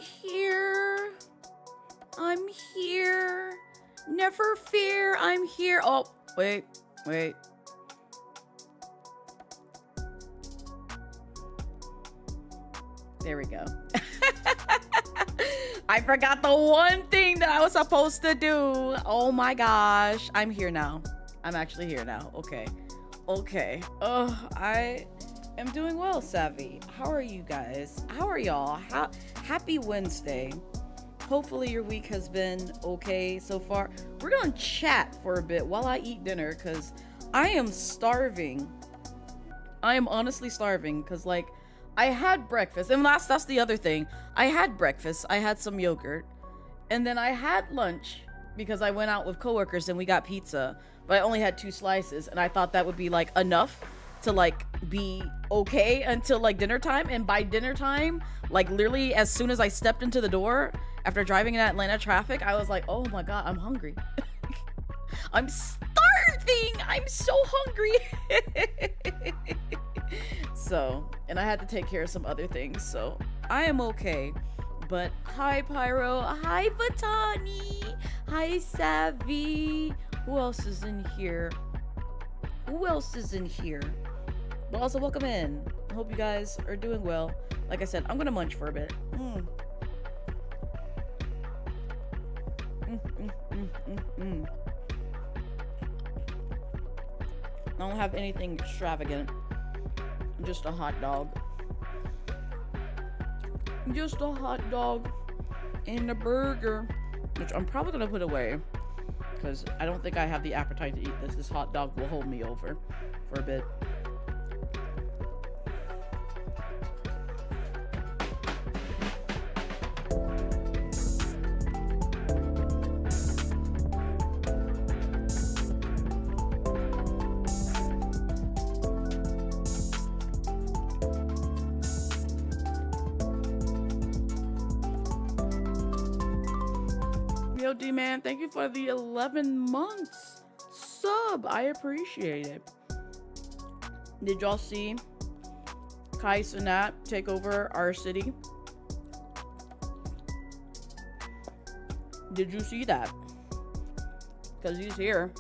here. I'm here. Never fear, I'm here. Oh, wait. There we go. I forgot the one thing that I was supposed to do. Oh my gosh. I'm here now. I'm actually here now. Okay. Oh, I am doing well, Savvy. How are you guys? How are y'all? Happy Wednesday. Hopefully your week has been okay so far. We're gonna chat for a bit while I eat dinner because I am starving. I am honestly starving because, like, I had breakfast, and that's the other thing. I had breakfast, I had some yogurt, and then I had lunch because I went out with coworkers and we got pizza, but I only had 2 slices, and I thought that would be like enough to like be okay until like dinner time. And by dinner time, like literally as soon as I stepped into the door after driving in Atlanta traffic, I was like, oh my god, I'm hungry. I'm starving. I'm so hungry. So, and I had to take care of some other things, so I am okay. But hi Pyro, hi Vatani, hi Savvy. Who else is in here? But also welcome in. I hope you guys are doing well. Like I said, I'm gonna munch for a bit. I don't have anything extravagant. Just a hot dog. Just a hot dog and a burger, which I'm probably gonna put away because I don't think I have the appetite to eat this. This hot dog will hold me over for a bit. Yo, D-Man, thank you for the 11 months sub. I appreciate it. Did y'all see Kai Cenat take over our city? Did you see that? Because he's here.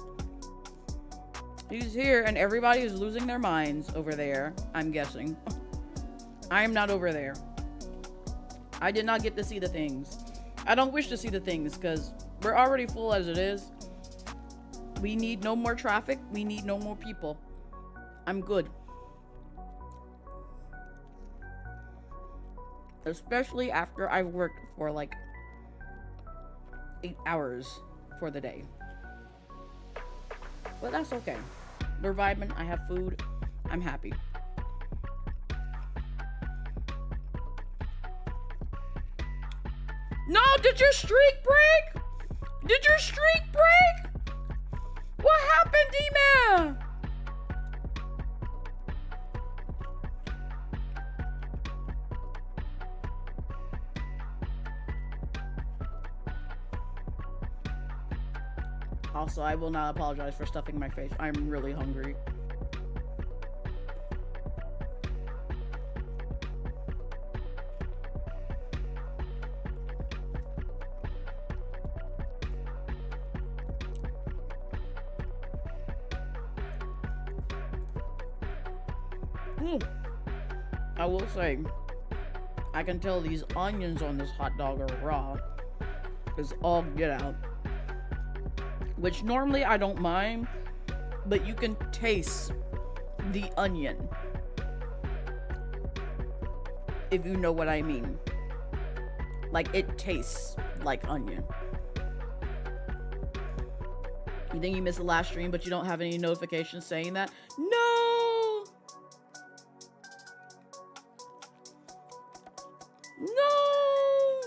He's here and everybody is losing their minds over there, I'm guessing. I am not over there. I did not get to see the things. I don't wish to see the things because we're already full as it is. We need no more traffic. We need no more people. I'm good. Especially after I've worked for like 8 hours for the day. But that's okay. We're vibing. I have food. I'm happy. No, did your streak break? Did your streak break? What happened, D-Man? Also, I will not apologize for stuffing my face. I'm really hungry. I will say, I can tell these onions on this hot dog are raw. It's all get out. Which normally I don't mind, but you can taste the onion. If you know what I mean. Like, it tastes like onion. You think you missed the last stream, but you don't have any notifications saying that? No! No!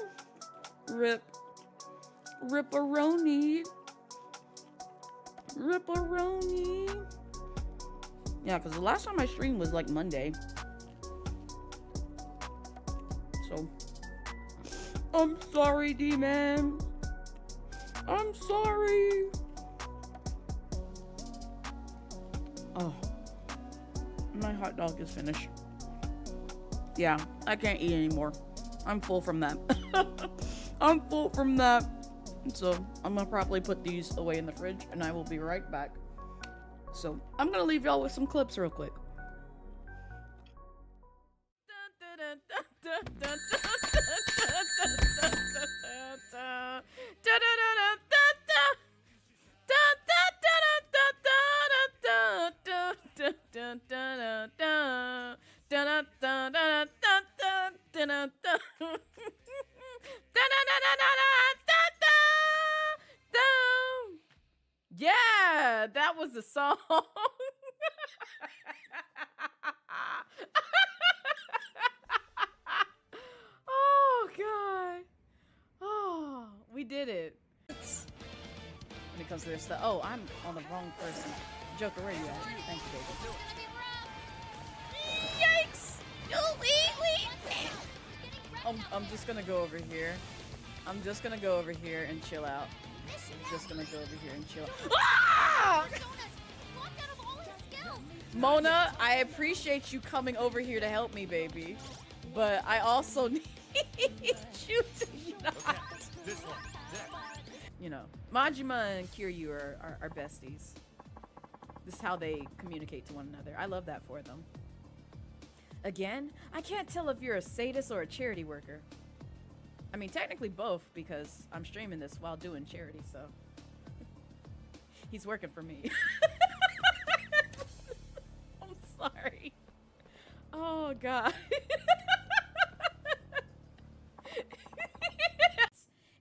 Rip. Ripperoni. Ripperoni. Yeah, because the last time I streamed was like Monday. So, I'm sorry, D-Man. I'm sorry. Oh, my hot dog is finished. Yeah, I can't eat anymore. I'm full from that. I'm full from that. So I'm gonna probably put these away in the fridge and I will be right back. So I'm gonna leave y'all with some clips real quick. Yeah, that was the song. Oh god. Oh, we did it. When it comes to this stuff. Oh, I'm on the wrong person. Joker, where are you at? Thank you, baby. Yikes! Oh, wait. I'm just gonna go over here. I'm just gonna go over here and chill out. I'm just gonna go over here and chill. Ah! Mona, I appreciate you coming over here to help me, baby. But I also need you to not. You know, Majima and Kiryu are besties. This is how they communicate to one another. I love that for them. Again, I can't tell if you're a sadist or a charity worker. I mean, technically both, because I'm streaming this while doing charity, so. He's working for me. I'm sorry. Oh, God.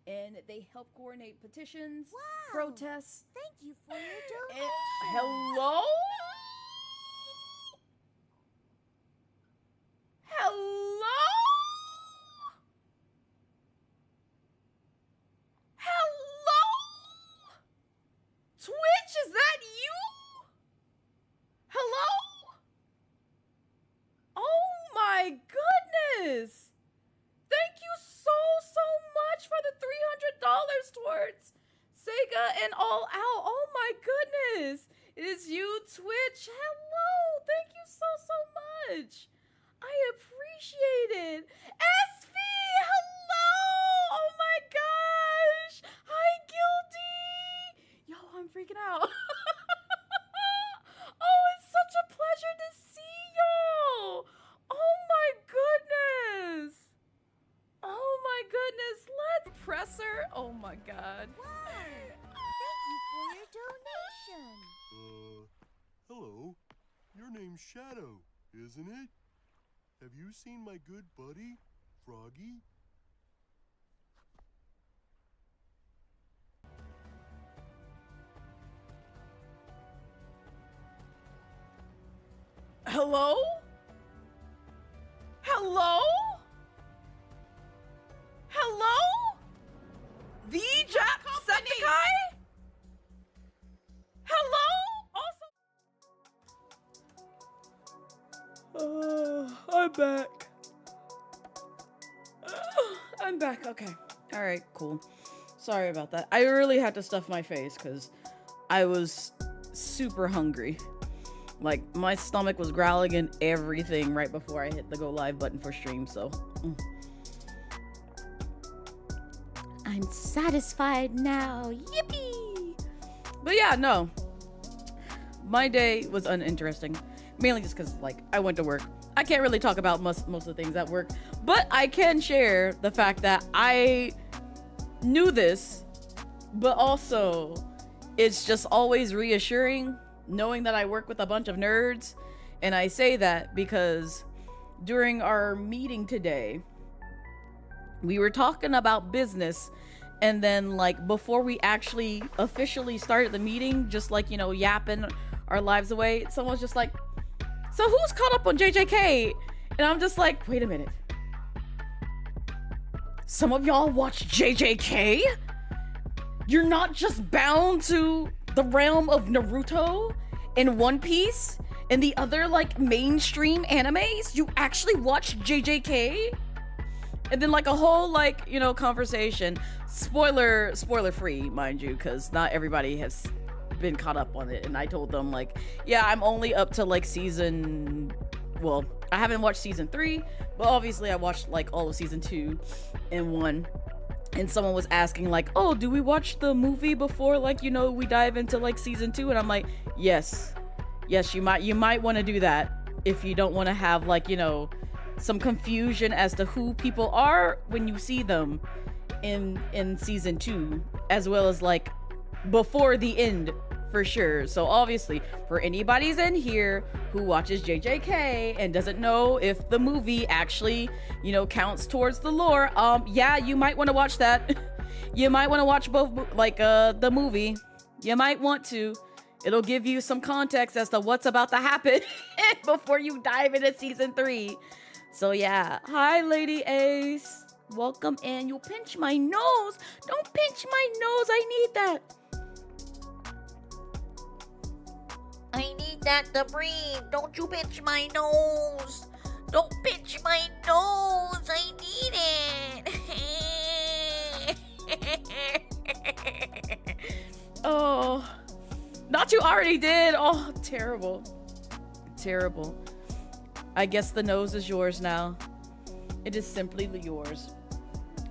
And they help coordinate petitions, protests. Thank you for your donation. Hello? Hello? Hello? Twitch, is that you? Hello? Oh my goodness. Thank you so much for the $300 towards Sega and All Out. Oh my goodness. It is you, Twitch. Hello. Thank you so much. I appreciate it. SV, hello. Oh my gosh. Hi, Guilty. Yo, I'm freaking out. Oh, it's such a pleasure to see y'all. Oh my goodness. Oh my goodness, let's press her. Oh my god. Wow. Thank you for your donation. Hello. Your name's Shadow, isn't it? Have you seen my good buddy, Froggy? Hello? Hello? Hello? The Jacksepticeye? Hello? Also, I'm back. I'm back. Okay. All right. Cool. Sorry about that. I really had to stuff my face because I was super hungry. Like, my stomach was growling and everything right before I hit the go live button for stream. So. I'm satisfied now. Yippee! But yeah, no. My day was uninteresting. Mainly just because, like, I went to work. I can't really talk about most of the things at work. But I can share the fact that I knew this. But also, it's just always reassuring knowing that I work with a bunch of nerds. And I say that because during our meeting today, we were talking about business, and then like before we actually officially started the meeting, just like, you know, yapping our lives away, someone's just like, so who's caught up on JJK? And I'm just like, wait a minute. Some of y'all watch JJK? You're not just bound to the realm of Naruto and One Piece and the other like mainstream animes? You actually watch JJK? And then like a whole like, you know, conversation. Spoiler free, mind you, because not everybody has been caught up on it. And I told them like, yeah, I'm only up to like season well, I haven't watched season 3, but obviously I watched like all of season 2 and 1. And someone was asking like, oh, do we watch the movie before, like, you know, we dive into like season 2? And I'm like, yes, you might want to do that if you don't want to have like, you know, some confusion as to who people are when you see them in season 2, as well as like before the end, for sure. So obviously, for anybody's in here who watches JJK and doesn't know if the movie actually, you know, counts towards the lore, yeah, you might want to watch that. You might want to watch both, like, the movie. You might want to. It'll give you some context as to what's about to happen before you dive into season 3. So yeah, hi, Lady Ace. Welcome in. You pinch my nose. Don't pinch my nose. I need that. I need that to breathe. Don't you pinch my nose. Don't pinch my nose. I need it. Oh, not you already did. Oh, terrible. Terrible. I guess the nose is yours now. It is simply yours.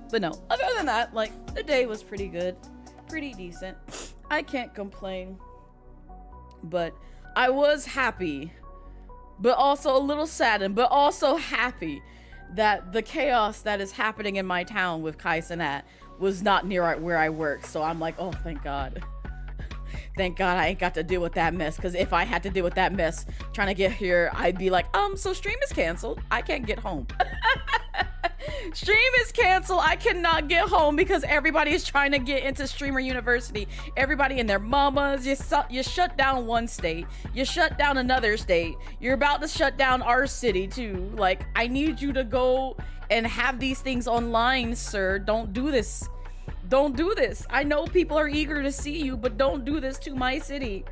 But no, other than that, like, the day was pretty good. Pretty decent. I can't complain. But I was happy, but also a little saddened, but also happy that the chaos that is happening in my town with Kai Cenat was not near where I work. So I'm like, oh, thank God. Thank God I ain't got to deal with that mess. Because if I had to deal with that mess trying to get here, I'd be like, so stream is canceled. I can't get home. Stream is canceled. I cannot get home because everybody is trying to get into Streamer University. Everybody and their mamas. You shut down one state. You shut down another state. You're about to shut down our city too. Like, I need you to go and have these things online, sir. Don't do this. Don't do this. I know people are eager to see you, but don't do this to my city.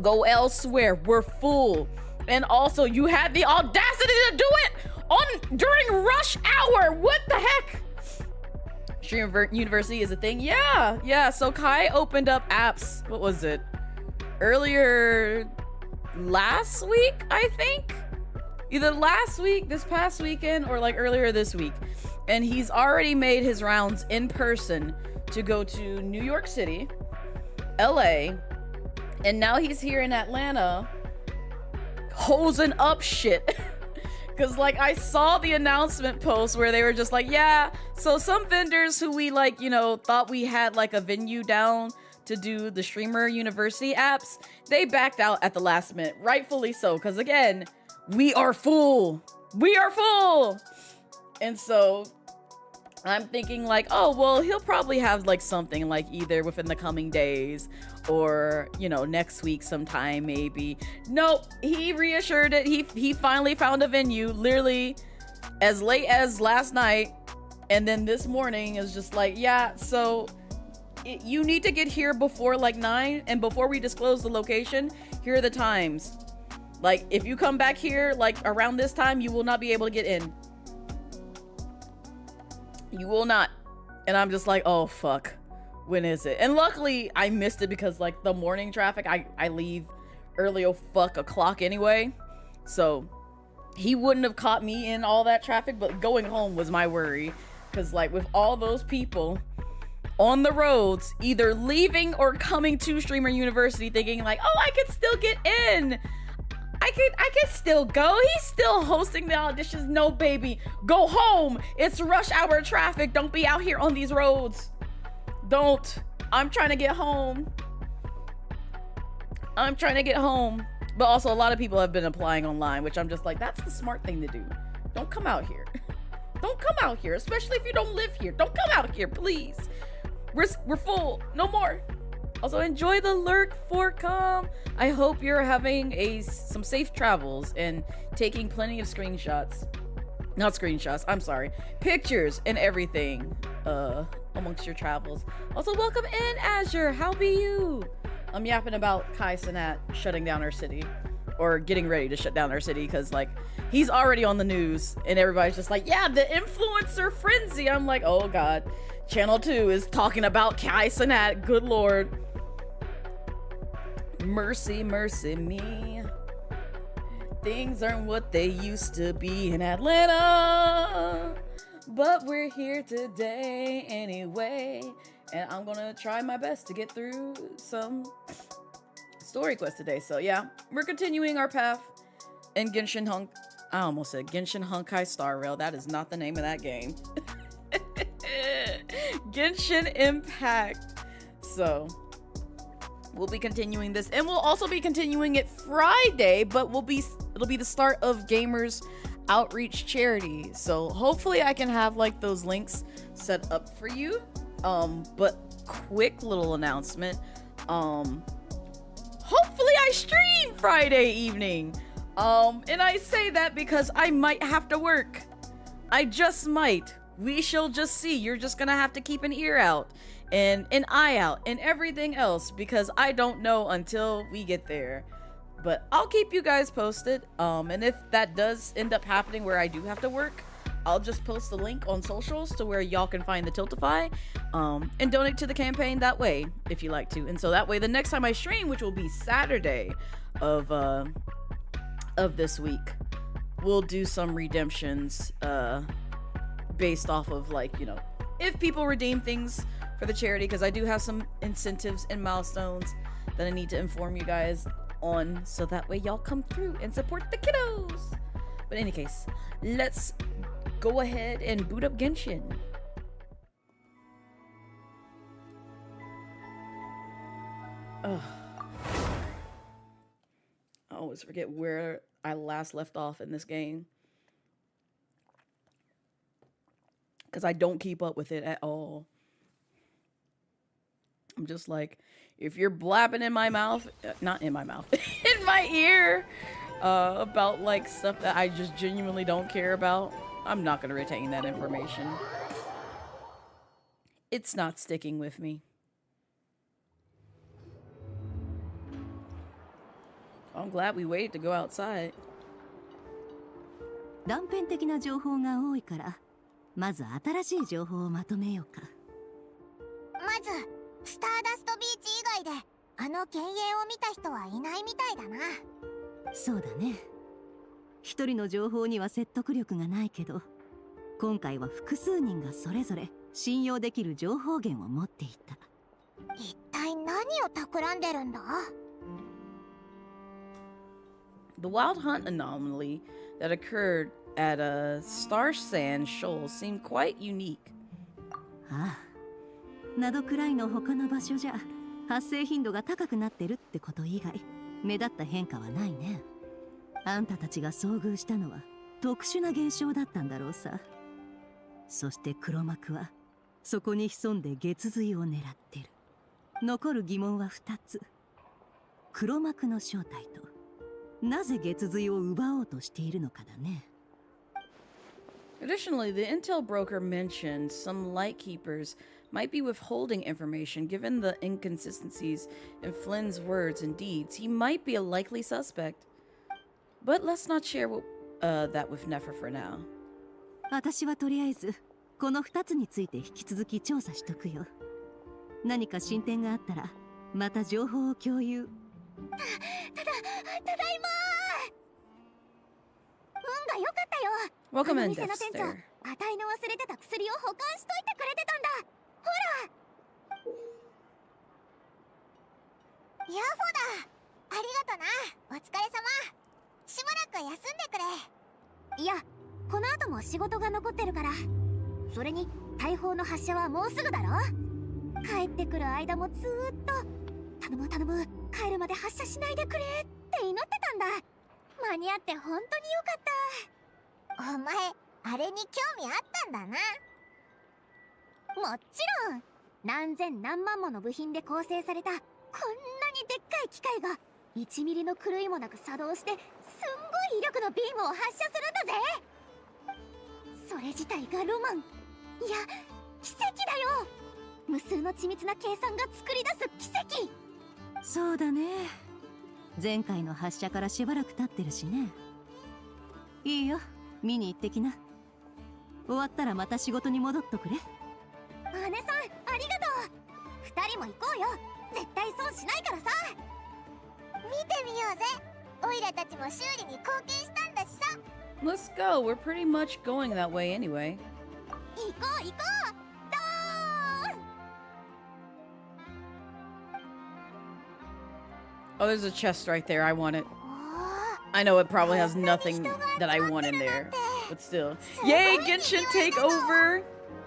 Go elsewhere. We're full. And also, you had the audacity to do it during rush hour. What the heck? Stream University is a thing. Yeah. So Kai opened up apps. What was it? Earlier last week, I think. Either last week, this past weekend, or like earlier this week. And he's already made his rounds in person to go to New York City, LA, and now he's here in Atlanta hosing up shit. Cause like I saw the announcement post where they were just like, yeah, so some vendors who we like, you know, thought we had like a venue down to do the Streamer University apps, they backed out at the last minute, rightfully so, because again, we are full. And so I'm thinking like, oh, well, he'll probably have like something like either within the coming days or, you know, next week sometime maybe. Nope, he reassured it. He finally found a venue literally as late as last night. And then this morning is just like, yeah, so you need to get here before like 9. And before we disclose the location, here are the times. Like, if you come back here like around this time, you will not be able to get in. You will not. And I'm just like, oh fuck, when is it? And luckily I missed it because like the morning traffic, I leave early o'clock anyway, so he wouldn't have caught me in all that traffic. But going home was my worry, because like with all those people on the roads either leaving or coming to Streamer University thinking like, oh, I could still get in, I could still go. He's still hosting the auditions. No, baby. Go home. It's rush hour traffic. Don't be out here on these roads. Don't. I'm trying to get home. But also, a lot of people have been applying online, which I'm just like, that's the smart thing to do. Don't come out here. Don't come out here, especially if you don't live here. Don't come out here, please. We're full. No more. Also, enjoy the lurk, Forcom. I hope you're having some safe travels and taking plenty of screenshots. Not screenshots, I'm sorry. Pictures and everything amongst your travels. Also, welcome in, Azure. How be you? I'm yapping about Kai Cenat shutting down our city. Or getting ready to shut down our city, because, like, he's already on the news. And everybody's just like, yeah, the influencer frenzy. I'm like, oh, God. Channel 2 is talking about Kai Cenat. Good Lord. Mercy, mercy me. Things aren't what they used to be in Atlanta, but we're here today anyway, and I'm gonna try my best to get through some story quests today. So yeah, we're continuing our path in Genshin I almost said Genshin Honkai Star Rail. That is not the name of that game. Genshin Impact. So we'll be continuing this, and we'll also be continuing it Friday, but it'll be the start of Gamers Outreach Charity. So hopefully I can have like those links set up for you. But quick little announcement. Hopefully I stream Friday evening. And I say that because I might have to work. I just might. We shall just see. You're just gonna have to keep an ear out and an eye out and everything else, because I don't know until we get there. But I'll keep you guys posted. And if that does end up happening where I do have to work, I'll just post a link on socials to where y'all can find the Tiltify and donate to the campaign that way if you like to. And so that way the next time I stream, which will be Saturday of this week, we'll do some redemptions based off of, like, you know, if people redeem things for the charity, because I do have some incentives and milestones that I need to inform you guys on, so that way y'all come through and support the kiddos. But in any case, let's go ahead and boot up Genshin. Ugh. I always forget where I last left off in this game, because I don't keep up with it at all. I'm just like, if you're blabbing in my mouth, not in my mouth, in my ear, about like stuff that I just genuinely don't care about, I'm not gonna retain that information. It's not sticking with me. I'm glad we waited to go outside. 断片的な情報が多いから、まず新しい情報をまとめようか。まずスターダストビーチ以外であの幻影を見た人はいないみたいだな。そうだね。一人の情報には説得力がないけど、今回は複数人がそれぞれ信用できる情報源を持っていた。一体何を企んでるんだ？ The wild hunt anomaly that occurred at a Star Sand Shoal seemed quite unique. ああ、灘くらいの他の場所じゃ発生頻度が高くなってるってこと以外目立った変化はないね。あんたたちが遭遇したのは特殊な現象だったんだろうさ。そして黒幕はそこに潜んで月髄を狙ってる。残る疑問は2つ。黒幕の正体となぜ月髄を奪おうとしているのかだね。Additionally, the intel broker mentioned some lightkeepers might be withholding information. Given the inconsistencies in Flynn's words and deeds, he might be a likely suspect. But let's not share that with Nefer for now. 私はとりあえずこの2つについて引き続き調査しとくよ。何か進展があったらまた情報を共有。ただいまー。運が良かったよ。 Welcome あの in, 店の店長、 Dexter. あたいの忘れてた薬を保管しといてくれてたんだ。ほら。ヤホだ。ありがとな。お疲れ様。しばらく休んでくれ。いや、この後も仕事が残ってるから。それに大砲の発射はもうすぐだろ。帰ってくる間もずーっと頼む頼む、帰るまで発射しないでくれって祈ってたんだ。間に合って本当によかった。お前、あれに興味あったんだな。もちろん。何千何万もの部品で構成されたこんなにでっかい機械が1ミリの狂いもなく作動してすんごい威力のビームを発射するんだぜ。それ自体がロマン、いや奇跡だよ。無数の緻密な計算が作り出す奇跡。そうだね。前回の発射からしばらく経ってるしね。いいよ、見に行ってきな。終わったらまた仕事に戻っとくれ。姉さん、ありがとう。2人も行こうよ。絶対損しないからさ。見てみようぜ。オイラたちも修理に貢献したんだしさ。 Let's go. We're pretty much going that way anyway. 行こう行こう。ドーン。 Oh, there's a chest right there. I want it. おー、 I know it probably has nothing that I want in there, but still. Yay, Genshin takeover!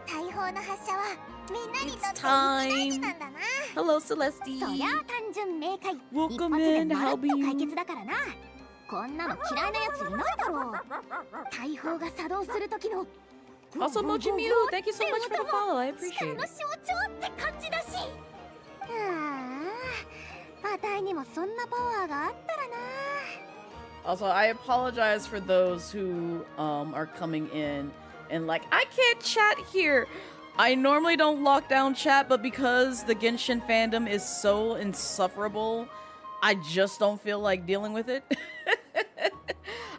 大砲の発射はみんなにとって It's 一大 time. 事なんだな。 Hello, そりゃ Celeste. 単純明快。 Welcome 一発で in. まる How っ be と you? 解決だからな。こんなの嫌いなやついないだろう。大砲が作動する時の Also, Mochi Mew, thank you so much for the follow. I 力 appreciate の it. 象徴って感じだし。あたいにもそんなパワーがあったらな。 Also, I apologize for those who are coming in and like, I can't chat here. I normally don't lock down chat, but because the Genshin fandom is so insufferable, I just don't feel like dealing with it.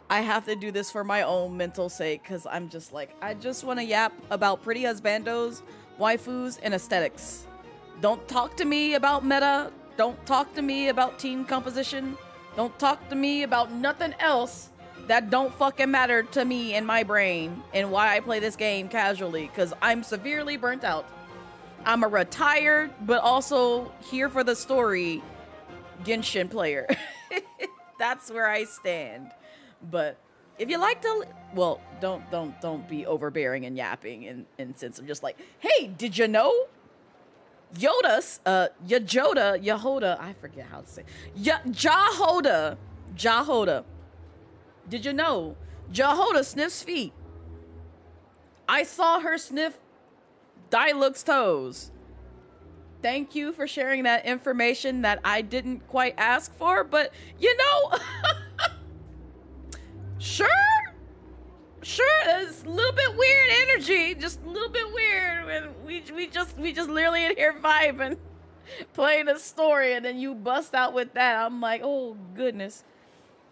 I have to do this for my own mental sake because I'm just like, I just want to yap about pretty husbandos, waifus, and aesthetics. Don't talk to me about meta. Don't talk to me about team composition. Don't talk to me about nothing else that don't fucking matter to me and my brain and why I play this game casually because I'm severely burnt out. I'm a retired, but also here for the story Genshin player. That's where I stand. But if you like to, well, don't be overbearing and yapping in sense of just like, hey, did you know? Yehoda, I forget how to say. Jahoda. Did you know? Jahoda sniffs feet. I saw her sniff Diluc's toes. Thank you for sharing that information that I didn't quite ask for, but you know, sure, it's a little bit weird energy, just a little bit weird. And we just literally in here vibing, playing a story, and then you bust out with that. I'm like, oh goodness.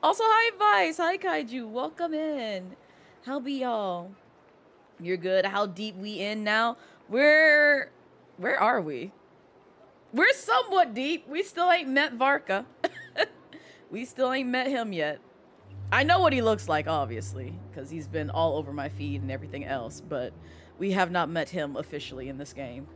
Also, hi Vice, hi Kaiju, welcome in. How be y'all? You're good. How deep we in now? Where are we? We're somewhat deep. We still ain't met Varka. We still ain't met him yet. I know what he looks like, obviously, because he's been all over my feed and everything else, but we have not met him officially in this game.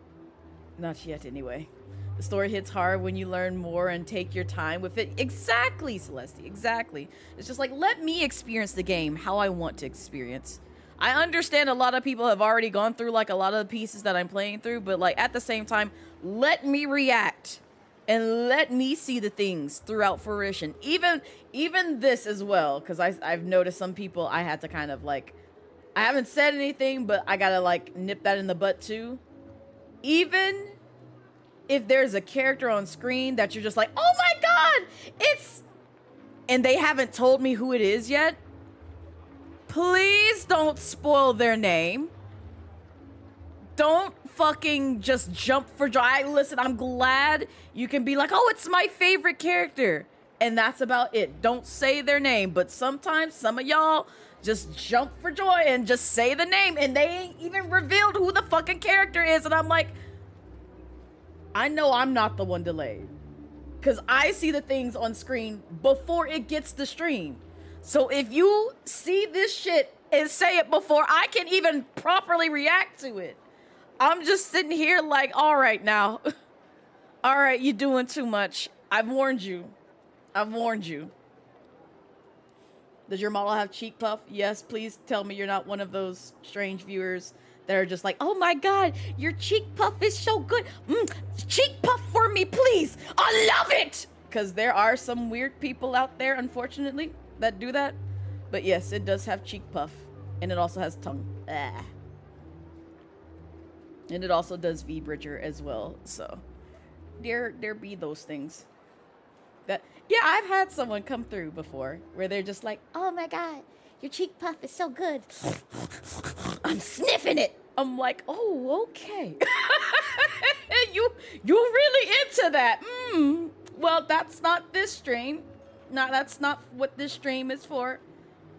Not yet, anyway. The story hits hard when you learn more and take your time with it. Exactly, Celeste, exactly. It's just like, let me experience the game how I want to experience. I understand a lot of people have already gone through like a lot of the pieces that I'm playing through, but like at the same time, let me react and let me see the things throughout fruition. Even this as well, because I've noticed some people I had to kind of like, I haven't said anything, but I gotta like nip that in the butt too. Even if there's a character on screen that you're just like, oh my god, it's, and they haven't told me who it is yet, please don't spoil their name. Don't fucking just jump for joy. Listen, I'm glad you can be like, oh, it's my favorite character. And that's about it. Don't say their name. But sometimes some of y'all just jump for joy and just say the name. And they ain't even revealed who the fucking character is. And I'm like, I know I'm not the one delayed. Because I see the things on screen before it gets to stream. So if you see this shit and say it before I can even properly react to it, I'm just sitting here like, all right now. All right, you're doing too much. I've warned you. I've warned you. Does your model have cheek puff? Yes, please tell me you're not one of those strange viewers that are just like, oh my god, your cheek puff is so good. Cheek puff for me, please. I love it. Because there are some weird people out there, unfortunately, that do that. But yes, it does have cheek puff. And it also has tongue. Ah. And it also does V-Bridger as well. So there be those things. That, yeah, I've had someone come through before where they're just like, oh my god, your cheek puff is so good. I'm sniffing it. I'm like, oh, okay. you really into that. Well, that's not this stream. No, that's not what this stream is for.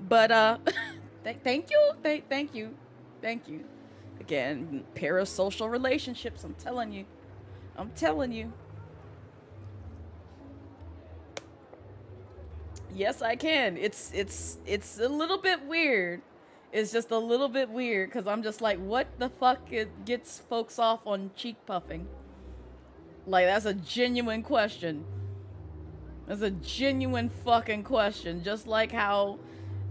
But thank you. Thank you. Again, parasocial relationships, I'm telling you. Yes, I can. It's a little bit weird. It's just a little bit weird because I'm just like, what the fuck gets folks off on cheek puffing? Like, that's a genuine question. That's a genuine fucking question. Just like how,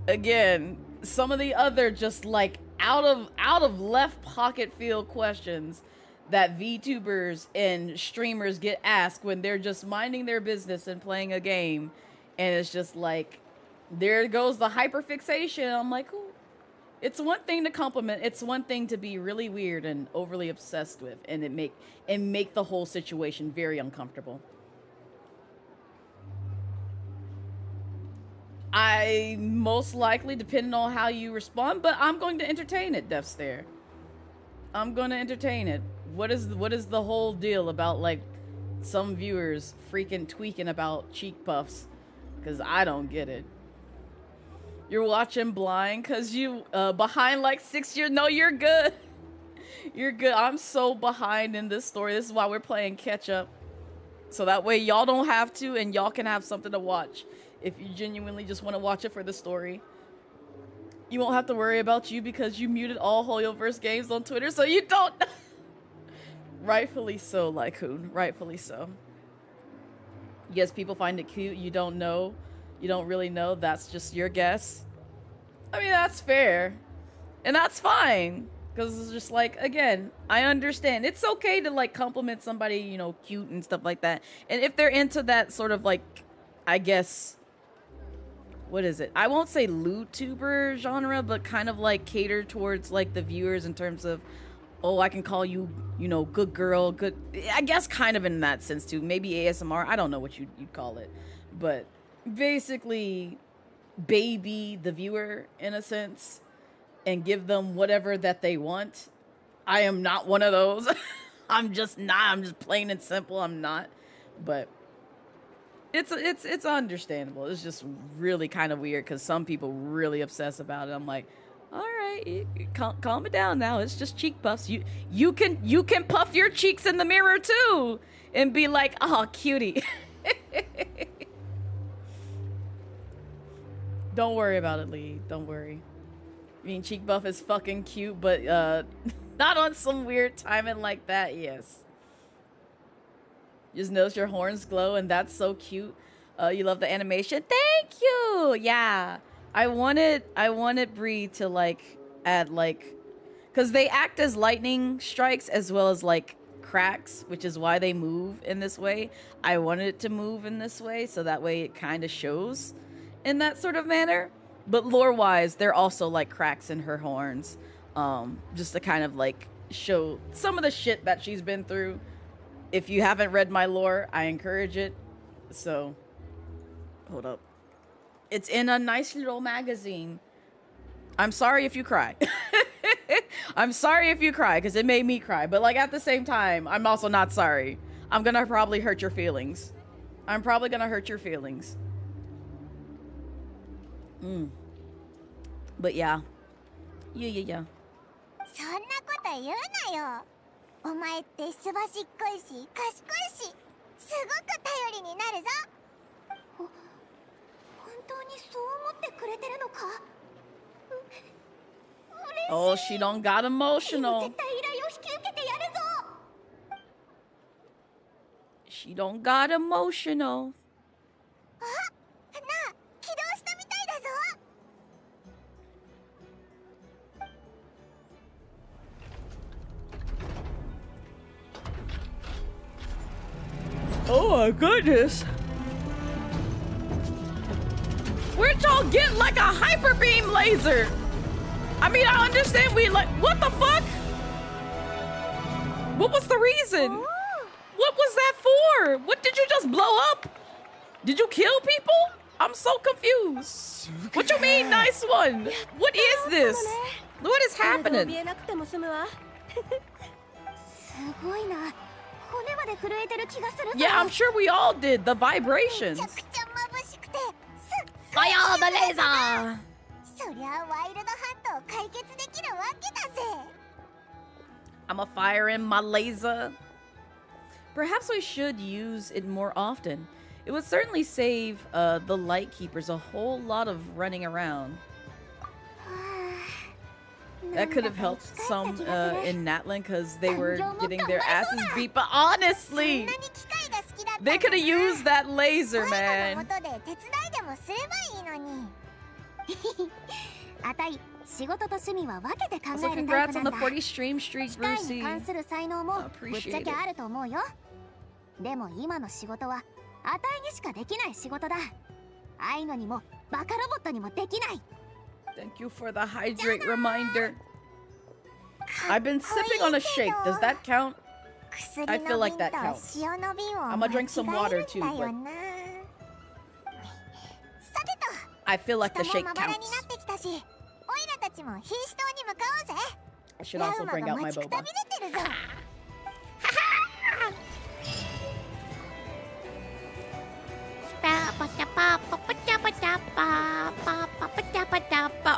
again, some of the other just like out of left pocket field questions that VTubers and streamers get asked when they're just minding their business and playing a game, and it's just like, there goes the hyperfixation. I'm like, ooh. It's one thing to compliment. It's one thing to be really weird and overly obsessed with, and make the whole situation very uncomfortable. I most likely, depending on how you respond, but I'm going to entertain it, Death Stare. I'm going to entertain it. What is the whole deal about, like, some viewers freaking tweaking about cheek puffs? Because I don't get it. You're watching blind because you behind like 6 years. No, you're good. You're good. I'm so behind in this story. This is why we're playing catch up. So that way y'all don't have to, and y'all can have something to watch. If you genuinely just want to watch it for the story. You won't have to worry about you because you muted all Hoyoverse games on Twitter, so you don't. Rightfully so, Lycoon. Rightfully so. Yes, people find it cute. You don't know. You don't really know. That's just your guess. I mean, that's fair. And that's fine. Because it's just like, again, I understand. It's okay to, like, compliment somebody, you know, cute and stuff like that. And if they're into that sort of, like, I guess, what is it? I won't say Vtuber genre, but kind of, like, cater towards, like, the viewers in terms of, oh, I can call you, you know, good girl, good... I guess kind of in that sense, too. Maybe ASMR. I don't know what you'd call it. But basically baby the viewer in a sense and give them whatever that they want. I am not one of those. I'm just not. I'm just plain and simple. I'm not. But it's understandable. It's just really kind of weird because some people really obsess about it. I'm like, all right, calm it down now. It's just cheek puffs. You can puff your cheeks in the mirror too and be like, oh, cutie. Don't worry about it, Lee. Don't worry. I mean, cheek buff is fucking cute, but not on some weird timing like that. Yes. Just notice your horns glow, and that's so cute. You love the animation. Thank you. Yeah, I wanted Bree to like add like, cause they act as lightning strikes as well as like cracks, which is why they move in this way. I wanted it to move in this way, so that way it kind of shows in that sort of manner. But lore-wise, they're also like cracks in her horns, just to kind of like show some of the shit that she's been through. If you haven't read my lore, I encourage it. So, hold up. It's in a nice little magazine. I'm sorry if you cry. I'm sorry if you cry, because it made me cry. But like at the same time, I'm also not sorry. I'm gonna probably hurt your feelings. I'm probably gonna hurt your feelings. But yeah. Yeah. そんなこと言うなよ。お前ってすばしっこいし賢いし、すごく頼りになるぞ。本当にそう思ってくれてるのか？嬉しい。 Oh, she don't got emotional. 絶対依頼を引き受けてやるぞ。 She don't got emotional. あ、なあ、起動したみたいだぞ。 Oh my goodness. Where'd y'all get like a hyper beam laser? I mean, I understand we like, what the fuck? What was the reason? What was that for? What did you just blow up? Did you kill people? I'm so confused. What you mean, nice one? What is this? What is happening? すごいな。骨まで震えてる気がするぞ。 Yeah, I'm sure we all did. The vibrations. めちゃくちゃ眩しくて、すっごい。 Fire the laser! そりゃワイルドハントを解決できるわけだぜ。 I'm a fire in my laser. Perhaps we should use it more often. It would certainly save the light keepers a whole lot of running around. That could have helped some in Natlan because they were getting their asses beat. But honestly, they could have used that laser, man. Also, congrats on the 40 stream streak, Bluesky. Appreciate it. でも今の仕事はあたいにしかできない仕事だ。あいのにもバカロボットにもできない。 Thank you for the hydrate reminder. I've been sipping on a shake. Does that count? I feel like that counts. I'm gonna drink some water too, but I feel like the shake counts. I should also bring out my boba.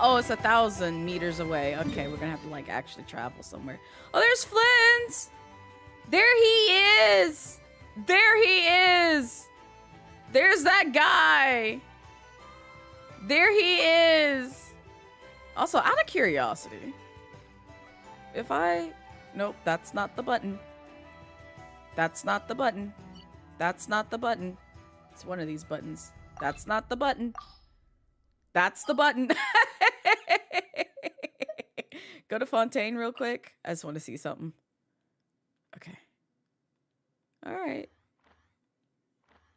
Oh, it's 1,000 meters away. Okay, we're gonna have to like actually travel somewhere. Oh, there's Flins! There he is! There he is! There's that guy! There he is! Also, out of curiosity, if I... Nope, that's not the button. That's not the button. That's not the button. It's one of these buttons. That's not the button. That's the button. Go to Fontaine real quick. I just want to see something. Okay. All right.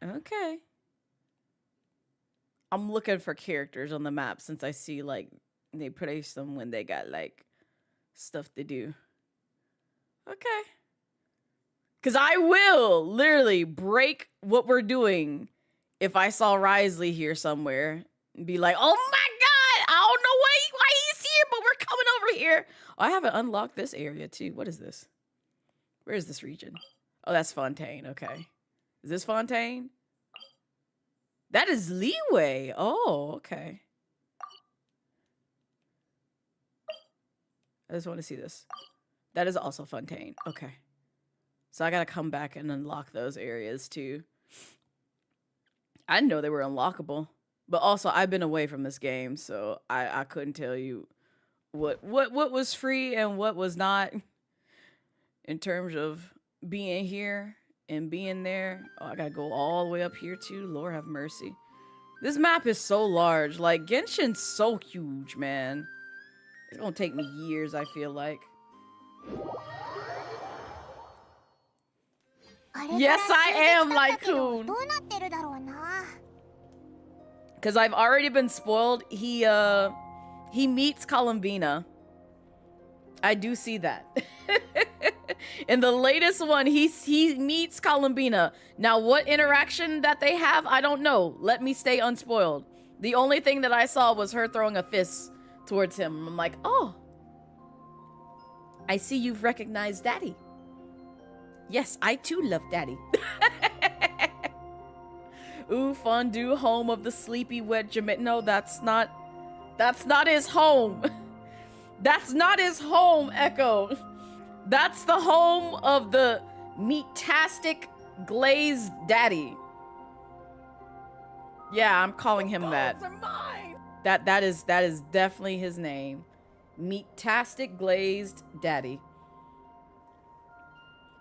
Okay. I'm looking for characters on the map since I see like they place them when they got like stuff to do. Okay. Because I will literally break what we're doing if I saw Risley here somewhere and be like, oh my God, I don't know why he's here, but we're coming over here. Oh, I haven't unlocked this area too. What is this? Where is this region? Oh, that's Fontaine. Okay. Is this Fontaine? That is Leeway. Oh, okay. I just want to see this. That is also Fontaine. Okay. So I gotta come back and unlock those areas too. I didn't know they were unlockable. But also I've been away from this game, so I couldn't tell you what was free and what was not in terms of being here and being there. Oh, I gotta go all the way up here too. Lord have mercy. This map is so large. Like Genshin's so huge, man. It's gonna take me years, I feel like. Yes, I am, Lycoon. Because I've already been spoiled. He meets Columbina. I do see that. In the latest one, he meets Columbina. Now, what interaction that they have, I don't know. Let me stay unspoiled. The only thing that I saw was her throwing a fist towards him. I'm like, oh. I see you've recognized Daddy. Yes, I too love Daddy. Ooh, fondue, home of the sleepy wet Jamaican. No, that's not his home. That's not his home, Echo. That's the home of the meat-tastic glazed daddy. Yeah, I'm calling him that. That is definitely his name. Meat-tastic glazed daddy.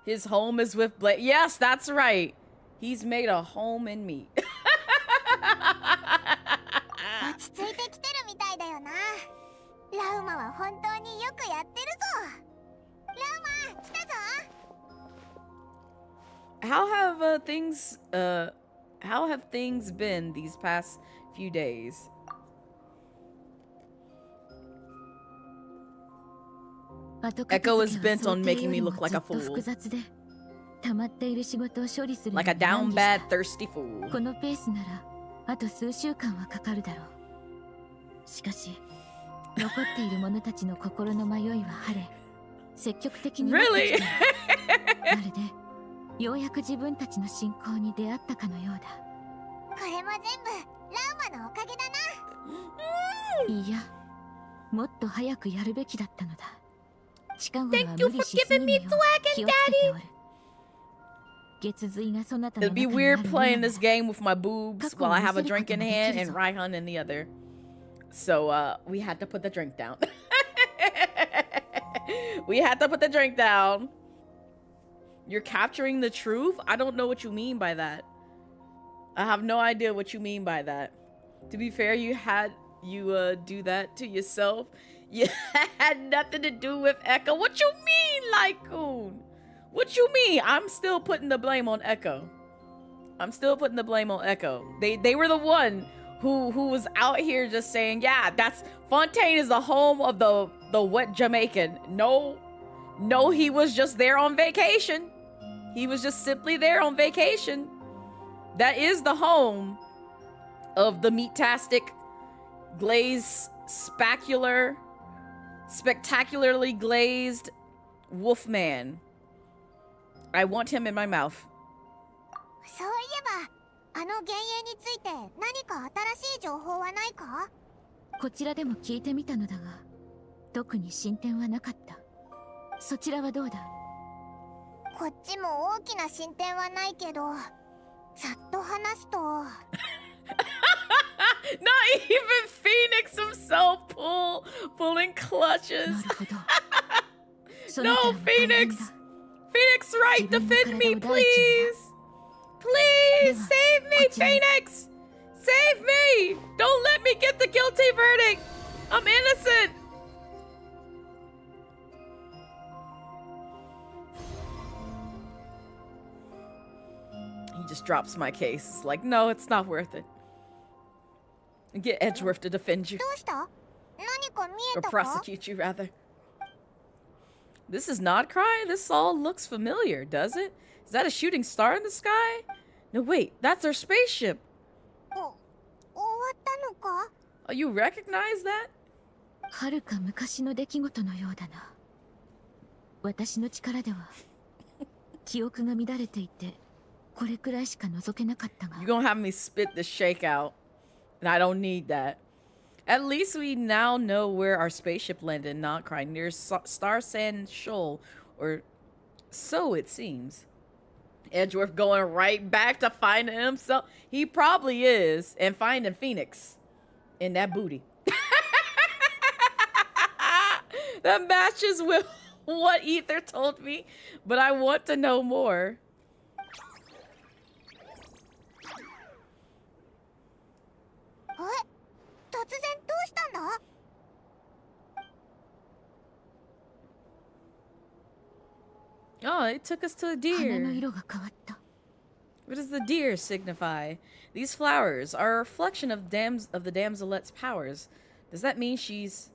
His home is with yes, that's right. He's made a home in meat. How have things been these past few days? Echo is bent on making me look like a fool. Like a down bad, thirsty fool. Really? ようやく自分たちの信仰に出会ったかのようだ。これも全部ラウマのおかげだな。いや、もっと早くやるべきだったのだ。近頃は無理しすぎるよう気をつけておる。It'd be weird playing this game with my boobs while I have a drink in hand and Raihan in the other. So we had to put the drink down. We had to put the drink down. You're capturing the truth? I don't know what you mean by that. I have no idea what you mean by that. To be fair, you do that to yourself. You had nothing to do with Echo. What you mean, Lycoon? What you mean? I'm still putting the blame on Echo. I'm still putting the blame on Echo. They were the one who was out here just saying, yeah, that's Fontaine is the home of the wet Jamaican. No, he was just there on vacation. He was just simply there on vacation. That is the home of the meatastic, glazed, spectacularly glazed wolfman. I want him in my mouth. そういえば、あの幻影について何か新しい情報はないか？こちらでも聞いてみたのだが、特に進展はなかった。そちらはどうだ？こっちも大きな進展はないけど、ざっと話すと。Not even Phoenix himself pulling clutches. なるほど。 No, Phoenix! Phoenix, right? Defend me, please! Please, save me, Phoenix! Save me! Don't let me get the guilty verdict! I'm innocent! He just drops my case. It's like, no, it's not worth it. Get Edgeworth to defend you. どうした？何か見え Or たか？ prosecute you, rather. This is not cry? This all looks familiar, does it? Is that a shooting star in the sky? No, wait, that's our spaceship. 終わったのか？ Oh, you recognize that? 遥か昔の出来事のようだな。私の力では記憶が乱れていて、これくらいしか覗けなかったが。 You're gonna have me spit the shake out, and I don't need that. At least we now know where our spaceship landed, not cry, near Star Sand Shoal, or so it seems. Edgeworth going right back to finding himself. He probably is, and finding Phoenix in that booty. That matches with what Ether told me, but I want to know more. What? 突然どうしたんだ？ Oh, it took us to a 花の deer. 色が変わった。 What does the deer signify? These flowers are a reflection of the damselet's powers. Does that mean she's...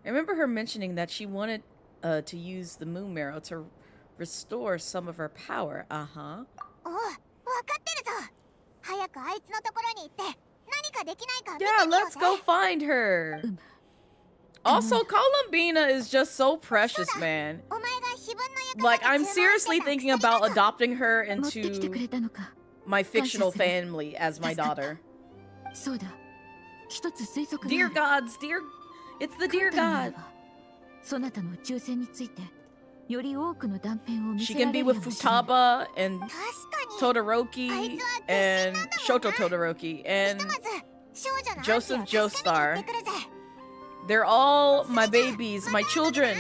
I remember her mentioning that she wanted to use the moon marrow to restore some of her power. Uh-huh. おう、わかってるぞ。早くあいつのところに行って何かできないか見て Yeah, みよう let's ぜ。 go find her. Also, Columbina is just so precious, man. お前が非分の館 Like, で I'm 注文して seriously た thinking 薬だ about ぞ。 adopting her 持ってきてく into れたのか。 my fictional family as my daughter. そうだ。一つ推測が Dear ある。 gods, it's the dear 簡単に言え god. ばそなたの宇宙船についてより多くの断片を見 She せら can れ be るよう with にしない。 Futaba and 確かに。 Todoroki and Shoto Todoroki ひ and とまず少女の Joseph 安否を確かめに行ってくるぜ。 they're all my babies, my children.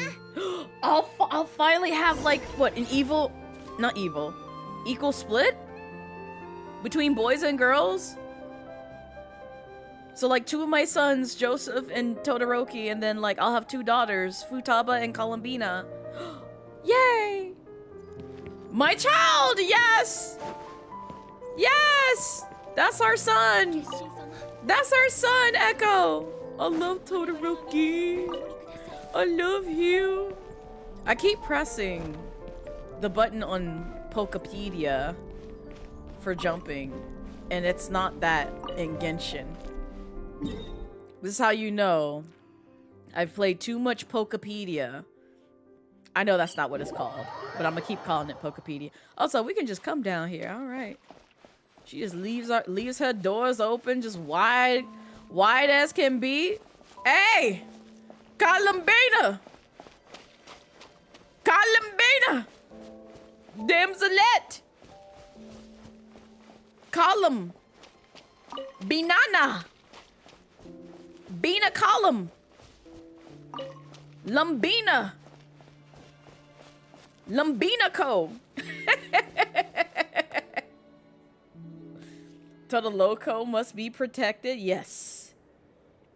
I'll finally have like what an not evil, equal split between boys and girls. So like 2 of my sons, Joseph and Todoroki, and then like I'll have 2 daughters, Futaba and Columbina. Yay! My child, yes! Yes! That's our son! That's our son, Echo! I love Todoroki. I love you. I keep pressing the button on Pokepedia for jumping, and it's not that in Genshin. This is how you know I've played too much Pokepedia. I know that's not what it's called, but I'm gonna keep calling it Pokepedia. Also, we can just come down here. All right. She just leaves her doors open, just wide as can be. Hey, Columbina, Damselette, Column. Binana. Bina column. Lumbina. Lumbina co. Total loco must be protected. Yes.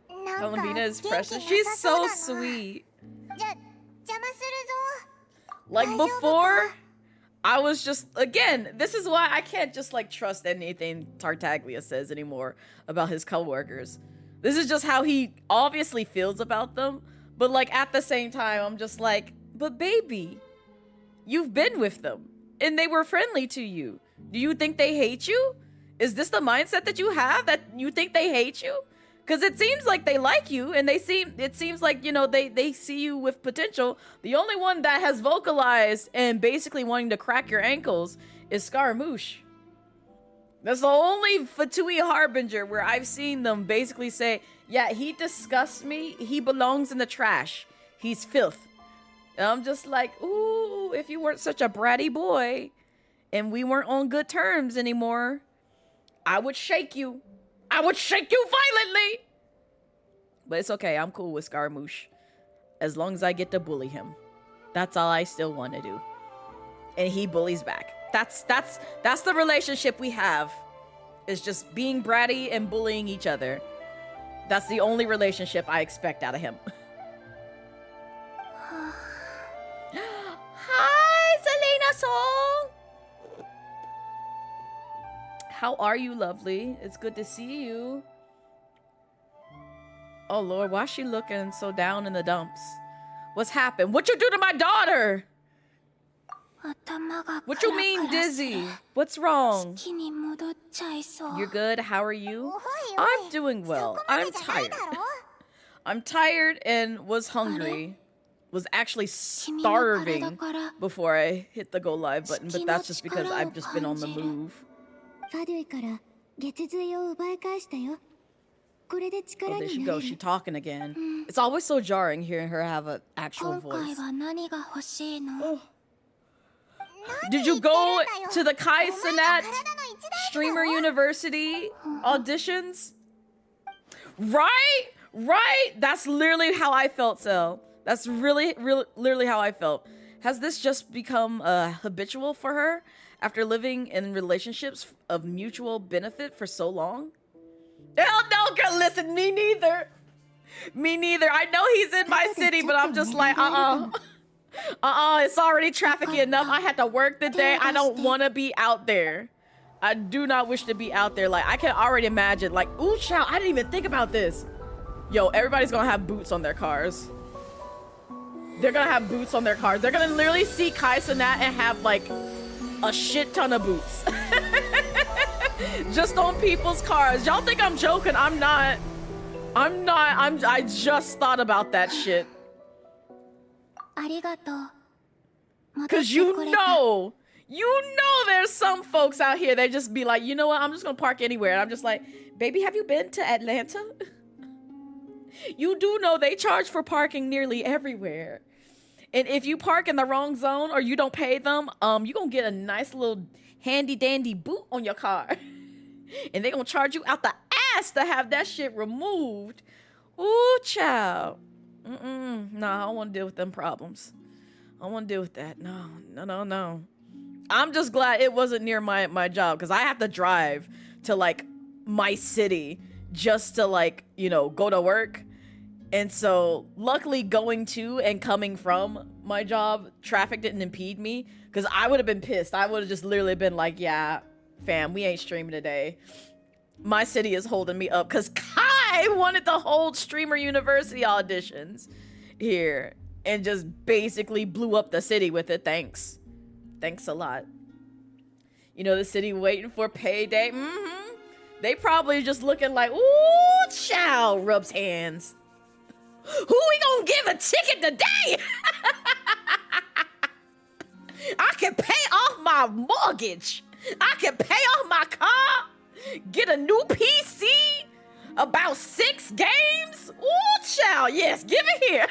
なんか Lumbina is 元気 precious. な She's さそう so だな sweet. 邪魔する Like 大丈夫か？ before, I was just, again, this is why I can't just like trust anything Tartaglia says anymore about his coworkers. This is just how he obviously feels about them. But like at the same time, I'm just like, but baby, you've been with them and they were friendly to you. Do you think they hate you? Is this the mindset that you have, that you think they hate you? Because it seems like they like you, and it seems like, you know, they see you with potential. The only one that has vocalized and basically wanting to crack your ankles is Scaramouche. That's the only Fatui Harbinger where I've seen them basically say, yeah, he disgusts me. He belongs in the trash. He's filth. And I'm just like, ooh, if you weren't such a bratty boy and we weren't on good terms anymore, I would shake you. I would shake you violently. But it's okay. I'm cool with Scaramouche. As long as I get to bully him. That's all I still want to do. And he bullies back. That's the relationship we have. Is just being bratty and bullying each other. That's the only relationship I expect out of him. Hi, Selena Soul. How are you, lovely? It's good to see you. Oh, Lord, why is she looking so down in the dumps? What's happened? What you do to my daughter? What you mean, dizzy? What's wrong? You're good? How are you? I'm doing well. I'm tired. I'm tired and was hungry. Was actually starving before I hit the go live button, but that's just because I've just been on the move. ファドゥイから月髄を奪い返したよ。これで Oh, 力 there に she な goes. れ She る。 talking again. It's always so jarring hearing her have an actual 今回 voice. は何が欲しいの？ Did you go to the Kai Cenat Streamer University auditions? Right? Right? That's literally how I felt, Sel. That's literally how I felt. Has this just become habitual for her after living in relationships of mutual benefit for so long? Hell no, girl, listen, me neither. Me neither. I know he's in my city, but I'm just like, it's already trafficky enough. I had to work today. I don't want to be out there. I do not wish to be out there. Like, I can already imagine, like, ooh, child, I didn't even think about this. Yo, everybody's gonna have boots on their cars. They're gonna have boots on their cars. They're gonna literally see Kai Cenat and have, like, a shit ton of boots. Just on people's cars. Y'all think I'm joking? I'm not. I just thought about that shit. ありがとう。 Cause you know there's some folks out here that just be like, you know what, I'm just gonna park anywhere. And I'm just like, baby, have you been to Atlanta? You do know they charge for parking nearly everywhere. And if you park in the wrong zone or you don't pay them, you gonna get a nice little handy dandy boot on your car. And they gonna charge you out the ass to have that shit removed. Ooh, child. No, I don't want to deal with them problems. I don't want to deal with that. No. I'm just glad it wasn't near my job, because I have to drive to, like, my city just to, like, you know, go to work. And so, luckily, going to and coming from my job, traffic didn't impede me, because I would have been pissed. I would have just literally been like, yeah, fam, we ain't streaming today. My city is holding me up, because Kai wanted to hold Streamer University auditions here and just basically blew up the city with it. Thanks a lot. You know, the city waiting for payday. They probably just looking like, ooh, child, rubs hands. Who we gonna give a ticket today? I can pay off my mortgage. I can pay off my car. Get a new PC. About 6 games. Ooh, child, yes, give it here.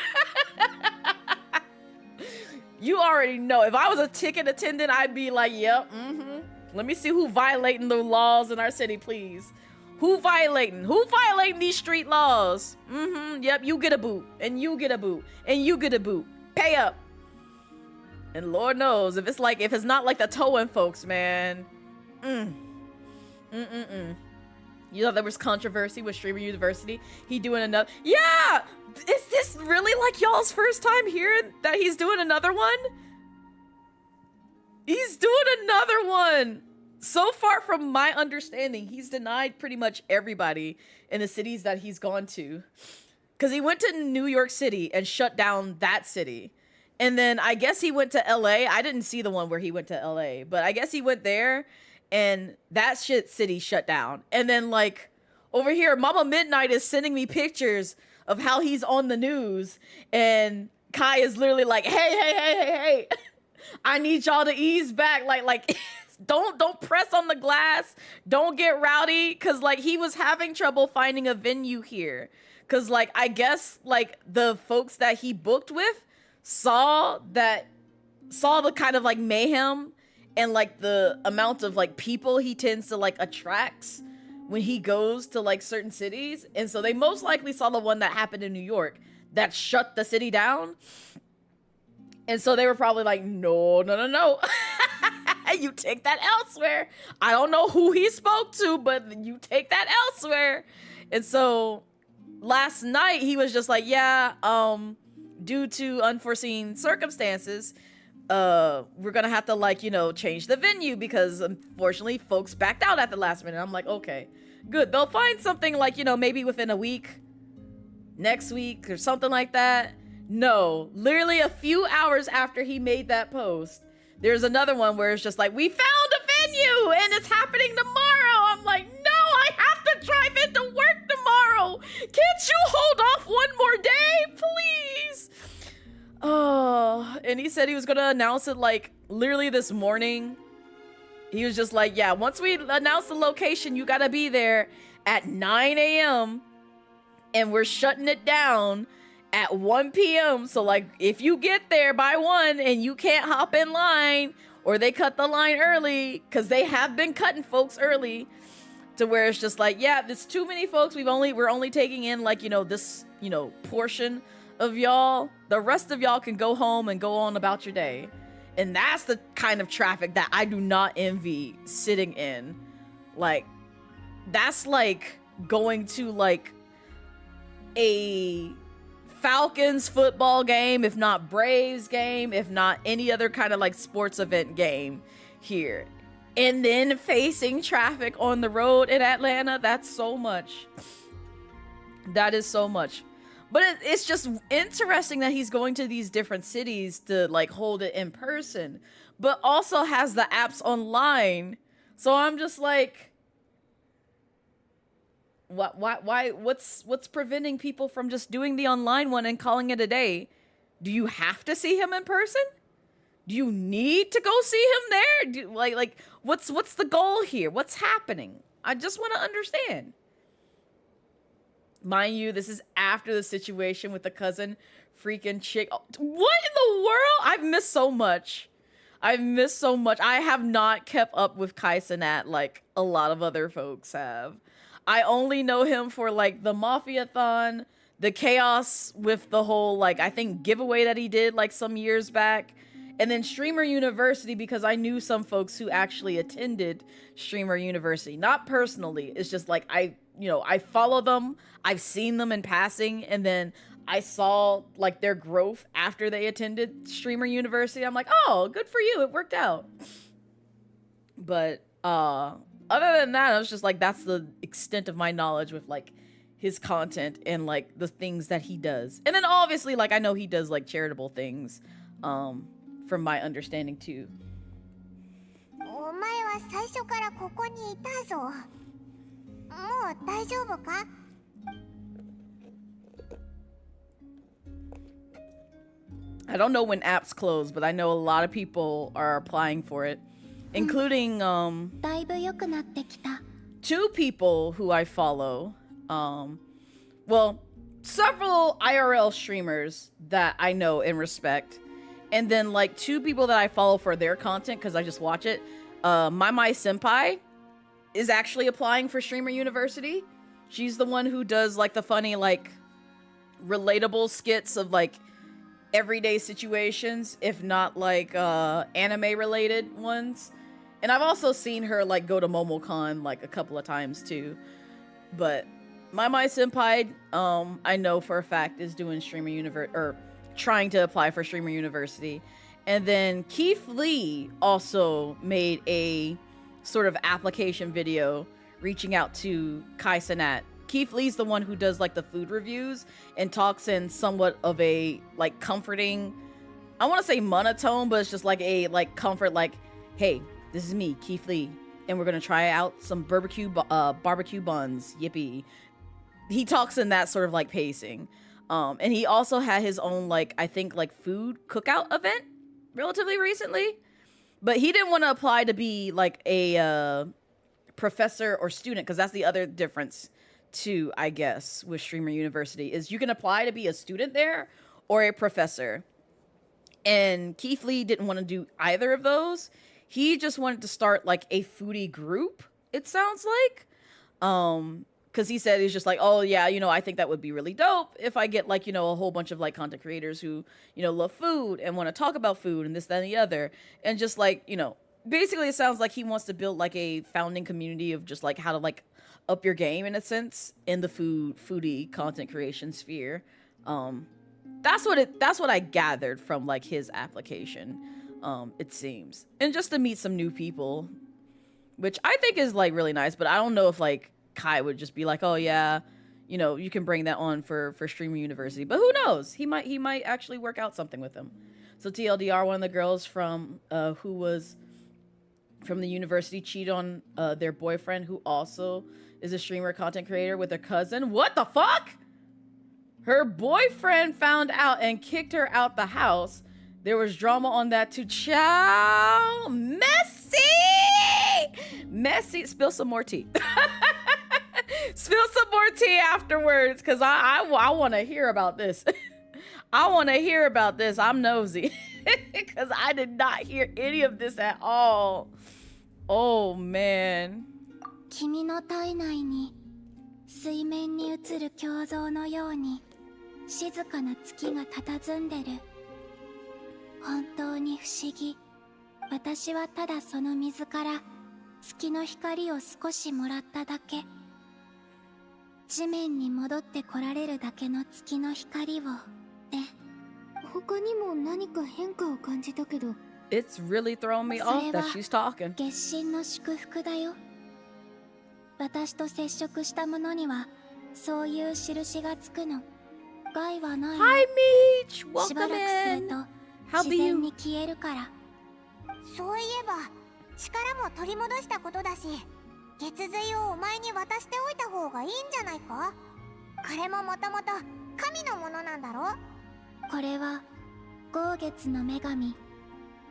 You already know. If I was a ticket attendant, I'd be like, yep, Let me see who violating the laws in our city, please. Who violating? Who violating these street laws? Yep, you get a boot. And you get a boot. And you get a boot. Pay up. And Lord knows, if it's not like the towing folks, man. You know there was controversy with Streamer University. He doing another. Yeah! Is this really like y'all's first time hearing that he's doing another one? He's doing another one! So far from my understanding, he's denied pretty much everybody in the cities that he's gone to. Because he went to New York City and shut down that city. And then I guess he went to LA. I didn't see the one where he went to LA, but I guess he went there and that city shut down. And then like over here, Mama Midnight is sending me pictures of how he's on the news. And Kai is literally like, hey. I need y'all to ease back. Like don't press on the glass. Don't get rowdy. Cause like he was having trouble finding a venue here. Cause like, I guess like the folks that he booked with saw the kind of like mayhem and like the amount of like people he tends to like attracts when he goes to like certain cities. And so they most likely saw the one that happened in New York that shut the city down. And so they were probably like, no. You take that elsewhere. I don't know who he spoke to, but you take that elsewhere. And so last night he was just like, yeah, due to unforeseen circumstances, we're gonna have to like, you know, change the venue because unfortunately folks backed out at the last minute. I'm like, okay, good. They'll find something like, you know, maybe within a week, next week or something like that. No, literally a few hours after he made that post, there's another one where it's just like, we found a venue and it's happening tomorrow. I'm like, no, I have to drive into work tomorrow. Can't you hold off one more day, please? Oh, and he said he was gonna announce it like literally this morning. He was just like, yeah, once we announce the location, you gotta be there at 9 a.m. and we're shutting it down at 1 p.m. So like if you get there by 1 and you can't hop in line or they cut the line early, because they have been cutting folks early to where it's just like, yeah, there's too many folks. We're only taking in like, you know, this, you know, portion of y'all. The rest of y'all can go home and go on about your day. And that's the kind of traffic that I do not envy sitting in. Like, that's like going to like a Falcons football game, if not Braves game, if not any other kind of like sports event game here. And then facing traffic on the road in Atlanta, that's so much. That is so much. But it's just interesting that he's going to these different cities to like hold it in person, but also has the apps online. So I'm just like, what's preventing people from just doing the online one and calling it a day? Do you have to see him in person? Do you need to go see him there? Like what's the goal here? What's happening? I just want to understand. Mind you, this is after the situation with the cousin freaking chick. What in the world? I've missed so much. I have not kept up with Kai Cenat like a lot of other folks have. I only know him for like the Mafia-thon, the chaos with the whole like, I think giveaway that he did like some years back. And then Streamer University, because I knew some folks who actually attended Streamer University. Not personally. It's just like I follow them. I've seen them in passing. And then I saw like their growth after they attended Streamer University. I'm like, oh, good for you. It worked out. But other than that, I was just like, that's the extent of my knowledge with like his content and like the things that he does. And then obviously like I know he does like charitable things. From my understanding too. お前は最初からここにいたぞ。もう大丈夫か? I don't know when apps close, but I know a lot of people are applying for it, including だいぶ良くなってきた。 two people who I follow. Well, several IRL streamers that I know and respect. And then like two people that I follow for their content because I just watch it. My Senpai is actually applying for Streamer University. She's the one who does like the funny, like relatable skits of like everyday situations, if not like anime related ones. And I've also seen her like go to MomoCon like a couple of times too. But my Senpai, I know for a fact is doing Streamer University, or trying to apply for Streamer University. And then Keith Lee also made a sort of application video reaching out to Kai Cenat. Keith Lee's the one who does like the food reviews and talks in somewhat of a like comforting, I want to say monotone, but it's just like a like comfort, like, hey, this is me, Keith Lee, and we're gonna try out some barbecue buns. Yippee. He talks in that sort of like pacing. And he also had his own like, I think like food cookout event relatively recently, but he didn't want to apply to be like a professor or student, because that's the other difference too, I guess, with Streamer University, is you can apply to be a student there or a professor. And Keith Lee didn't want to do either of those. He just wanted to start like a foodie group, it sounds like. Because he said, he's just like, oh yeah, you know, I think that would be really dope if I get like, you know, a whole bunch of like content creators who, you know, love food and want to talk about food and this, that, and the other. And just like, you know, basically it sounds like he wants to build like a founding community of just like how to like up your game in a sense in the foodie content creation sphere. That's what I gathered from like his application, it seems. And just to meet some new people, which I think is like really nice, but I don't know if like Kai would just be like, oh yeah, you know, you can bring that on for Streamer University. But who knows? He might actually work out something with him. So TLDR, one of the girls from who was from the university cheated on their boyfriend, who also is a streamer content creator, with her cousin. What the fuck? Her boyfriend found out and kicked her out the house. There was drama on that too. Ciao. Messy. Spill some more tea. Spill some more tea afterwards, because I want to hear about this. I want to hear about this. I'm nosy. Because I did not hear any of this at all. Oh, man. 君の体内に水面に映る鏡像のように静かな月が佇んでる。本当に不思議。私はただその水から月の光を少しもらっただけ。地面に戻ってこられるだけの月の光をね。他にも何か変化を感じたけど。It's really throwing me off that she's talking. 月神の祝福だよ。私と接触したものにはそういう印がつくの。害はない。Hi Meech! しば Welcome らくする in! と How 自 be 然 you? に消えるから。そういえば力も取り戻したことだし、月髄をお前に渡しておいた方がいいんじゃないか。これももともと神のものなんだろ。これは豪月の女神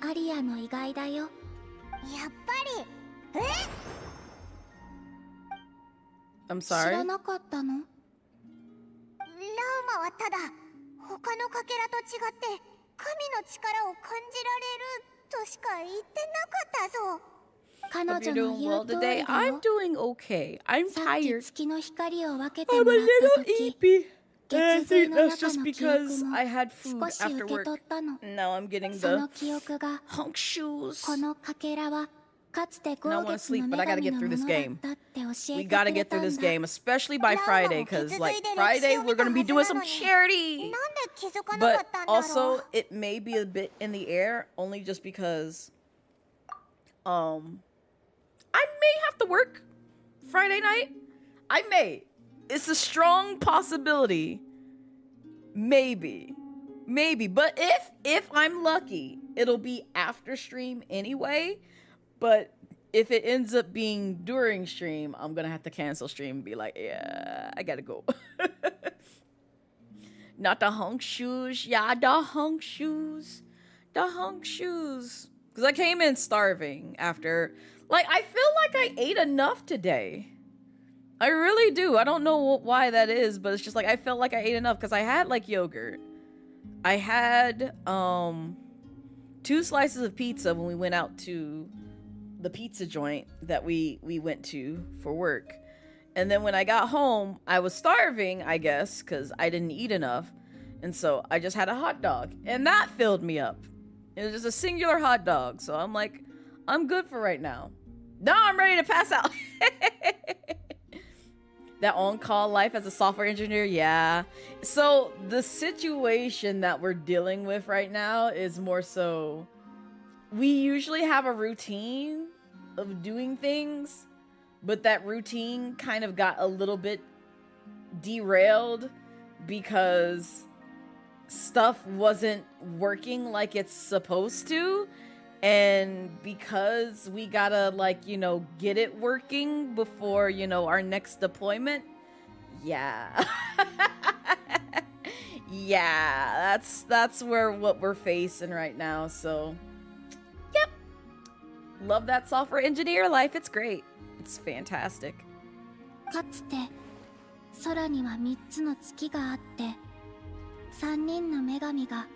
アリアの遺骸だよ。やっぱり。I'm 知ら sorry. なかったの？ラウマはただ他のかけらと違って神の力を感じられるとしか言ってなかったぞ。彼 Hope 女 you're の doing 言 well う通 today. りだ I'm よ。 doing okay. I'm さっき tired. 月の光を分けて I'm も a らった little 時、 eepy. 月 I 髄 think の that's 中 just の記 because 憶も I had food 少し after 受け work. 取ったの。 Now I'm getting その the 記憶が hunk shoes. このかけらはかつて And I 豪 wanna 月の sleep, 女 but I gotta 神 get の through も this のだ game. ったって教え We てく gotta れ get た through ん this だ。 game, especially by Friday, because like Friday we're gonna be doing some charity. なんで気づかなか But ったんだろう。 also, it may be a bit in the air, only just because I may have to work Friday night. I may. It's a strong possibility. Maybe. But if I'm lucky, it'll be after stream anyway. But if it ends up being during stream, I'm gonna have to cancel stream and be like, yeah, I gotta go. Not the hunk shoes. Yeah, the hunk shoes. The hunk shoes. Because I came in starving after... Like, I feel like I ate enough today. I really do. I don't know why that is, but it's just like I felt like I ate enough because I had, like, yogurt. I had 2 slices of pizza when we went out to the pizza joint that we went to for work. And then when I got home, I was starving, I guess, because I didn't eat enough. And so I just had a hot dog. And that filled me up. It was just a singular hot dog. So I'm like, I'm good for right now. Now I'm ready to pass out. That on-call life as a software engineer, yeah. So the situation that we're dealing with right now is more so, we usually have a routine of doing things, but that routine kind of got a little bit derailed because stuff wasn't working like it's supposed to. And because we gotta, like, you know, get it working before, you know, our next deployment. Yeah. Yeah, that's what we're facing right now. So, yep. Love that software engineer life. It's great. It's fantastic. かつて空には3つの月があって3人の女神が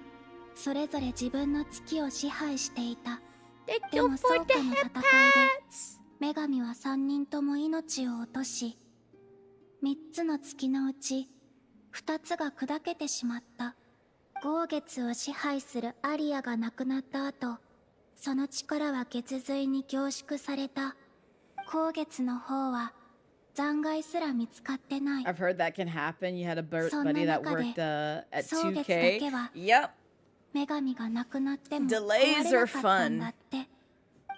それぞれ自分の月を支配していた。でも倉庫の戦いで女神は3人とも命を落とし3つの月のうち2つが砕けてしまった。豪月を支配するアリアが亡くなった後、その力は月髄に凝縮された。後月の方は残骸すら見つかってない。 I've heard that can happen. You had a buddy that worked at 総月だ 2K. けは Yep. 女神が亡くなっても壊 Delays れ are なかったんだ fun. って。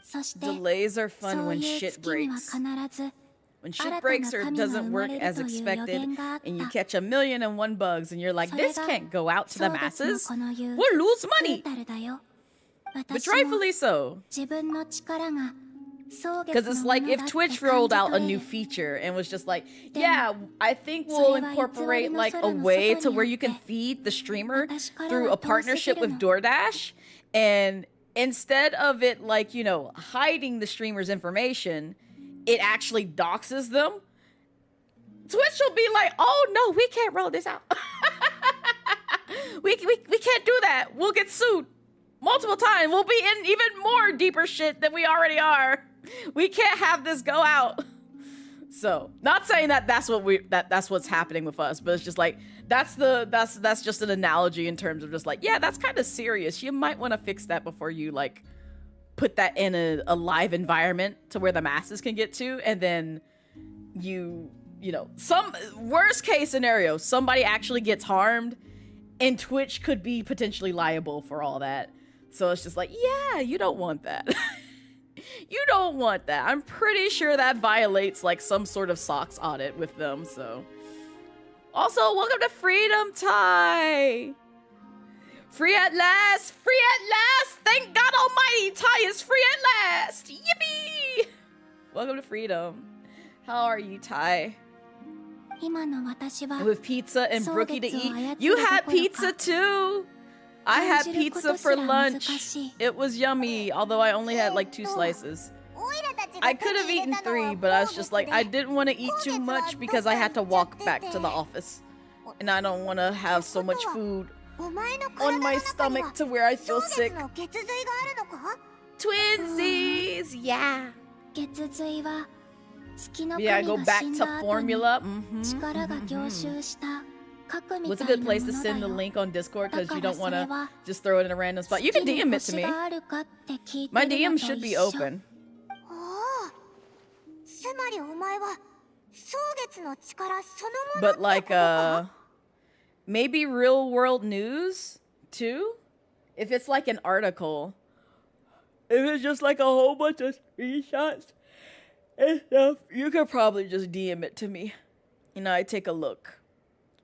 そして Delays are そ fun う when いう shit 月には breaks. 必ず When 新 shit た breaks な or 神が doesn't 生ま work れる as という予 expected, 言があっ and you た。 catch a million and one bugs, and you're like, それ this が can't go out to the 総月の masses. この言う We'll lose ブー money. タルだよ。 But 私も rightfully so. 自分の力が総 Because 月 it's のも like の if だって Twitch 感 rolled じ out a 取れ new る。 feature and was just like, Then, yeah, I think それ we'll は偽り incorporate の like a 空の way 外 to に where あ you って can feed the streamer 私から through は a 遠すぎ partnership る with の。 DoorDash. And instead of it, like, you know, hiding the streamer's information, it actually doxes them. Twitch will be like, oh no, we can't roll this out. we can't do that. We'll get sued multiple times. We'll be in even more deeper shit than we already are. We can't have this go out. So, not saying that that's what's happening with us, but it's just like that's just an analogy in terms of just like, yeah, that's kind of serious. You might want to fix that before you like put that in a live environment to where the masses can get to, and then you know, some worst case scenario, somebody actually gets harmed and Twitch could be potentially liable for all that. So it's just like, yeah, you don't want that. You don't want that. I'm pretty sure that violates like some sort of SOX audit with them. So also, welcome to Freedom Ty. Free at last. Free at last. Thank God Almighty, Ty is free at last. Yippee. Welcome to Freedom. How are you, Ty? 今の私は With pizza and 総 Brookie to 月を eat. 操 You る had どころ pizza か too. I had 感じること pizza す for ら難 lunch. しい。 It was yummy, although I only had like 2 slices. I could have eaten 3, but I was just like, I didn't want to eat too much because I had to walk back to the office. And I don't want to have so much food お前の on 体の my 中に stomach は to where I 総 feel 月 sick. の血髄があるのか？ Twinsies, yeah. 血髄は月の Yeah, 神 go が back 死ん to だ後に formula. 力が凝集した核み What's た a い good なも place to のだ send the よ。 link on Discord だ because か you ら don't そ want れ to は just throw it in a random spot. You can 月に DM it to 星 me. があるかって聞い My てるの DM と should be 一緒。 open. おお、つまりお前は総月の力そのもの But って like ことか？ maybe real world news too? If it's like an article. If it's just like a whole bunch of screenshots and stuff, you could probably just DM it to me. You know, I take a look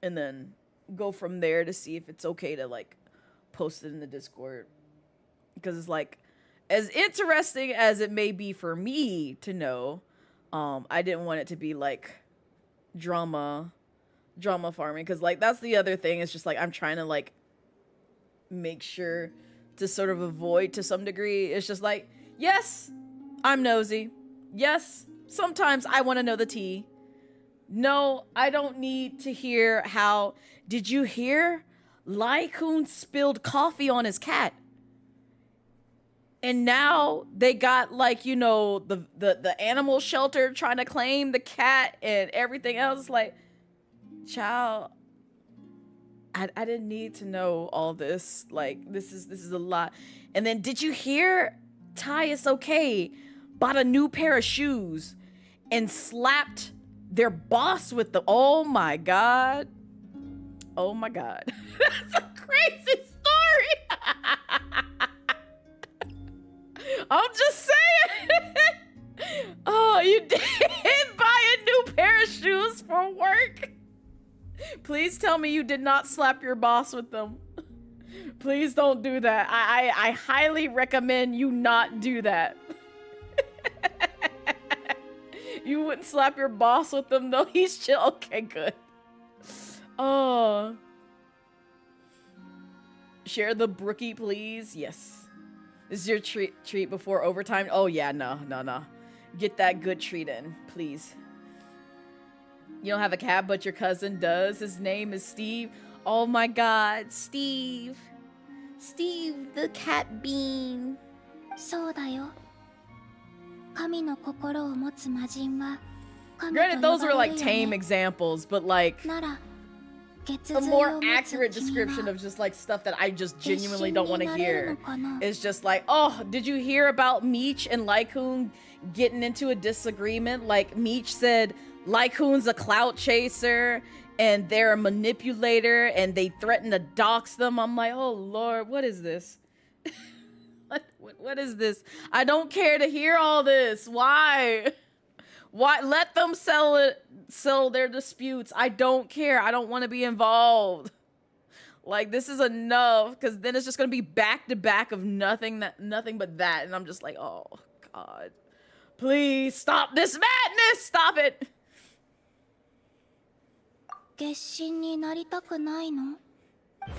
and then go from there to see if it's okay to like post it in the Discord. Because it's like, as interesting as it may be for me to know, I didn't want it to be like drama farming. Because like that's the other thing. It's just like I'm trying to like make sure to sort of avoid to some degree. It's just like, yes, I'm nosy. Yes, sometimes I want to know the tea. No, I don't need to hear how. Did you hear? Lycoon spilled coffee on his cat. And now they got like, you know, the animal shelter trying to claim the cat and everything else. Like, child, I didn't need to know all this. Like, this is a lot. And then did you hear Ty is okay bought a new pair of shoes and slapped their boss with the, oh my god. Oh my god. That's a crazy story. I'm just saying. Oh, you did buy a new pair of shoes for work? Please tell me you did not slap your boss with them. Please don't do that. I highly recommend you not do that. You wouldn't slap your boss with them though? He's chill. Okay, good. Oh. Share the brookie, please. Yes. This is your treat before overtime. Oh yeah, no. Get that good treat in, please. You don't have a cat, but your cousin does. His name is Steve. Oh my god, Steve. Steve the cat bean. そうだよ。神の心を持つ魔人は Granted, those were like tame examples, but like a more accurate description of just like stuff that I just genuinely don't want to hear is just like, oh, did you hear about Meech and Lycoon getting into a disagreement? Like Meech said Lycoon's a clout chaser and they're a manipulator and they threaten to dox them. I'm like, oh Lord, what is this? What is this? I don't care to hear all this. Why? Why? Let them settle their disputes. I don't care. I don't want to be involved. Like, this is enough, because then it's just gonna be back to back of nothing but that, and I'm just like, oh god, please stop this madness. Stop it. 月神になりたくないの？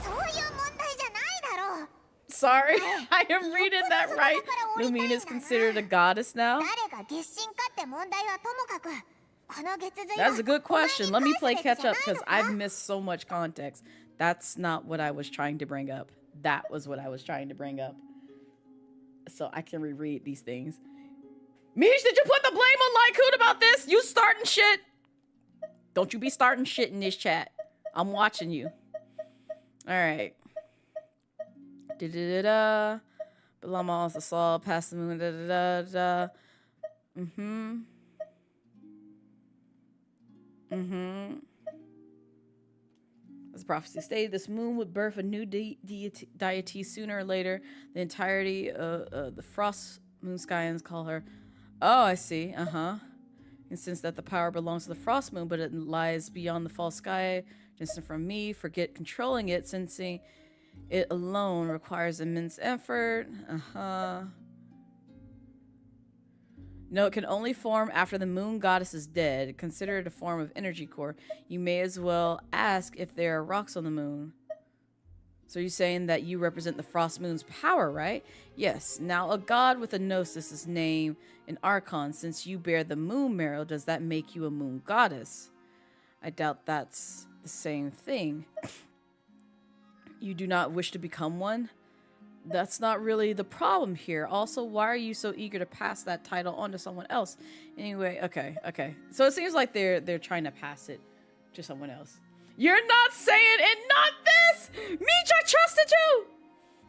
そういう問題じゃないだろう。 Sorry, I am reading that right. Lumina is considered a goddess now. That's a good question. Let me play catch up because I've missed so much context. That's not what I was trying to bring up. That was what I was trying to bring up. So I can reread these things. Mish, did you put the blame on Lycoon about this? You starting shit? Don't you be starting shit in this chat. I'm watching you. All right. Da-da-da-da. But Lama also saw past the moon. Da-da-da-da. As the prophecy stated, this moon would birth a new deity sooner or later. The entirety of the frost moon skyans call her. Oh, I see. And since that the power belongs to the frost moon, but it lies beyond the fall sky, distant from me, forget controlling it, sensing it alone requires immense effort. No, it can only form after the moon goddess is dead. Consider it a form of energy core. You may as well ask if there are rocks on the moon. So you're saying that you represent the frost moon's power, right? Yes. Now, a god with a gnosis is named an archon. Since you bear the moon marrow, does that make you a moon goddess? I doubt that's the same thing. You do not wish to become one? That's not really the problem here. Also, why are you so eager to pass that title on to someone else? Anyway, okay. So it seems like they're trying to pass it to someone else. You're not saying it, not this! Meech, I trusted you!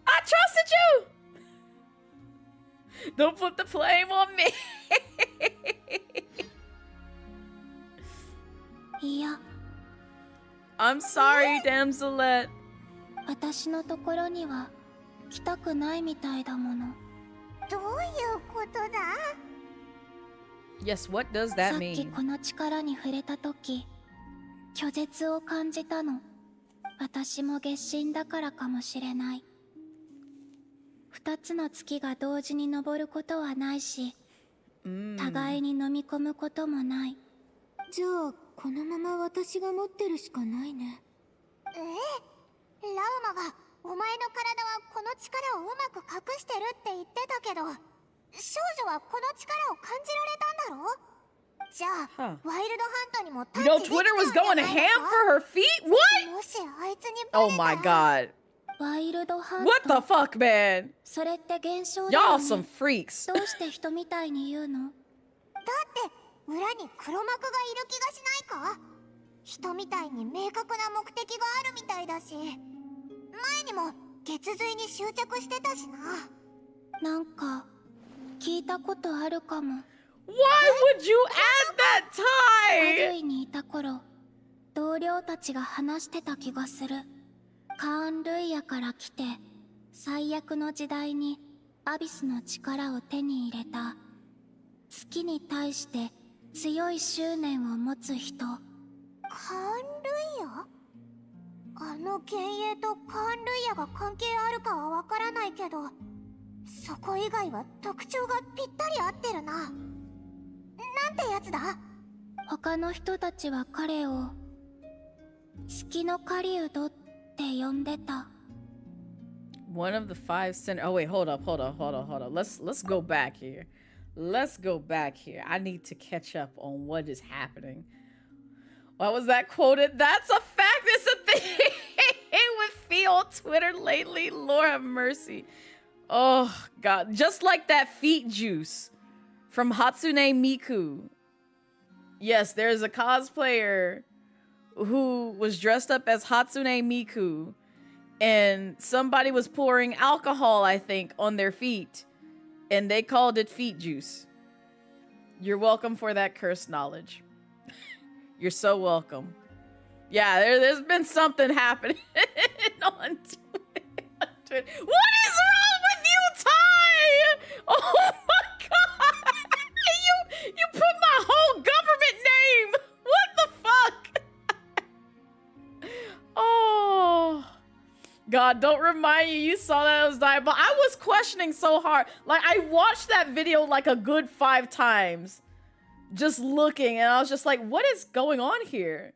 I trusted you! Don't put the blame on me! Yeah. I'm sorry, damselette. 私のところには来たくないみたいだもの。どういうことだ？ Yes, what does that さっき mean? この力に触れたとき、拒絶を感じたの。私も月神だからかもしれない。二つの月が同時に昇ることはないし、互いに飲み込むこともない。じゃあこのまま私が持ってるしかないね。ラウマがお前の体はこの力をうまく隠してるって言ってたけど、少女はこの力を感じられたんだろ？じゃあ、ワイルドハントにも探知できたんじゃないのか？ Twitter was going ham for her feet? What? もしあいつにバレたら Oh my god. ワイルドハン What the ト。 fuck, man? それって現象だよ Y'all some ね。 freaks. どうして人みたいに言うの？だって裏に黒幕がいる気がしないか？人みたいに明確な目的があるみたいだし、前にも月髄に執着してたしな。なんか聞いたことあるかも。 Why would you add that ア tie? デュイにいた頃、同僚たちが話してた気がする。カーン・ルイヤから来て、最悪の時代にアビスの力を手に入れた。月に対して強い執念を持つ人。カーン・ルイヤ？あの幻影とカーン・ルイヤが関係あるかはわからないけど、そこ以外は特徴がぴったり合ってるな。なんてやつだ？他の人たちは彼を月の狩人って呼んでた。 One of the 5 center. Oh wait, hold up. Let's go back here. I need to catch up on what is happening. What was that quoted? That's a fact. It's a thing with Fee on Twitter lately. Lord have mercy. Oh God, just like that feet juice from Hatsune Miku. Yes, there's a cosplayer who was dressed up as Hatsune Miku, and somebody was pouring alcohol, I think, on their feet, and they called it feet juice. You're welcome for that cursed knowledge. You're so welcome. Yeah, there's been something happening on Twitter. What is wrong with you, Ty? Oh my God! You put my whole government name. What the fuck? Oh God, don't remind you saw that it was diabolical. I was questioning so hard. Like, I watched that video like a good 5 times, just looking, and I was just like, what is going on here?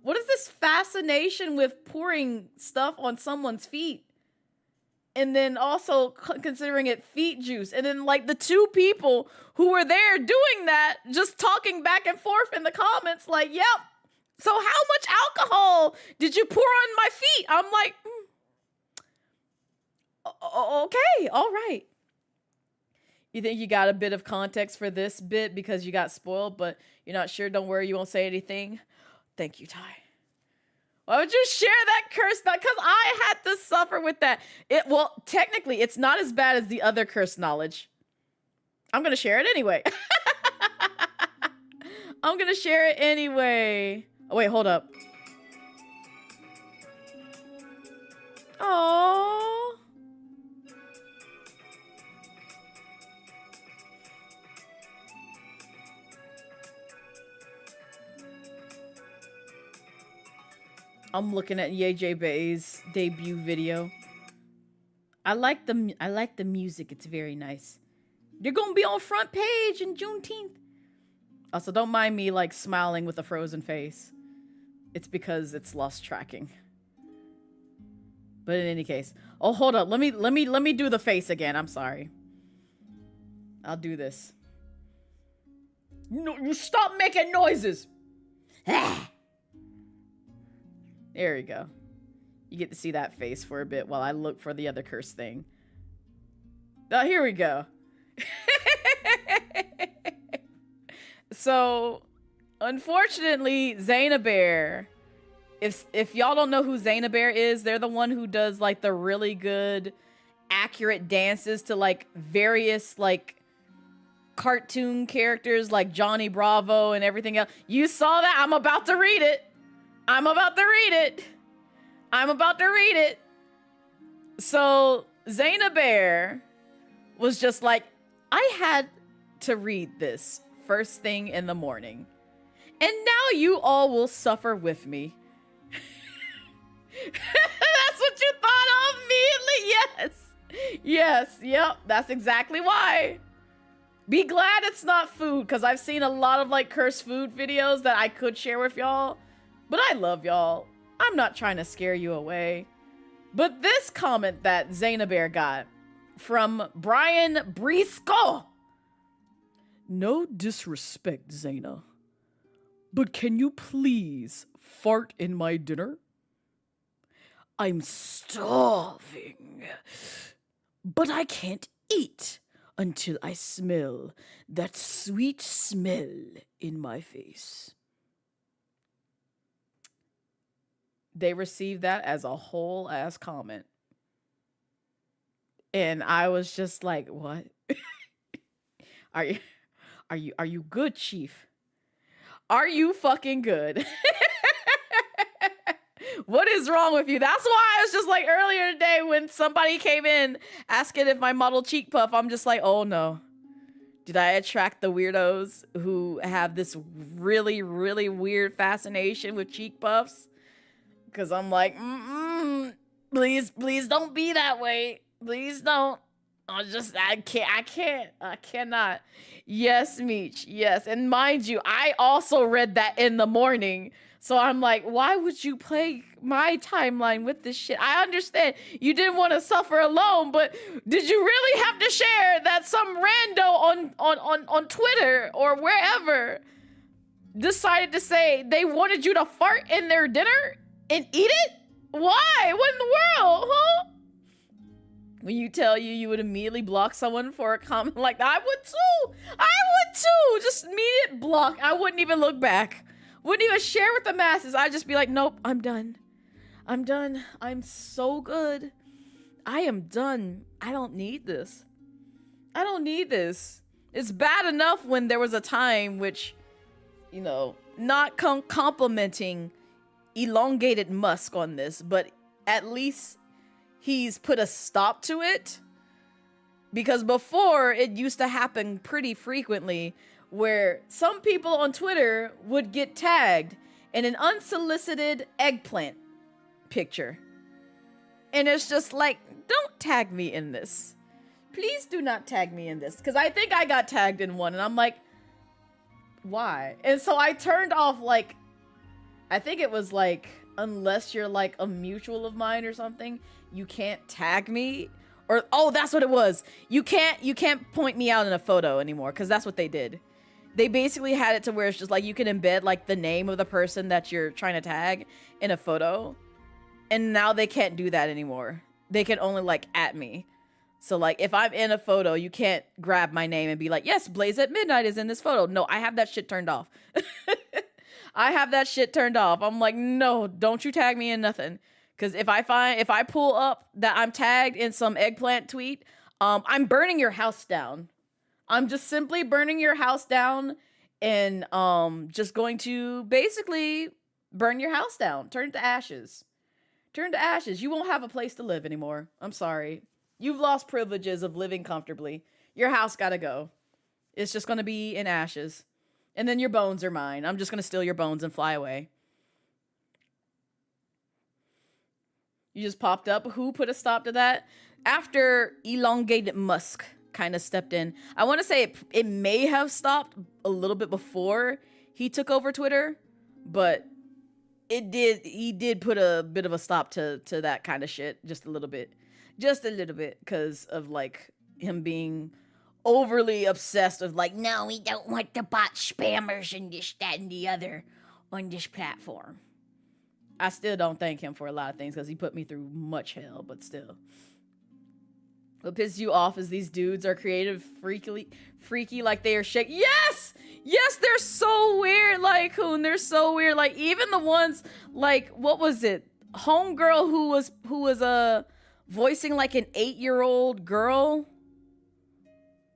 What is this fascination with pouring stuff on someone's feet? And then also considering it feet juice. And then like the 2 people who were there doing that, just talking back and forth in the comments like, yep. So how much alcohol did you pour on my feet? I'm like, okay, all right. You think you got a bit of context for this bit because you got spoiled, but you're not sure? Don't worry, you won't say anything. Thank you, Ty. Why would you share that curse? Because I had to suffer with that. Well, technically, it's not as bad as the other curse knowledge. I'm going to share it anyway. I'm going to share it anyway. Oh, wait, hold up. Aww. I'm looking at Yeje Bei's debut video. I like the music. It's very nice. You're gonna be on front page in Juneteenth. Also, don't mind me like smiling with a frozen face. It's because it's lost tracking. But in any case, oh hold up, let me do the face again. I'm sorry. I'll do this. No, you stop making noises. There we go. You get to see that face for a bit while I look for the other curse thing. Oh, here we go. So, unfortunately, Xena Bear, if y'all don't know who Xena Bear is, they're the one who does like the really good, accurate dances to like various like cartoon characters like Johnny Bravo and everything else. You saw that? I'm about to read it. I'm about to read it. So Xena Bear was just like, I had to read this first thing in the morning. And now you all will suffer with me. That's what you thought of immediately? Yes, yep, that's exactly why. Be glad it's not food, because I've seen a lot of like cursed food videos that I could share with y'all. But I love y'all. I'm not trying to scare you away. But this comment that Xena Bear got from Brian Briscoe. No disrespect, Xena, but can you please fart in my dinner? I'm starving. But I can't eat until I smell that sweet smell in my face. They received that as a whole ass comment. And I was just like, what? Are you good, Chief? Are you fucking good? What is wrong with you? That's why I was just like earlier today when somebody came in asking if my model cheek puff, I'm just like, oh no. Did I attract the weirdos who have this really, really weird fascination with cheek puffs? Because I'm like, please don't be that way. Please don't. I cannot. Yes, Meech, yes. And mind you, I also read that in the morning. So I'm like, why would you play my timeline with this shit? I understand you didn't want to suffer alone, but did you really have to share that some rando on Twitter or wherever decided to say they wanted you to fart in their dinner and eat it? Why? What in the world, huh? When you tell you would immediately block someone for a comment like that, I would too. Just immediate block. I wouldn't even look back. Wouldn't even share with the masses. I'd just be like, nope, I'm done. I'm done. I'm so good. I am done. I don't need this. I don't need this. It's bad enough when there was a time which, you know, not complimenting elongated Musk on this, but at least he's put a stop to it. Because before, it used to happen pretty frequently where some people on Twitter would get tagged in an unsolicited eggplant picture. And it's just like, don't tag me in this. Please do not tag me in this. Because I think I got tagged in one and I'm like, why? And so I turned off, like, I think it was like, unless you're like a mutual of mine or something, you can't tag me. Or, oh, that's what it was. You can't point me out in a photo anymore, because that's what they did. They basically had it to where it's just like you can embed like the name of the person that you're trying to tag in a photo. And now they can't do that anymore. They can only like at me. So like if I'm in a photo, you can't grab my name and be like, yes, Blaze at Midnight is in this photo. No, I have that shit turned off. I have that shit turned off. I'm like, no, don't you tag me in nothing. Because if I pull up that I'm tagged in some eggplant tweet, I'm burning your house down. I'm just simply burning your house down and just going to basically burn your house down. Turn it to ashes. Turn to ashes. You won't have a place to live anymore. I'm sorry. You've lost privileges of living comfortably. Your house gotta go. It's just gonna be in ashes. And then your bones are mine. I'm just gonna steal your bones and fly away. You just popped up. Who put a stop to that? After elongated Musk kind of stepped in. I want to say it may have stopped a little bit before he took over Twitter, but he did put a bit of a stop to that kind of shit. Just a little bit because of like him being overly obsessed with like, No, we don't want the bot spammers and this, that, and the other on this platform. I still don't thank him for a lot of things because he put me through much hell, but still. What pisses you off is these dudes are creative, freaky, like they are shake. Yes, they're so weird. Like Hoon, they're so weird. Like even the ones like what was it? Homegirl who was voicing like an 8-year-old girl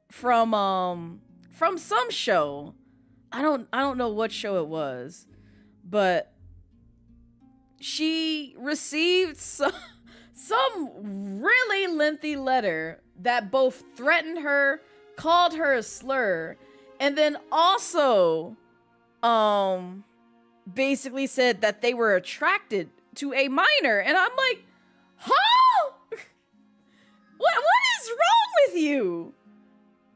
from some show. I don't know what show it was, but she received some really lengthy letter that both threatened her, called her a slur, and then also basically said that they were attracted to a minor. And I'm like, huh? What is wrong with you?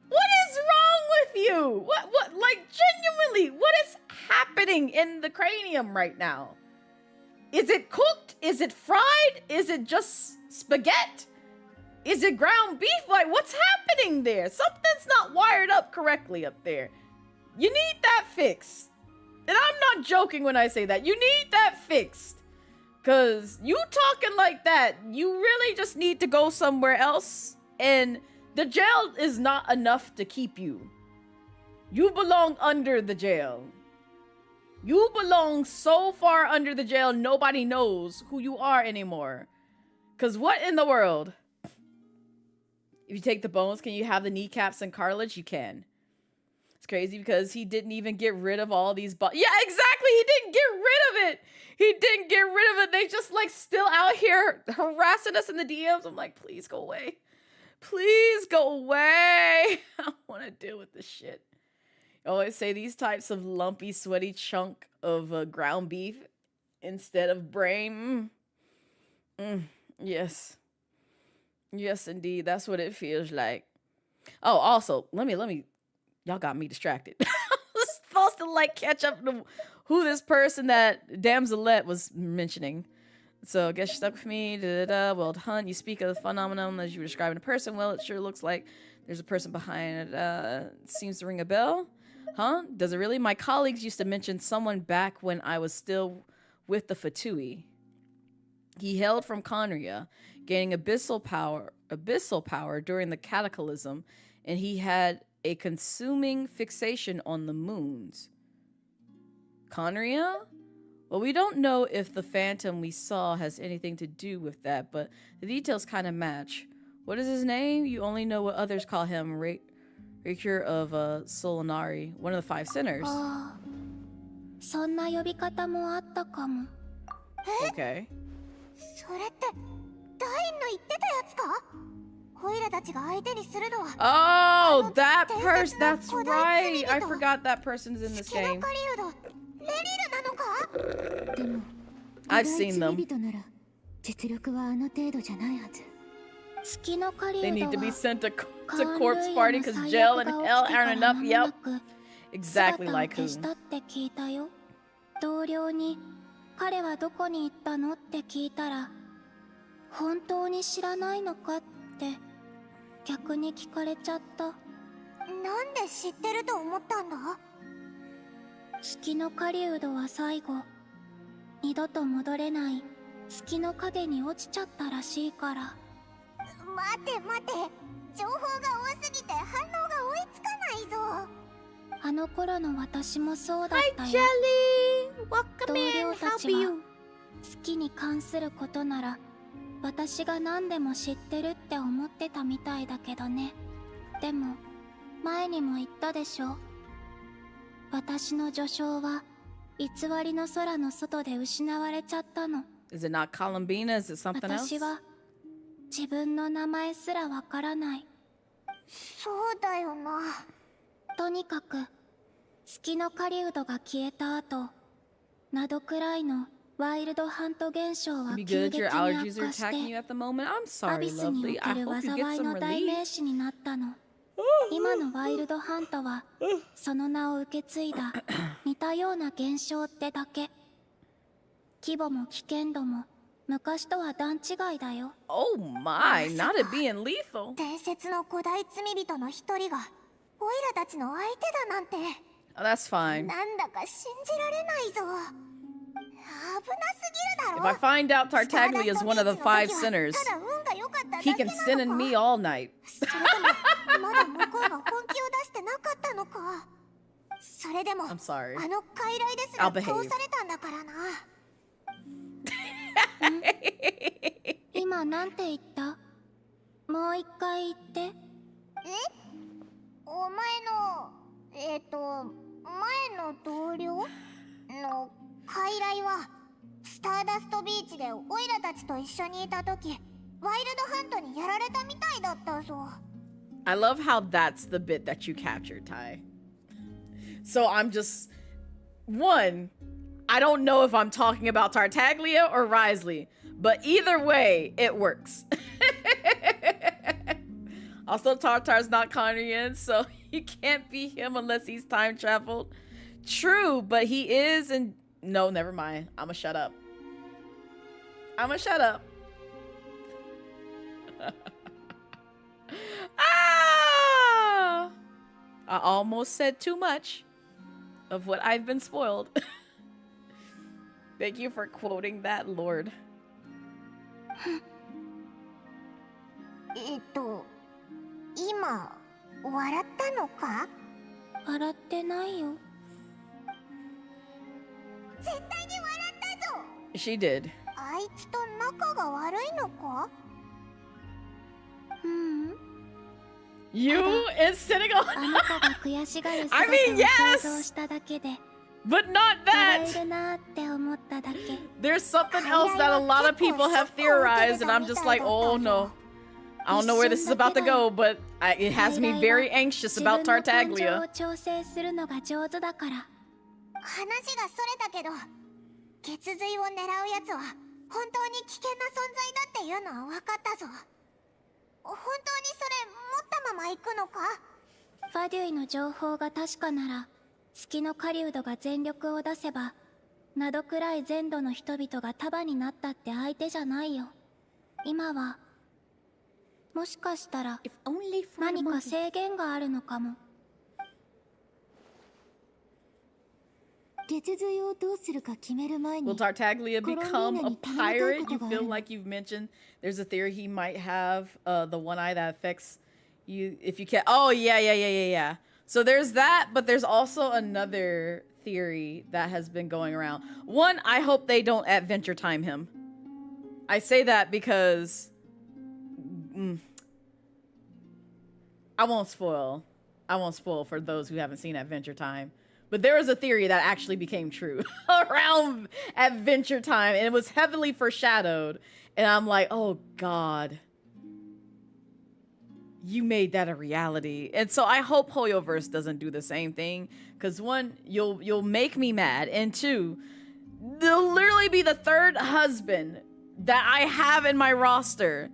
What is wrong with you? What like genuinely, what is happening in the cranium right now? Is it cooked? Is it fried? Is it just spaghetti? Is it ground beef? Like, what's happening there? Something's not wired up correctly up there. You need that fixed. And I'm not joking when I say that. You need that fixed. Cause you talking like that, you really just need to go somewhere else. And the jail is not enough to keep you. You belong under the jail. You belong so far under the jail, nobody knows who you are anymore. Cause what in the world? If you take the bones, can you have the kneecaps and cartilage? You can. It's crazy because he didn't even get rid of all these yeah, exactly. He didn't get rid of it. He didn't get rid of it. They just like still out here harassing us in the DMs. I'm like, please go away. Please go away. I don't want to deal with this shit. I always say these types of lumpy, sweaty chunk of ground beef instead of brain. Yes. Yes, indeed. That's what it feels like. Oh, also, let me. Y'all got me distracted. I was supposed to like catch up to who this person that Damselette was mentioning. So I guess you're stuck with me. Well, Hunt, you speak of the phenomenon as you were describing a person. Well, it sure looks like there's a person behind it. Seems to ring a bell. Huh? Does it really? My colleagues used to mention someone back when I was still with the Fatui. He hailed from Conria, gaining abyssal power during the cataclysm, and he had a consuming fixation on the moons. Conria? Well, we don't know if the phantom we saw has anything to do with that, but the details kind of match. What is his name? You only know what others call him. Recure of Solinari, one of the five sinners. そんな呼び方もあったかも。Okay. それってダインの言ってたやつか？オイラたちが相手にするのは。Oh, that person. That's right. I forgot that person's in this game. I've seen them. They need to be sent to corpse party because jail and hell aren't enough. Yep. Exactly like who? 同僚に彼はどこに行ったのって聞いたら、本当に知らないのかって逆に聞かれちゃった。なんで知ってると思ったんだ？月の狩人は最後、二度と戻れない月の影に落ちちゃったらしいから。待て待て、情報が多すぎて反応が追いつかないぞ。あの頃の私もそうだったよ。同僚たちは月に関することなら私が何でも知ってるって思ってたみたいだけどね。でも前にも言ったでしょ。私の序章は偽りの空の外で失われちゃったの。Is it not Columbina? Is it something else? 私は自分の名前すらわからない。そうだよな。とにかく月の狩人が消えた後、などくらいのワイルドハント現象は急激に悪化して、アビスにおける災いの代名詞になったの。今のワイルドハントはその名を受け継いだ似たような現象ってだけ。規模も危険度も昔とは段違いだよ。Oh my, not it being lethal. 伝説の古代罪人の一人がオイラたちの相手だなんて。Oh, that's fine. なんだか信じられないぞ。危なすぎるだろ。If I find out Tartaglia is one of the five sinners, he can sin in me all night. それともまだ向こうが本気を出してなかったのか。それでも I'm sorry. あの傀儡ですら通されたんだからな。今なんて言った？もう一回言って。お前の前の同僚の傀儡はスターダストビーチでオイラたちと一緒にいた時、ワイルドハントにやられたみたいだったぞ。I love how that's the bit that you captured, Ty. So I'm just one. I don't know if I'm talking about Tartaglia or Risley, but either way, it works. Also, Tartar's not Conrian, so you can't be him unless he's time traveled. True, but he is, and no, never mind. I'ma shut up. I'ma shut up. Ah! I almost said too much of what I've been spoiled. Thank you for quoting that, Lord. 今笑ったのか？笑ってないよ。絶対に笑ったぞ。 She did. あいつと仲が悪いのか？ You is sitting on. あなたが悔しがる姿 I mean, を yes! 想像しただけで But not 笑え that! るなって思っただけ。 There's something else that a lot of people have theorized, and I'm just like, oh no. I don't know where this is about to go, but it has me very anxious 自 about 分の感情 Tartaglia. を調整するのが上手だから。話がそれたけど、血髄を狙うやつは本当に危険な存在だっていうのは分かったぞ。本当にそれ持ったまま行くのか？ファデュイの情報が確かなら、月の狩人が全力を出せば、などくらい全土の人々が束になったって相手じゃないよ。今は、もしかしたら If only for a 何か moment. 制限があるのかも。血髄をどうするか決める前 Will に、 Tartaglia become a pirate? You feel like you've mentioned there's a theory he might have the one eye that affects you if you can't. Oh, yeah. So there's that, but there's also another theory that has been going around. One, I hope they don't adventure time him. I say that because I won't spoil for those who haven't seen Adventure Time. But there was a theory that actually became true around Adventure Time, and it was heavily foreshadowed. And I'm like, oh God, you made that a reality. And so I hope Hoyoverse doesn't do the same thing, because one, you'll make me mad, and two, they'll literally be the third husband that I have in my roster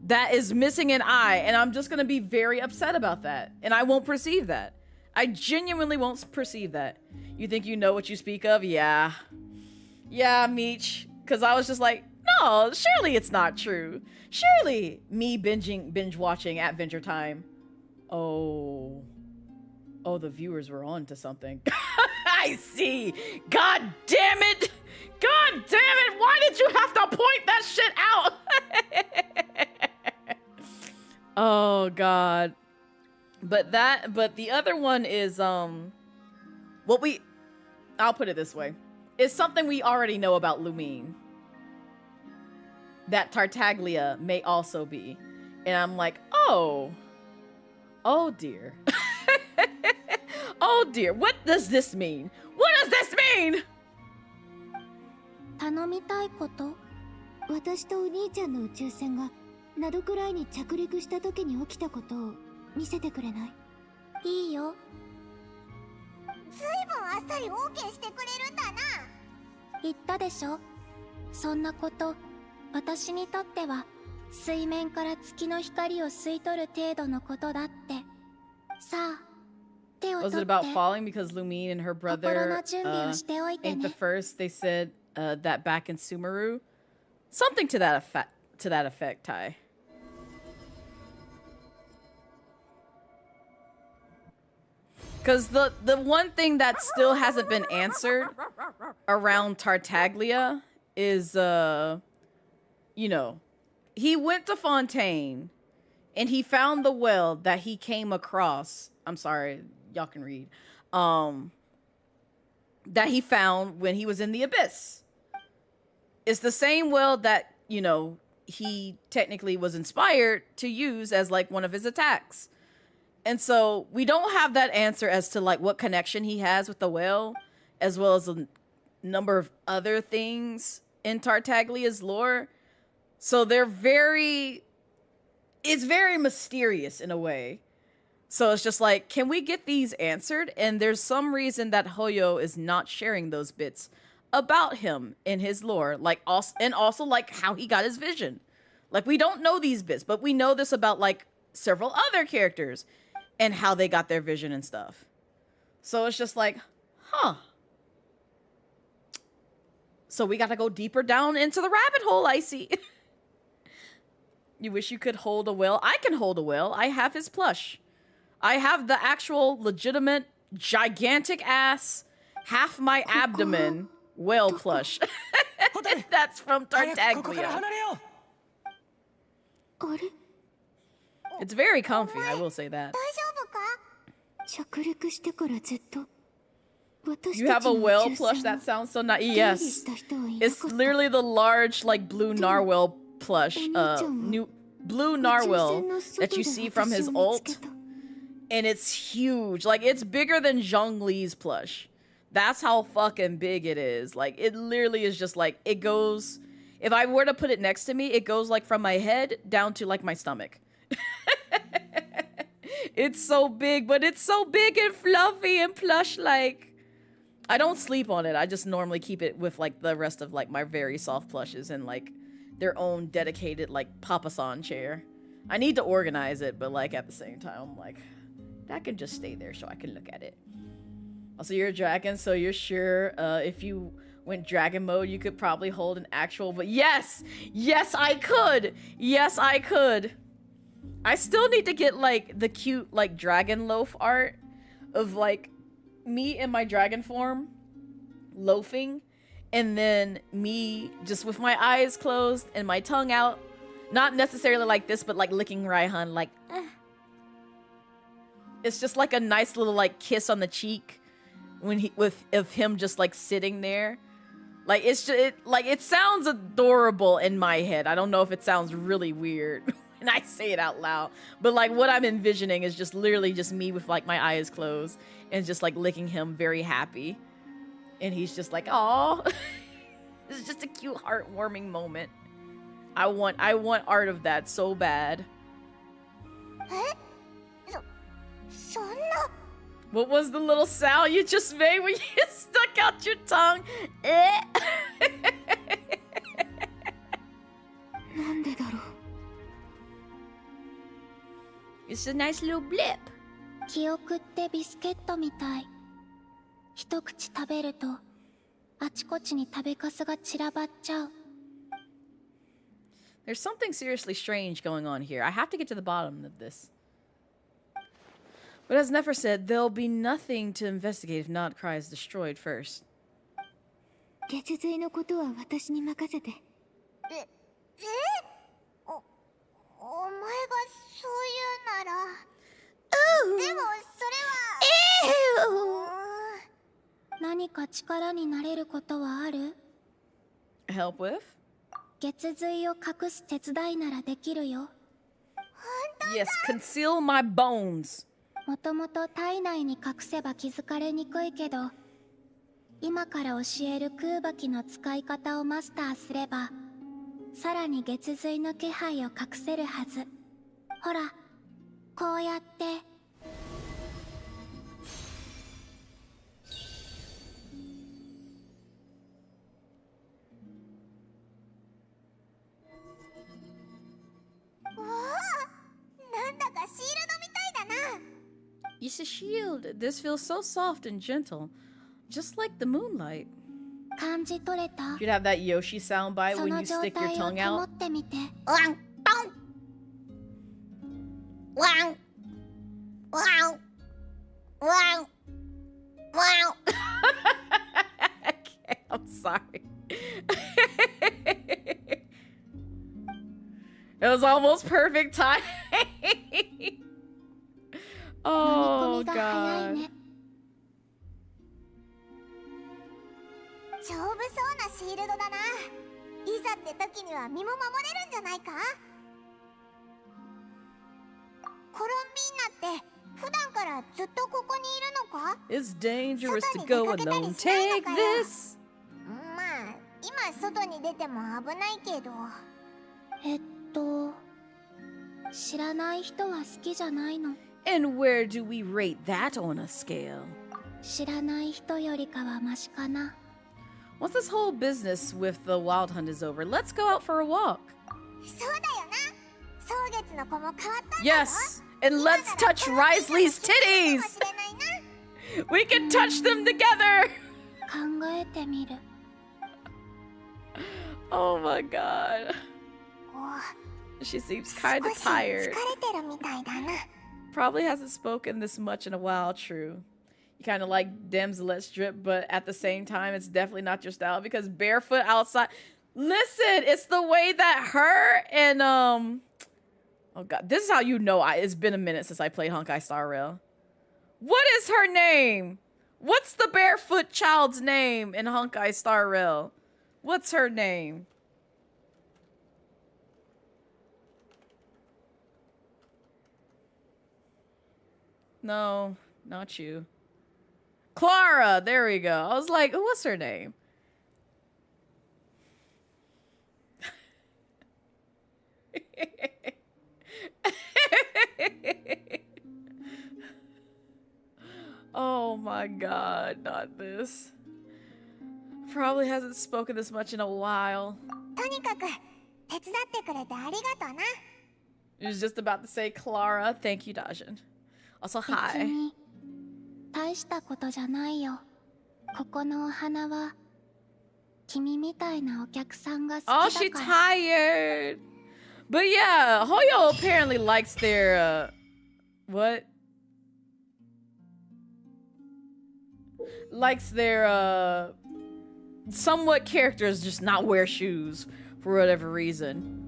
that is missing an eye, and I'm just gonna be very upset about that, and I won't perceive that. I genuinely won't perceive that. You think you know what you speak of? Yeah, Meech. Because I was just like, no, surely it's not true. Surely me binge watching Adventure Time. Oh, the viewers were on to something. I see. God damn it. Why did you have to point that shit out? Oh God. But the other one is I'll put it this way. It's something we already know about Lumine. That Tartaglia may also be. And I'm like, oh dear. Oh dear. What does this mean? What does this mean? 頼みたいこと？私とお兄ちゃんの宇宙船がナドくらいに着陸した時に起きたことを見せてくれない？いいよ。ずいぶんあっさり OK してくれるんだな。言ったでしょ。そんなこと、私にとっては水面から月の光を吸い取る程度のことだって。さあ、手を Was 取 it って。 about falling because Lumine and her 心 brother の準備をしておいて ain't the ね。 first? They said that back in Sumeru. Something to that effect, Tai. Because the one thing that still hasn't been answered around Tartaglia is, you know, he went to Fontaine and he found the well that he came across. I'm sorry, y'all can read. That he found when he was in the abyss. It's the same well that, you know, he technically was inspired to use as like one of his attacks. And so we don't have that answer as to like what connection he has with the whale, as well as a number of other things in Tartaglia's lore. So it's very mysterious in a way. So it's just like, can we get these answered? And there's some reason that Hoyo is not sharing those bits about him in his lore, like also like how he got his vision. Like we don't know these bits, but we know this about like several other characters and how they got their vision and stuff. So it's just like, huh. So we got to go deeper down into the rabbit hole, I see. You wish you could hold a whale? I can hold a whale. I have his plush. I have the actual legitimate gigantic ass, half my abdomen whale plush. That's from 早くここから Tartaglia. 離れよう。あれ It's very comfy, I will say that. 大丈夫か着陸してからずっと私 You た have ち a の whale 宇宙 plush? 船 That sounds so nice. を出入り Yes. した人はいな It's かった literally the large, like, blue narwhal plush. Blue narwhal that you see from his ult. And it's huge. Like, it's bigger than Zhongli's plush. That's how fucking big it is. Like, it literally is just like, it goes... If I were to put it next to me, it goes, like, from my head down to, like, my stomach. It's so big, but it's so big and fluffy and plush-like. I don't sleep on it. I just normally keep it with, like, the rest of, like, my very soft plushes and, like, their own dedicated, like, Papa-san chair. I need to organize it, but, like, at the same time, I'm like, that can just stay there so I can look at it. Also, you're a dragon, so you're sure if you went dragon mode, you could probably hold an actual... But yes! Yes, I could! Yes, I could! I still need to get, like, the cute, like, dragon loaf art of, like, me in my dragon form loafing, and then me just with my eyes closed and my tongue out. Not necessarily like this, but, like, licking Raihan, like, It's just, like, a nice little, like, kiss on the cheek when of him just, like, sitting there. Like, it's just, it sounds adorable in my head. I don't know if it sounds really weird when I say it out loud. But, like, what I'm envisioning is just literally just me with, like, my eyes closed and just, like, licking him very happy. And he's just like, aw. It's just a cute, heartwarming moment. I want art of that so bad. What was the little sound you just made when you stuck out your tongue? It's a nice little blip. 記憶ってビスケットみたい。一口食べるとあちこちに食べかすが散らばっちゃう。 There's something seriously strange going on here. I have to get to the bottom of this. But as Nefer said, there'll be nothing to investigate if Notcry is destroyed first. 月髄のことは私に任せて。お前がそう言うなら。でもそれは。何か力になれることはある？ Help with? 月髄を隠す手伝いならできるよ。 Yes, conceal my bones. もともと体内に隠せば気づかれにくいけど、今から教える空吐きの使い方をマスターすれば、さらに月髄の気配を隠せるはず。ほら、こうやって。なんだかシールドみたいだな。It's a shield. This feels so soft and gentle. Just like the moonlight. 感じ取れた？ You'd have that Yoshi soundbite そ when の you 状 stick your 態を tongue 保 out. ってみて。ワンポンワンワンワンワン Okay, I'm sorry. It was almost perfect timing. Oh 飲み込みが早い god. ね。丈夫そうなシールドだな。いざって時には身も守れるんじゃないか。コロンビーナって普段からずっとここにいるのか？ It's dangerous to go alone. Take this. まあ、今外に出ても危ないけど。知らない人は好きじゃないの。 And where do we rate that on a scale? 知らない人よりかはマシかな。 Once this whole business with the wild hunt is over, let's go out for a walk. そうだよな。蒼月の子も変わったんだぞ。 Yes, and let's touch Risley's titties. かもしれないな。 We can touch them together. 考えてみる。 Oh my god. お She seems kind 少 of し疲れ tired. てるみたいだな。 Probably hasn't spoken this much in a while, true. You kind of like damselet strip, but at the same time, it's definitely not your style because barefoot outside. Listen, it's the way that her and oh god, this is how you know it's been a minute since I played Honkai Star Rail. What is her name? What's the barefoot child's name in Honkai Star Rail? What's her name? No, not you. Clara, there we go. I was like, what's her name? Oh my god, not this. Probably hasn't spoken this much in a while. とにかく手伝ってくれてありがとうな。 He was just about to say Clara. Thank you, Dajin. Also, 別 hi. に大したことじゃないよ。ここのお花は君みたいなお客さんが好 Oh, き she だから。 tired. But yeah, Hoyo apparently likes their, what? Likes their, somewhat characters just not wear shoes for whatever reason.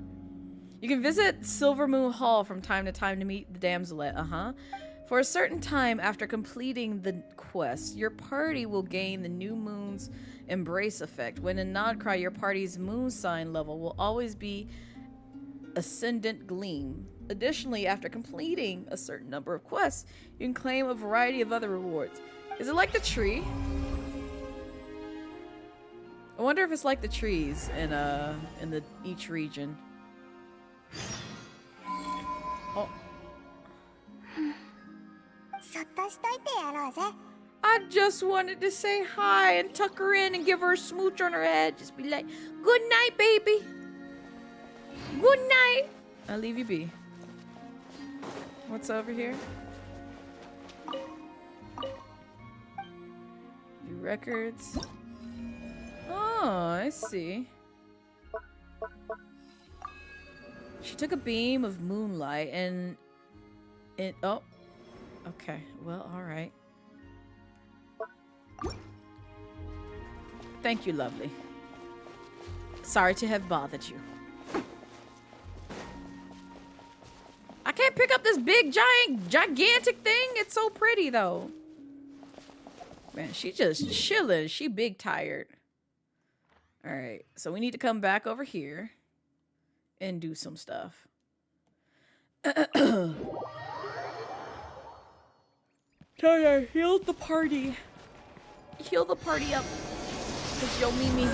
You can visit Silver Moon Hall from time to time to meet the damselet, For a certain time after completing the quest, your party will gain the new moon's embrace effect. When in Nodcry, your party's moon sign level will always be Ascendant Gleam. Additionally, after completing a certain number of quests, you can claim a variety of other rewards. Is it like the tree? I wonder if it's like the trees in each region. Oh. そっとしといてやろうぜ。 I just wanted to say hi and tuck her in and give her a smooch on her head. Just be like, good night, baby. Good night. I'll leave you be. What's over here? View records. Oh, I see. She took a beam of moonlight and it. Oh, okay. Well, all right. Thank you, lovely. Sorry to have bothered you. I can't pick up this big, gigantic thing. It's so pretty, though. Man, she just chilling. She big tired. All right, so we need to come back over here and do some stuff. Taya, heal the party. Heal the party up. Cause yo Mimi,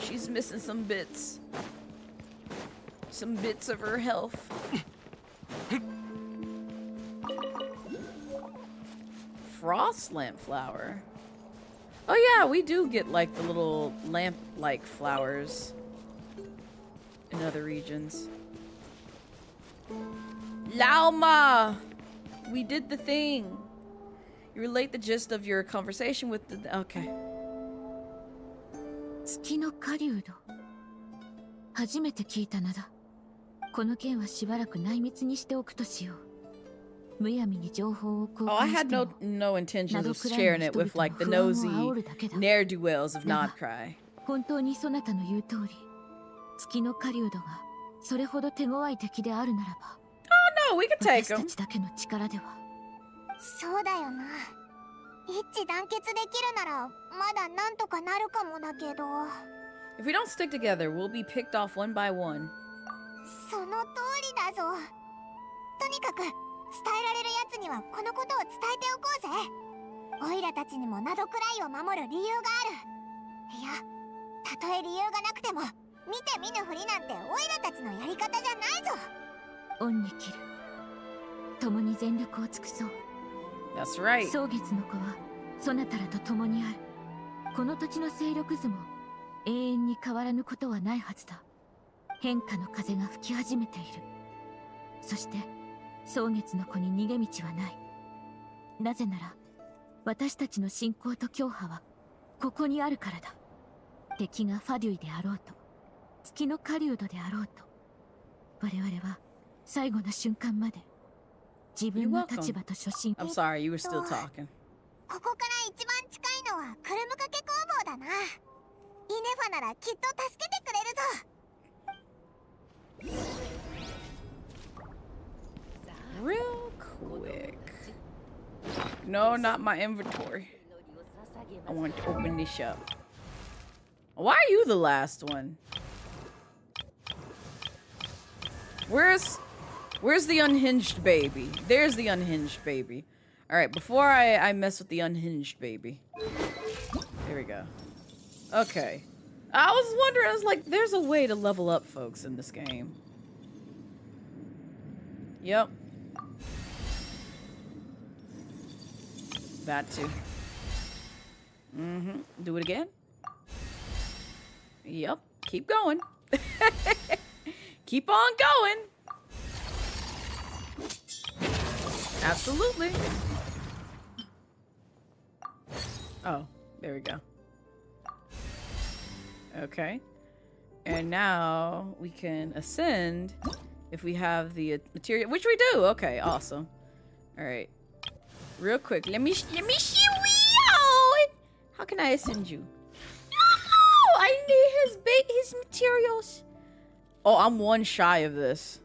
she's missing some bits. Some bits of her health. Frost lamp flower. Oh yeah, we do get like the little lamp-like flowers in other regions. Lauma! We did the thing. You relate the gist of your conversation with the... Okay. 月の狩人。初めて聞いた名だ。この件はしばらく内密にしておくとしよう。むやみに情報を交 Oh, I 換し had て no も no intentions of などくらい sharing の it 人 with 々 like the の不安を nosy 煽るだけだ。 ne'er-do-wells of だが Nodcry. 本当にそなたの言う通り、月の狩人がそれほど手強い敵であるならば、 No, we could take 私た him. ちだけの力では。そうだよな。一致団結できるならまだなんとかなるかもだけど。 If we don't stick together, we'll be picked off one by one. その通りだぞ。とにかく伝えられるやつにはこのことを伝えておこうぜ。オイラたちにもナドクライを守る理由がある。いや、たとえ理由がなくても見て見ぬふりなんてオイラたちのやり方じゃないぞ。恩に切る。共に全力を尽くそう。 That's right. 蒼月の子はそなたらと共にある。この土地の勢力図も永遠に変わらぬことはないはずだ。変化の風が吹き始めている。そして蒼月の子に逃げ道はない。なぜなら私たちの信仰と教派はここにあるからだ。敵がファデュイであろうと、月の狩人であろうと、我々は最後の瞬間まで自分の立場と初心 I'm sorry, you were still talking. ここから一番近いのはクルム掛け工房だな。イネファならきっと助けてくれるぞ。Real quick. No, not my inventory. I want to open this up. Why are you the last one? Where's the unhinged baby? There's the unhinged baby. All right, before I mess with the unhinged baby. There we go. Okay. I was wondering, I was like, there's a way to level up folks in this game. Yep. That too. Mm-hmm. Do it again. Yep. Keep going. Keep on going. Absolutely. Oh, there we go. Okay. And now we can ascend if we have the material, which we do. Okay, awesome. All right. Real quick, let me see you. How can I ascend you? No, I need his materials. Oh, I'm one shy of this.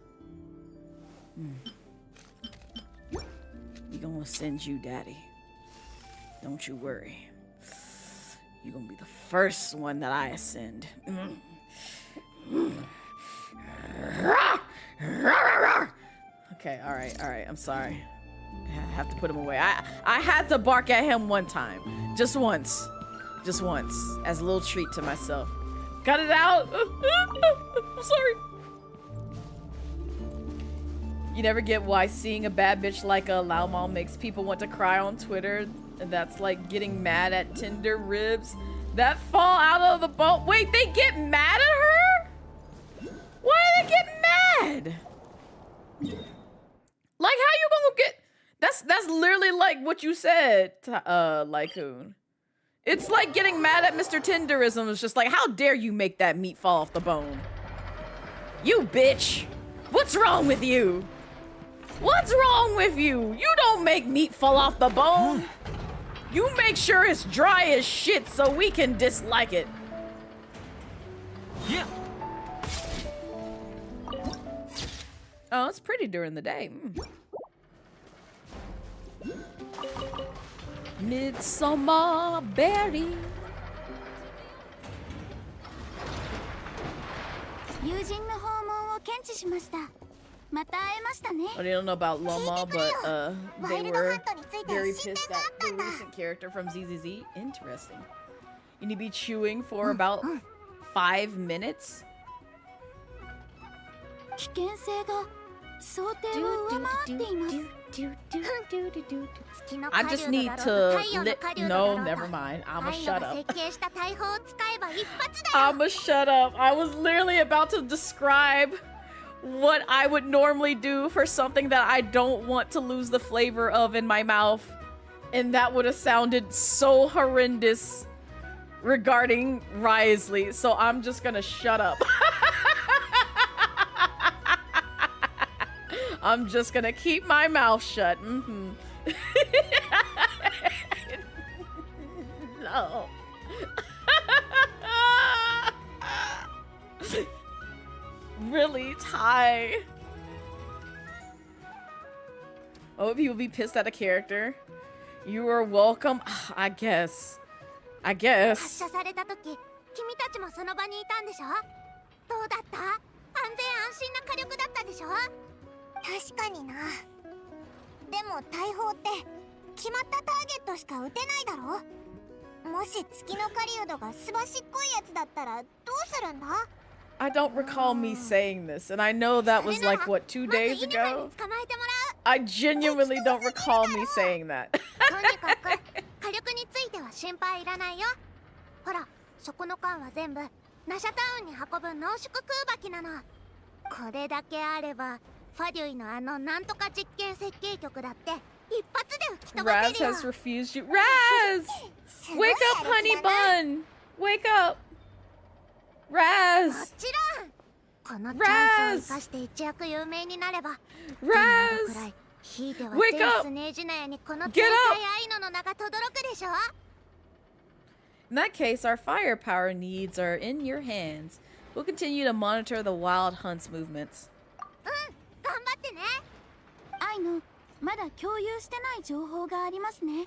We gonna send you, Daddy. Don't you worry. You're gonna be the first one that I ascend. Okay, all right. I'm sorry. I have to put him away. I had to bark at him one time. Just once. As a little treat to myself. Cut it out. I'm sorry. You never get why seeing a bad bitch like a Lao Mom makes people want to cry on Twitter. And that's like getting mad at Tinder ribs that fall out of the boat. Wait, they get mad at her? Why do they get mad? Like, how you gonna get... That's literally like what you said, Lycoon. It's like getting mad at Mr. Tinderism. It's just like, how dare you make that meat fall off the bone? You bitch! What's wrong with you? What's wrong with you? You don't make meat fall off the bone. You make sure it's dry as shit so we can dislike it. Yeah. Oh, it's pretty during the day. Midsummer berry. 友人の訪問を検知しました。また会えましたね。 I don't know about Loma, but they were very pissed at the recent character from ZZZ. Interesting. You need to be chewing for about 5 minutes. 危険性が想定を上回っています。 I just need to no, never mind. I'ma shut up. I'ma shut up. I was literally about to describe what I would normally do for something that I don't want to lose the flavor of in my mouth. And that would have sounded so horrendous regarding Risley. So I'm just gonna shut up. I'm just gonna keep my mouth shut. No. Really, Ty? Oh, people be pissed at a character. You are welcome. I guess. 発射された時、君たちもその場にいたんでしょ？どうだった？安全安心な火力だったでしょ？確かにな。でも大砲って決まったターゲットしか撃てないだろ？もし月の狩人がすばしっこいやつだったらどうするんだ？ I don't recall me saying this, and I know that was like, what, 2 days ago? I genuinely don't recall me saying that. とにかく火力については心配いらないよ。ほら、そこの缶は全部ナシャタウンに運ぶ濃縮空爆機なの。これだけあればファデュイのあのなんとか実験設計局だって一発で吹き飛ばせるよ。 Raz has refused you. Raz! Wake up, honey bun! Wake up! も Raz! ちろんこのチャンスを生かして一躍有名になれば Raz! どんなくらいひいては Wake 全 up! スネージナヤにこの Get 天 up! 才愛のの名が轟くでしょ。 In that case, our firepower needs are in your hands. We'll continue to monitor the Wild Hunt's movements. 頑張ってね。愛のまだ共有してない情報がありますね。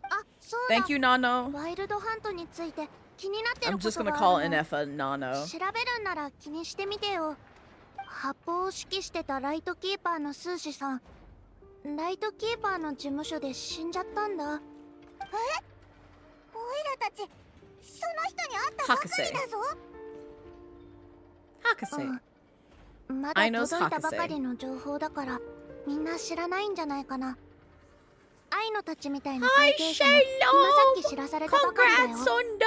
あ、そうだ。 Thank you, Nano. ワイルドハントについて気になってる I'm こ just と gonna が call あるの。 NF a Nano. 調べるんなら気にしてみてよ。発砲を指揮してたライトキーパーのスーシさん、ライトキーパーの事務所で死んじゃったんだ。え？オイラたちその人に会ったばかりだぞ。 Hakase. まだ I knows 届いたばかりの情報だからみんな知らないんじゃないかな。愛のたちみたいな関係者も今さっき知らされたばかりだよ。 Congrats on the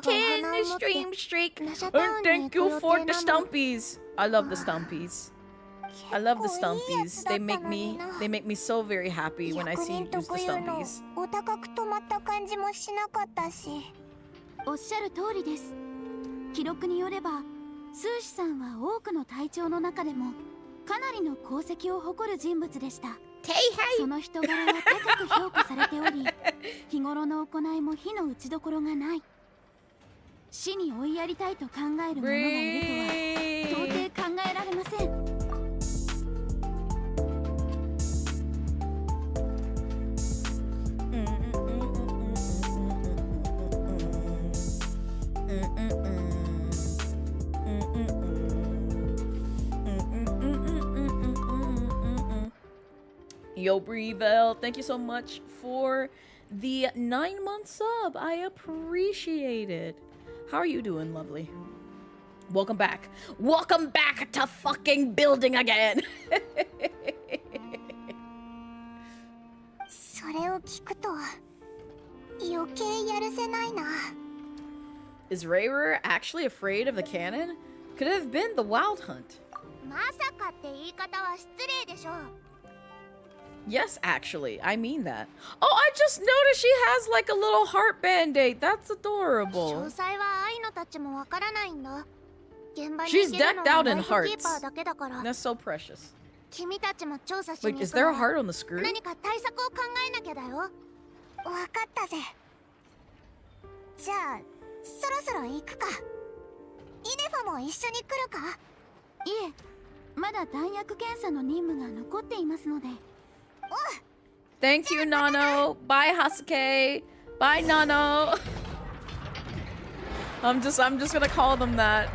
110 stream streak. ナシャタウ And ンに thank 行 you く予 for 定 the なの。 stumpies. I love the stumpies. I love the stumpies. They make me so very happy when I see you use the stumpies. お高く止まった感じもしなかったし。おっしゃる通りです。記録によればスーシさんは多くの隊長の中でもかなりの功績を誇る人物でした。その人柄は高く評価されており、日頃の行いも非の打ちどころがない。死に追いやりたいと考える者がいるとは到底考えられません。Yo, Brevel, thank you so much for the 9-month sub. I appreciate it. How are you doing, lovely? Welcome back. Welcome back to fucking building again. それを聞くと余計やるせないな。 Is Rayrer actually afraid of the cannon? Could it have been the Wild Hunt? まさかって言い方は失礼でしょ。 Yes, actually, I mean that. Oh, I just noticed she has like a little heart band-aid. That's 詳 adorable. 細は愛のたちもわからないんだ。現場に She's 行けるの decked は out ラ in イトキーパー hearts. だけだから。 That's so precious. 君たちも調査し Wait, に is 行く there a な heart ら on the screw? 何か対策を考えなきゃだよ。わかったぜ。じゃあそろそろ行くか。イネファも一緒に来るか。いえ、まだ弾薬検査の任務が残っていますので。 Thank you, Nano. Bye, Hasuke. Bye, Nano. I'm just gonna call them that.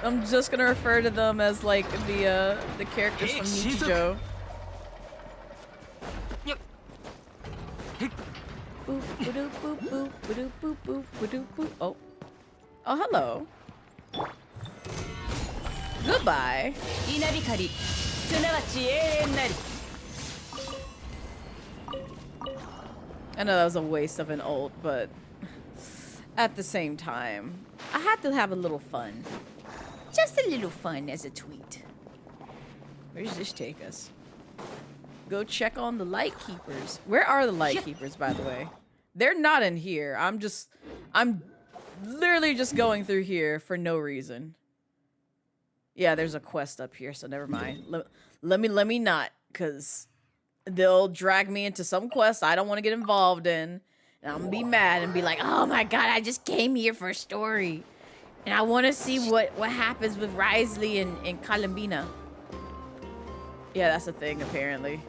I'm just gonna refer to them as like the characters from Nichijou. Boop, ba-doop, boop, boop, ba-doop, boop, boop, ba-doop, boop. Oh. Oh, hello. Goodbye. I know that was a waste of an ult, but at the same time, I had to have a little fun. Just a little fun as a tweet. Where does this take us? Go check on the light keepers. Where are the light keepers, by the way? They're not in here. I'm literally just going through here for no reason. Yeah, there's a quest up here, so never mind. Let me not, because they'll drag me into some quest I don't want to get involved in. And I'm gonna be mad and be like, oh my god, I just came here for a story. And I want to see what happens with Risley and Columbina. Yeah, that's a thing, apparently.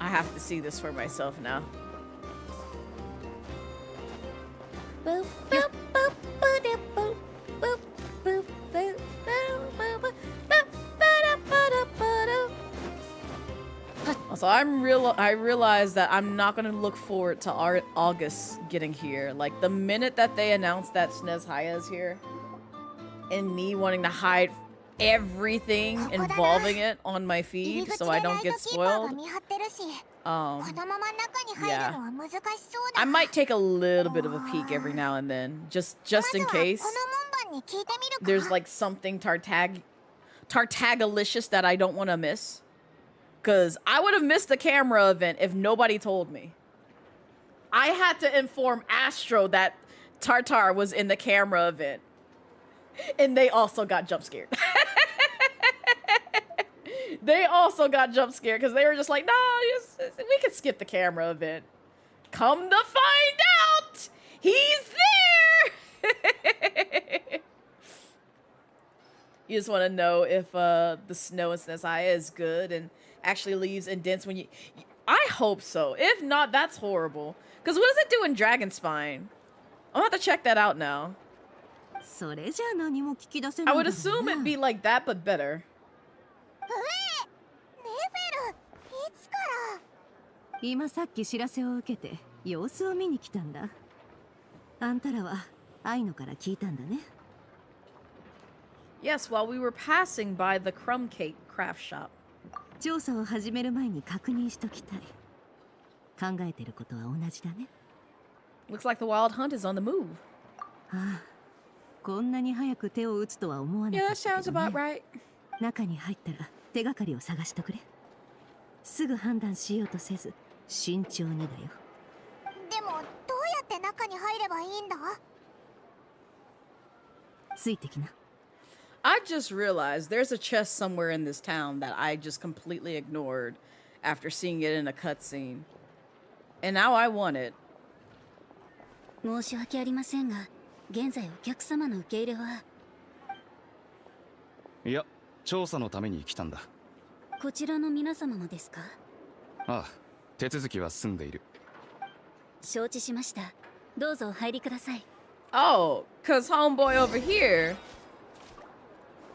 I have to see this for myself now. Boop, boop, boop, boop, boop, boop, boop, boop, boop, boop, also, I realize that I'm not gonna look forward to August getting here. Like, the minute that they announced that Snezhnaya is here, and me wanting to hide everything involving it on my feed so I don't get spoiled. Yeah. I might take a little bit of a peek every now and then, just in case there's like something Tartagalicious that I don't want to miss. Because I would have missed the camera event if nobody told me. I had to inform Astro that Tartar was in the camera event. And they also got jump scared. They also got jump scared because they were just like, no, we can skip the camera a bit. Come to find out, he's there. You just want to know if the snow in Snezhnaya is good and actually leaves indents when you... I hope so. If not, that's horrible. Because what does it do in Dragonspine? I'll have to check that out now. I would assume it'd be like that, but better. 今さっき知らせを受けて様子を見に来たんだ。あんたらは愛のから聞いたんだね。Yes, while we were passing by the crumb cake craft shop. 調査を始める前に確認しときたい。考えてることは同じだね。Looks like the wild hunt is on the move. ああ、こんなに早く手を打つとは思わなかったけどね。Yeah, that sounds about right. 中に入ったら手がかりを探しとくれ。すぐ判断しようとせず、慎重にだよ。でもどうやって中に入ればいいんだ？ついてきな。I just realized there's a chest somewhere in this town that I just completely ignored after seeing it in a cutscene. And now I want it. 申し訳ありませんが、現在お客様の受け入れは。いや、調査のために来たんだ。こちらの皆様もですか？ああ、手続きは済んでいる。承知しました。どうぞお入りください。Oh, cause homeboy over here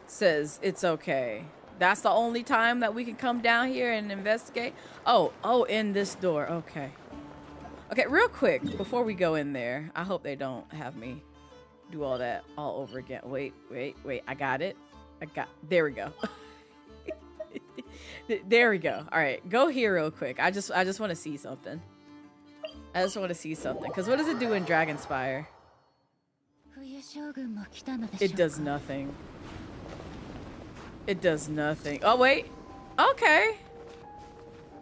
says it's okay. That's the only time that we can come down here and investigate. Oh, in this door. Okay. Okay, real quick, before we go in there, I hope they don't have me do all that all over again. Wait. I got it. There we go. There we go. All right, go here real quick. I just want to see something. I just want to see something. Because what does it do in Dragonspire? It does nothing. It does nothing. Oh, wait. Okay.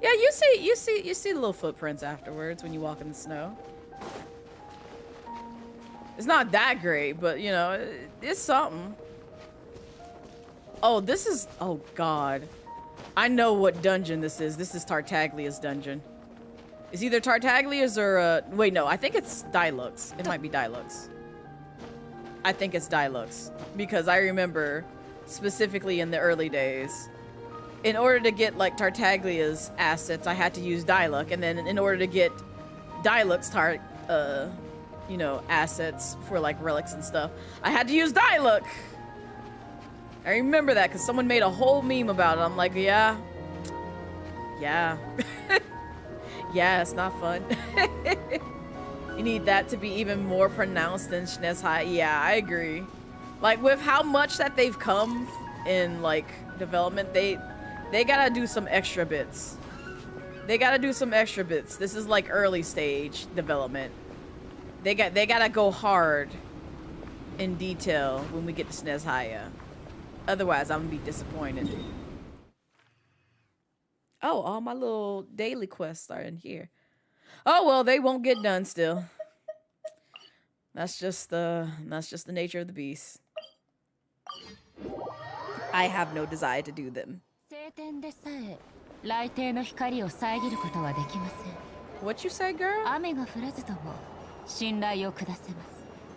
Yeah, you see little footprints afterwards when you walk in the snow. It's not that great, but, you know, it's something. Oh, this is... Oh, God. I know what dungeon this is. This is Tartaglia's dungeon. It's either Tartaglia's or... wait, no. I think it's Dilux. It might be Dilux. I think it's Dilux. Because I remember, specifically in the early days, in order to get, like, Tartaglia's assets, I had to use Dilux. And then in order to get Dilux you know, assets for, like, relics and stuff, I had to use Dilux! I remember that because someone made a whole meme about it. I'm like, yeah. Yeah, it's not fun. You need that to be even more pronounced than Snezhnaya. Yeah, I agree. Like, with how much that they've come in, like, development, they gotta do some extra bits. They gotta do some extra bits. This is, like, early stage development. They gotta go hard in detail when we get to Snezhnaya. Otherwise, I'm gonna be disappointed. Oh, all my little daily quests are in here. Oh well, they won't get done still. That's just the nature of the beast. I have no desire to do them. What you say, girl?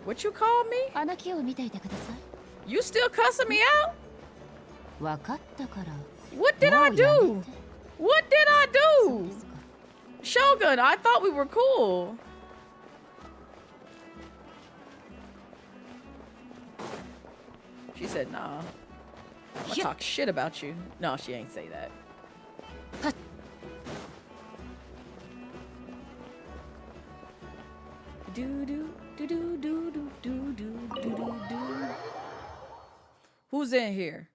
What you call me? You still cussing me out? What did I do? What did I do? Shogun, I thought we were cool. She said, nah. I'll talk shit about you. No, she ain't say that. Who's in here?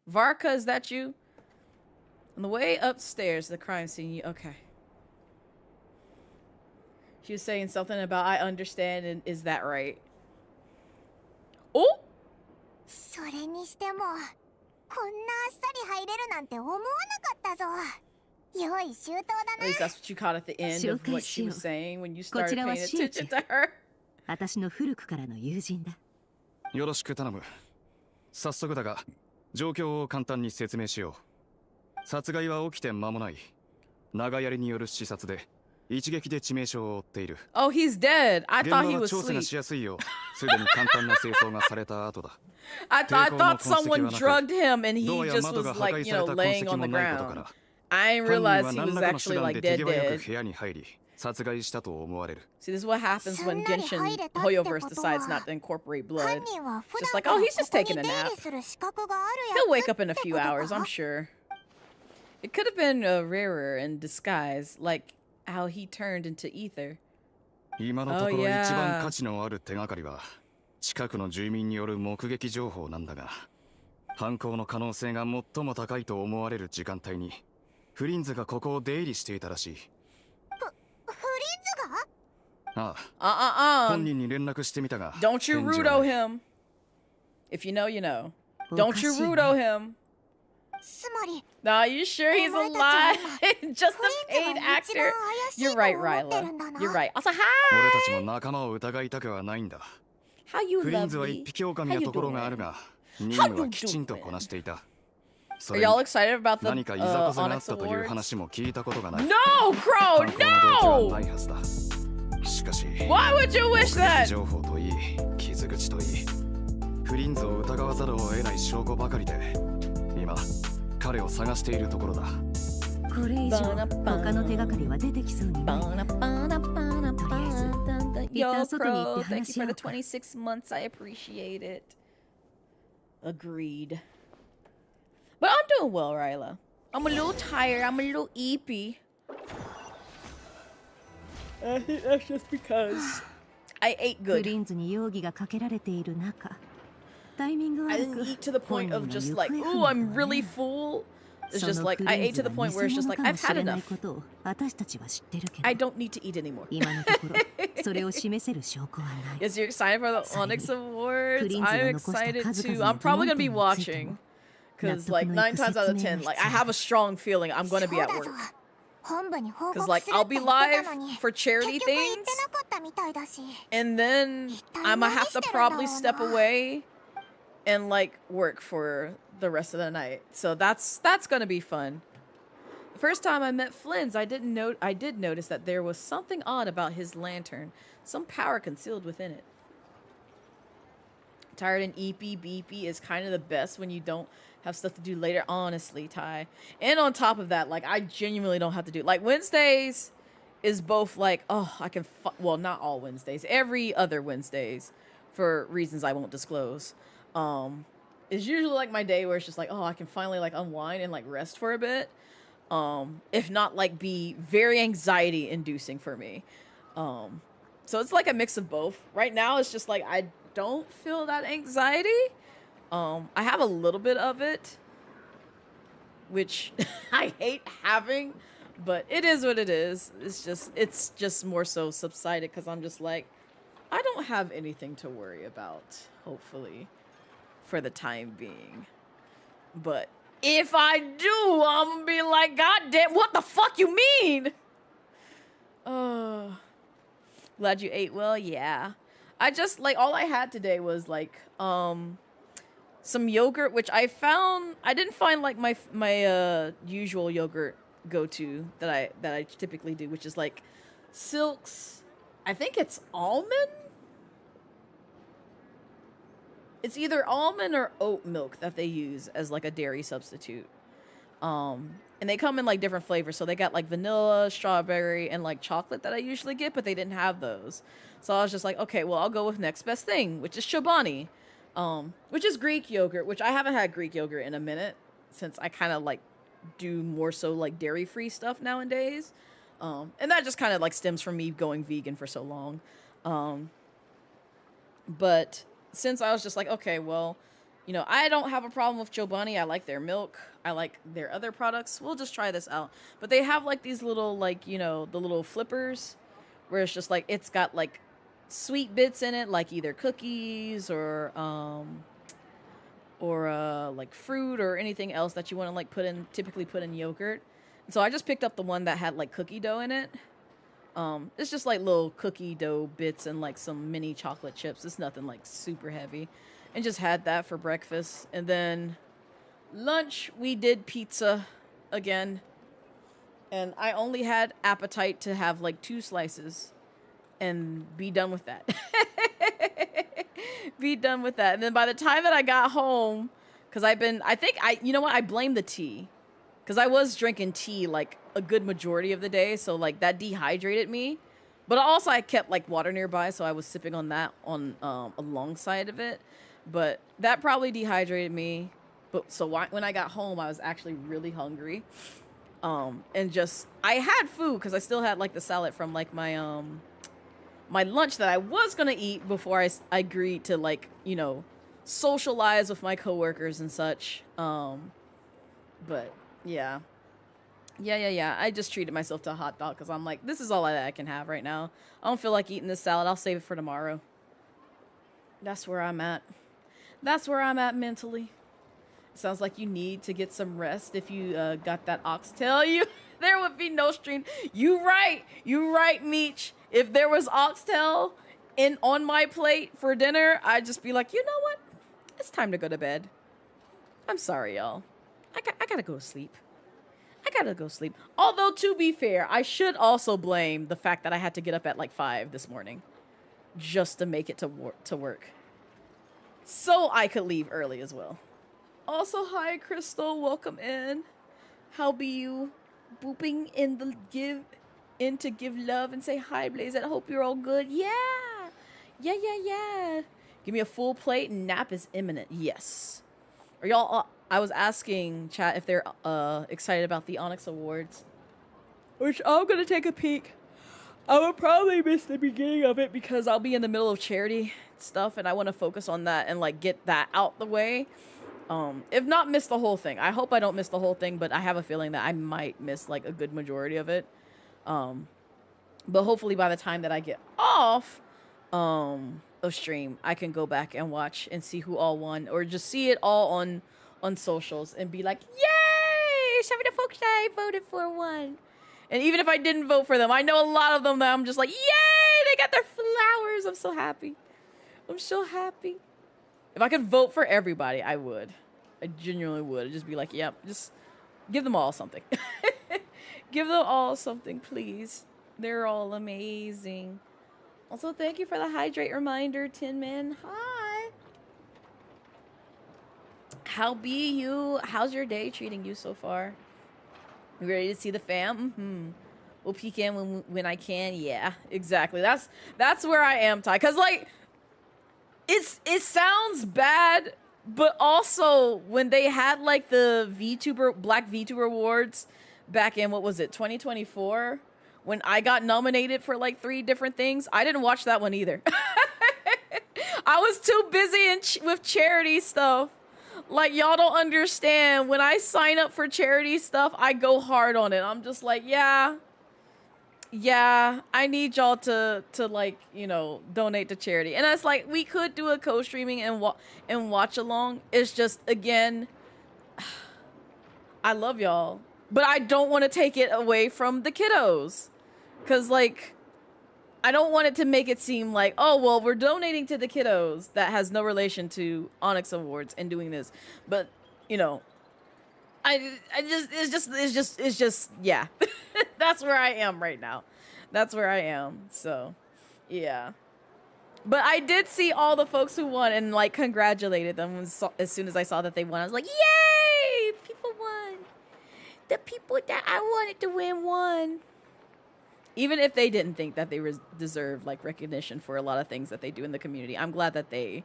Varka, is that you? On the way upstairs, the crime scene. Okay. She was saying something about I understand, and is that right? Oh! それにしても、こんなあっさり入れるなんて思わなかったぞ。良い周到だ At least that's what you caught at the end of what she was saying when you started paying attention to her. 私の古くからの友人だ。よろしく頼む。早速だが、状況を簡単に説明しよう。殺害は起きて間もない。長槍による刺殺で一撃で致命傷を負っている。 Oh, he's dead. I 現場 thought he は was 調整が asleep. しやすいよう、すでに簡単な清掃がされた後だ。I thought someone drugged him and he どうや just 窓 was が破 like, 壊 you され know, た痕 laying 跡 on も the ないことか ground. ら、 I didn't 犯人 realize は he 何 was らかの手 actually 段 like で手 dead 際よく dead. 部屋に入り殺害したと思われる。 See, this is what happens when すんなり Genshin 入れたって Hoyoverse こと decides は not to incorporate 犯 blood. 人は普 Just 段 like, から oh, こ he's just こに taking 出 a 入 nap. りする資格がある He'll や wake つ up in a って few こと hours, か I'm sure. It could have been rarer in disguise, like how he turned into ether. 今のとこ Oh, ろ一 yeah. 番価値のある手がかりは近くの住民による目撃情報なんだが、犯行の可能性が最も高いと思われる時間帯にフリンズがここを出入りしていたらしい。フリンズがああ、本 Uh-uh-uh. 人に連絡してみたが Don't you 返事は rudo ない。 him. If you know, you know. お Don't かし you いね rudo him. つまり Nah, you sure he's お前 alive? Just フ a リン paid ズが一 actor. 番怪しい You're と right, 思ってる Ryla. んだな You're right. Also, 俺たち hi. も仲間を疑いたくはないんだ。 How you フリン love ズは me? 一匹狼なところがあるが、任 How 務 you はきちんとこなしていた。そ Are れに y'all excited about the 何かいざこざがあっ Onyx たという Awards? 話も聞いたことがない。 No, 犯 Crow, 行の動機は no! ないはずだ。しかし、 Why would you wish 目撃 that? 情報といい、傷口といい、フリンズを疑わざるを得ない証拠ばかりで、今、彼を探しているところだ。これ以上他の手がかりは出てきそうにない。 Yo, 一旦外に行 Crow, って thank 話 you し for 合 the おうか。 26 months. I appreciate it. Agreed. But I'm doing well, Ryla. I'm a little tired. I'm a little eepy. I think that's just because I ate フ good. リンズに容疑がかけられている中、タイミング I 悪 didn't く eat to the 本 point 人 of の just 行 like, 方 ooh, 不 I'm 明だ really ね。 full. It's そ just の like フ I リン ate ズ to が the 偽 point where it's just 物 like か I've もし had れない enough. ことを私たちは知ってるけど I、don't need to eat anymore. 今のところそれを示せる証拠はない。 Yes, you're excited for the 最後に Onyx Awards. フリンズが I'm 残した excited 数 too. 々 I'm の probably 疑 gonna be 問点について watching も because 納 like 得のい 9 く times 説 out of 明 10, が like 必 I 要 have だ。 a strong feeling I'm そ gonna う be at だぞ work 本部に報 because 告 like する I'll って be 言ってた live のに for 結 charity 局行って things なかったみたいだし and then 一体 I'm gonna 何 have し to てるんだろ probably う step な away and like work for the rest of the night. So that's gonna be fun. The first time I met Flynn's, I did notice that there was something odd about his lantern, some power concealed within it. Tired and eepy beepy is kind of the best when you don't have stuff to do later, honestly, Ty. And on top of that, like I genuinely don't have to do like Wednesdays is both like, oh, I can well, not all Wednesdays, every other Wednesdays for reasons I won't disclose. Is usually like my day where it's just like, oh, I can finally like unwind and like rest for a bit. If not like be very anxiety inducing for me. So it's like a mix of both. Right now it's just like I don't feel that anxiety. I have a little bit of it, which I hate having, but it is what it is. It's just more so subsided because I'm just like, I don't have anything to worry about, hopefully, for the time being. But if I do, I'm gonna be like, God damn, what the fuck you mean? Glad you ate well, yeah. I just like all I had today was like some yogurt, which I didn't find like my usual yogurt go-to that I typically do, which is like Silk's, I think it's almond. It's either almond or oat milk that they use as like a dairy substitute. And they come in like different flavors. So they got like vanilla, strawberry, and like chocolate that I usually get, but they didn't have those. So I was just like, okay, well, I'll go with next best thing, which is Chobani, which is Greek yogurt, which I haven't had Greek yogurt in a minute since I kind of like do more so like dairy-free stuff nowadays. And that just kind of like stems from me going vegan for so long. But since I was just like, okay, well, you know, I don't have a problem with Chobani. I like their milk. I like their other products. We'll just try this out. But they have like these little like, you know, the little flippers where it's just like, it's got like sweet bits in it, like either cookies or like fruit or anything else that you want to like typically put in yogurt. And so I just picked up the one that had like cookie dough in it. It's just like little cookie dough bits and like some mini chocolate chips. It's nothing like super heavy. And just had that for breakfast. And then lunch, we did pizza. again. And I only had appetite to have like 2 slices and be done with that. Be done with that. And then by the time that I got home, because you know what? I blame the tea. Because I was drinking tea like a good majority of the day. So like that dehydrated me. But also I kept like water nearby. So I was sipping on that on alongside of it. But that probably dehydrated me. But so when I got home, I was actually really hungry. And just, I had food because I still had like the salad from like my my lunch that I was gonna eat before I agreed to like, you know, socialize with my coworkers and such. But yeah. I just treated myself to a hot dog because I'm like, this is all I can have right now. I don't feel like eating this salad. I'll save it for tomorrow. That's where I'm at. That's where I'm at mentally. Sounds like you need to get some rest if you got that oxtail. There would be no stream. You right, Meech. If there was oxtail on my plate for dinner, I'd just be like, you know what? It's time to go to bed. I'm sorry, y'all. I gotta go to sleep. Although, to be fair, I should also blame the fact that I had to get up at like 5 this morning just to make it to work. So I could leave early as well. Also, hi, Crystal. Welcome in. How be you? Booping in to give love and say hi, Blaze. I hope you're all good. Yeah. Give me a full plate and nap is imminent. Yes. Are y'all... I was asking chat if they're excited about the Onyx Awards. Which I'm going to take a peek. I will probably miss the beginning of it because I'll be in the middle of charity stuff and I want to focus on that and like get that out the way. If not miss the whole thing. I hope I don't miss the whole thing, but I have a feeling that I might miss like a good majority of it. But hopefully by the time that I get off of stream, I can go back and watch and see who all won or just see it all on socials and be like, yay! Some of the folks that I voted for won. And even if I didn't vote for them, I know a lot of them that I'm just like, yay! They got their flowers. I'm so happy. I'm so happy. If I could vote for everybody, I would. I genuinely would. I'd just be like, yep, just give them all something. Give them all something, please. They're all amazing. Also, thank you for the hydrate reminder, Tin Man. Hi. How be you? How's your day treating you so far? You ready to see the fam? We'll peek in when I can. Yeah, exactly. That's where I am, Ty. Cause like, it sounds bad, but also when they had like the Black Vtuber Awards back in, what was it, 2024? When I got nominated for like 3 different things, I didn't watch that one either. I was too busy with charity stuff. Like, y'all don't understand. When I sign up for charity stuff, I go hard on it. I'm just like, yeah, I need y'all to like, you know, donate to charity. And it's like, we could do a co-streaming and watch along. It's just, again, I love y'all, but I don't want to take it away from the kiddos. Because, like, I don't want it to make it seem like, oh, well, we're donating to the kiddos. That has no relation to Onyx Awards and doing this. But, you know, it's just, yeah. That's where I am right now. That's where I am. So, yeah. But I did see all the folks who won and, like, congratulated them as soon as I saw that they won. I was like, yay! People won. The people that I wanted to win won. Even if they didn't think that they deserve like recognition for a lot of things that they do in the community, I'm glad that they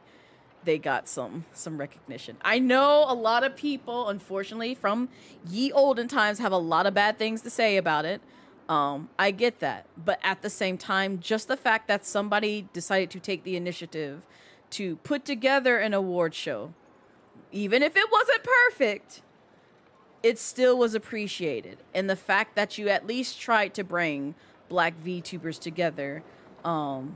got some recognition. I know a lot of people, unfortunately, from ye olden times have a lot of bad things to say about it. I get that. But at the same time, just the fact that somebody decided to take the initiative to put together an award show, even if it wasn't perfect, it still was appreciated. And the fact that you at least tried to bring Black VTubers together to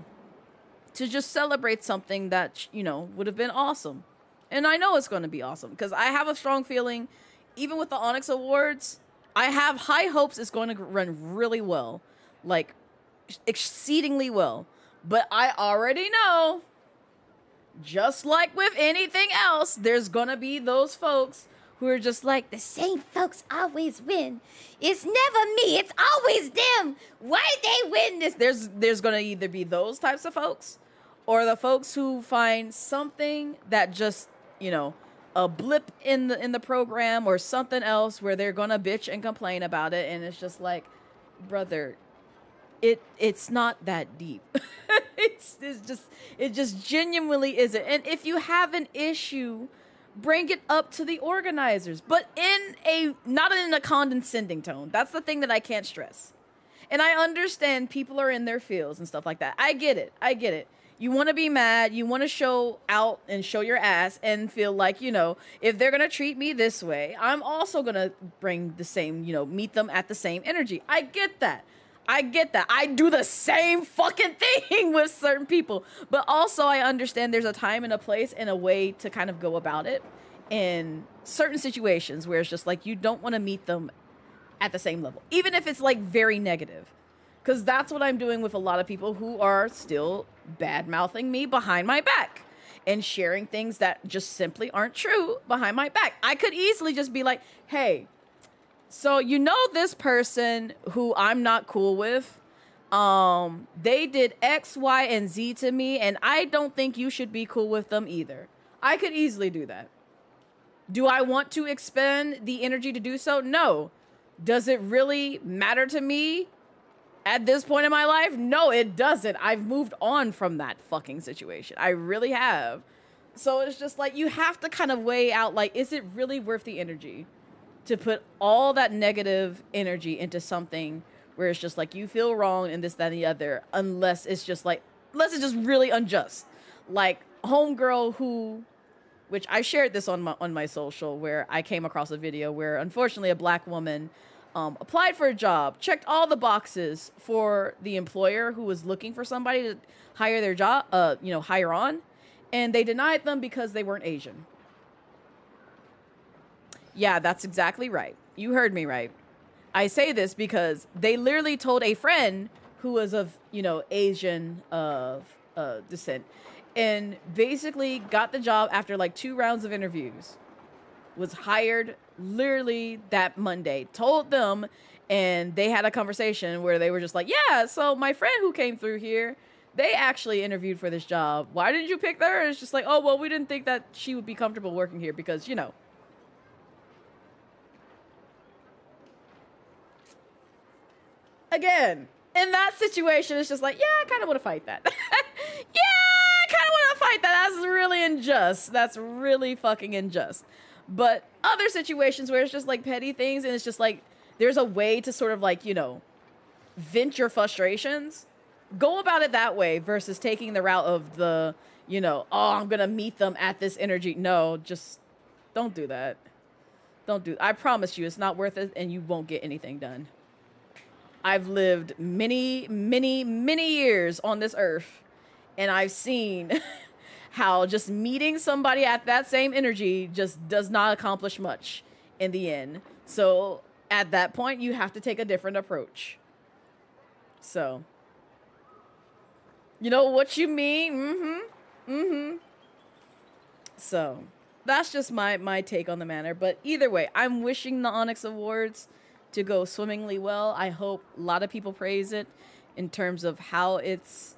just celebrate something that, you know, would have been awesome. And I know it's going to be awesome because I have a strong feeling, even with the Onyx Awards, I have high hopes it's going to run really well, like exceedingly well. But I already know, just like with anything else, there's going to be those folks who are just like, the same folks always win. It's never me, it's always them. Why they win this? There's gonna either be those types of folks, or the folks who find something that just, you know, a blip in the program or something else where they're gonna bitch and complain about it, and it's just like, brother, it's not that deep. it just genuinely isn't. And if you have an issue, bring it up to the organizers, but not in a condescending tone. That's the thing that I can't stress. And I understand people are in their fields and stuff like that. I get it. You want to be mad, you want to show out and show your ass and feel like, you know, if they're going to treat me this way, I'm also going to bring the same, you know, meet them at the same energy. I get that. I do the same fucking thing with certain people. But also I understand there's a time and a place and a way to kind of go about it in certain situations where it's just like you don't want to meet them at the same level, even if it's like very negative. Because that's what I'm doing with a lot of people who are still bad-mouthing me behind my back and sharing things that just simply aren't true behind my back. I could easily just be like, hey, so you know this person who I'm not cool with, they did X, Y, and Z to me, and I don't think you should be cool with them either. I could easily do that. Do I want to expend the energy to do so? No. Does it really matter to me at this point in my life? No, it doesn't. I've moved on from that fucking situation. I really have. So it's just like, you have to kind of weigh out, like, is it really worth the energy to put all that negative energy into something where it's just like you feel wrong and this, that, and the other, unless it's just really unjust. Like homegirl who, which I shared this on my social, where I came across a video where unfortunately a black woman applied for a job, checked all the boxes for the employer who was looking for somebody to hire their job, hire on, and they denied them because they weren't Asian. Yeah, that's exactly right. You heard me right. I say this because they literally told a friend who was of, Asian descent, and basically got the job after like 2 rounds of interviews, was hired literally that Monday, told them, and they had a conversation where they were just like, yeah, so my friend who came through here, they actually interviewed for this job. Why didn't you pick her? And it's just like, oh, well, we didn't think that she would be comfortable working here because, Again, in that situation, it's just like, yeah, I kind of want to fight that. That's really unjust. That's really fucking unjust. But other situations where it's just like petty things and it's just like, there's a way to sort of like, vent your frustrations. Go about it that way versus taking the route of the, oh, I'm going to meet them at this energy. No, just don't do that. I promise you, it's not worth it and you won't get anything done. I've lived many, many, many years on this earth, and I've seen how just meeting somebody at that same energy just does not accomplish much in the end. So at that point, you have to take a different approach. So, you know what you mean? So that's just my take on the matter. But either way, I'm wishing the Onyx Awards to go swimmingly well. I hope a lot of people praise it in terms of how it's,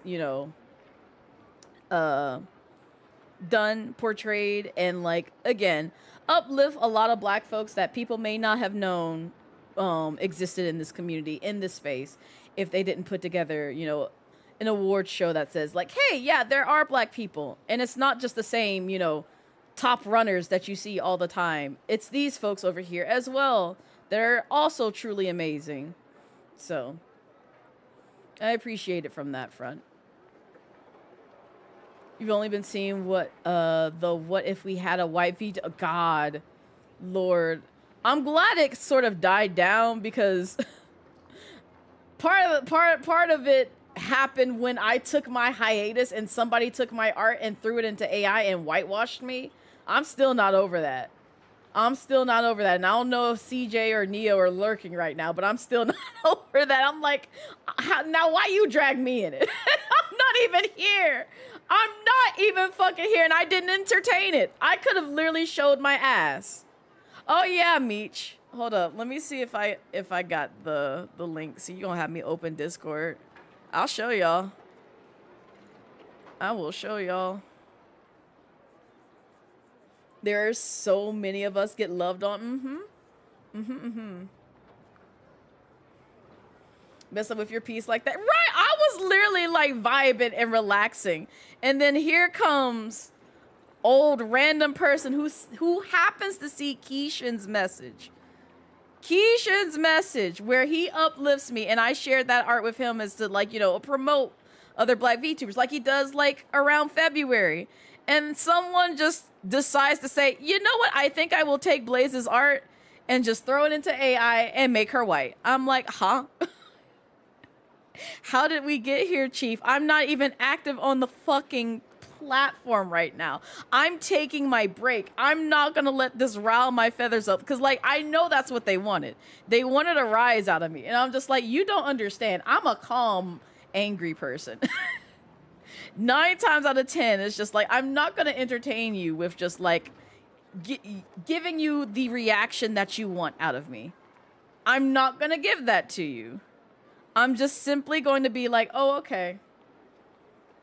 done, portrayed, and like, again, uplift a lot of black folks that people may not have known existed in this community, in this space, if they didn't put together, an award show that says like, hey, yeah, there are black people, and it's not just the same, top runners that you see all the time. It's these folks over here as well. They're also truly amazing. So I appreciate it from that front. You've only been seeing what if we had a white Vtuber. Oh, God, Lord, I'm glad it sort of died down because part of it happened when I took my hiatus and somebody took my art and threw it into AI and whitewashed me. I'm still not over that. And I don't know if CJ or Neo are lurking right now, but I'm still not over that. I'm like, now why you drag me in it? I'm not even here. I'm not even fucking here, and I didn't entertain it. I could have literally showed my ass. Oh yeah, Meech. Hold up. Let me see if I got the link. So you gonna have me open Discord. I'll show y'all. I will show y'all. There are so many of us get loved on. Mess up with your piece like that. Right, I was literally like vibing and relaxing. And then here comes old random person who happens to see Keishan's message. Keishan's message where he uplifts me, and I shared that art with him as to, like, you know, promote other black VTubers like he does like around February. And someone just decides to say, you know what, I think I will take Blaze's art and just throw it into AI and make her white. I'm like, huh? How did we get here, Chief? I'm not even active on the fucking platform right now. I'm taking my break. I'm not gonna let this rile my feathers up, because like I know that's what they wanted. They wanted a rise out of me, and I'm just like, you don't understand. I'm a calm, angry person. 9 times out of 10, it's just like, I'm not gonna entertain you with just like giving you the reaction that you want out of me. I'm not gonna give that to you. I'm just simply going to be like, oh, okay.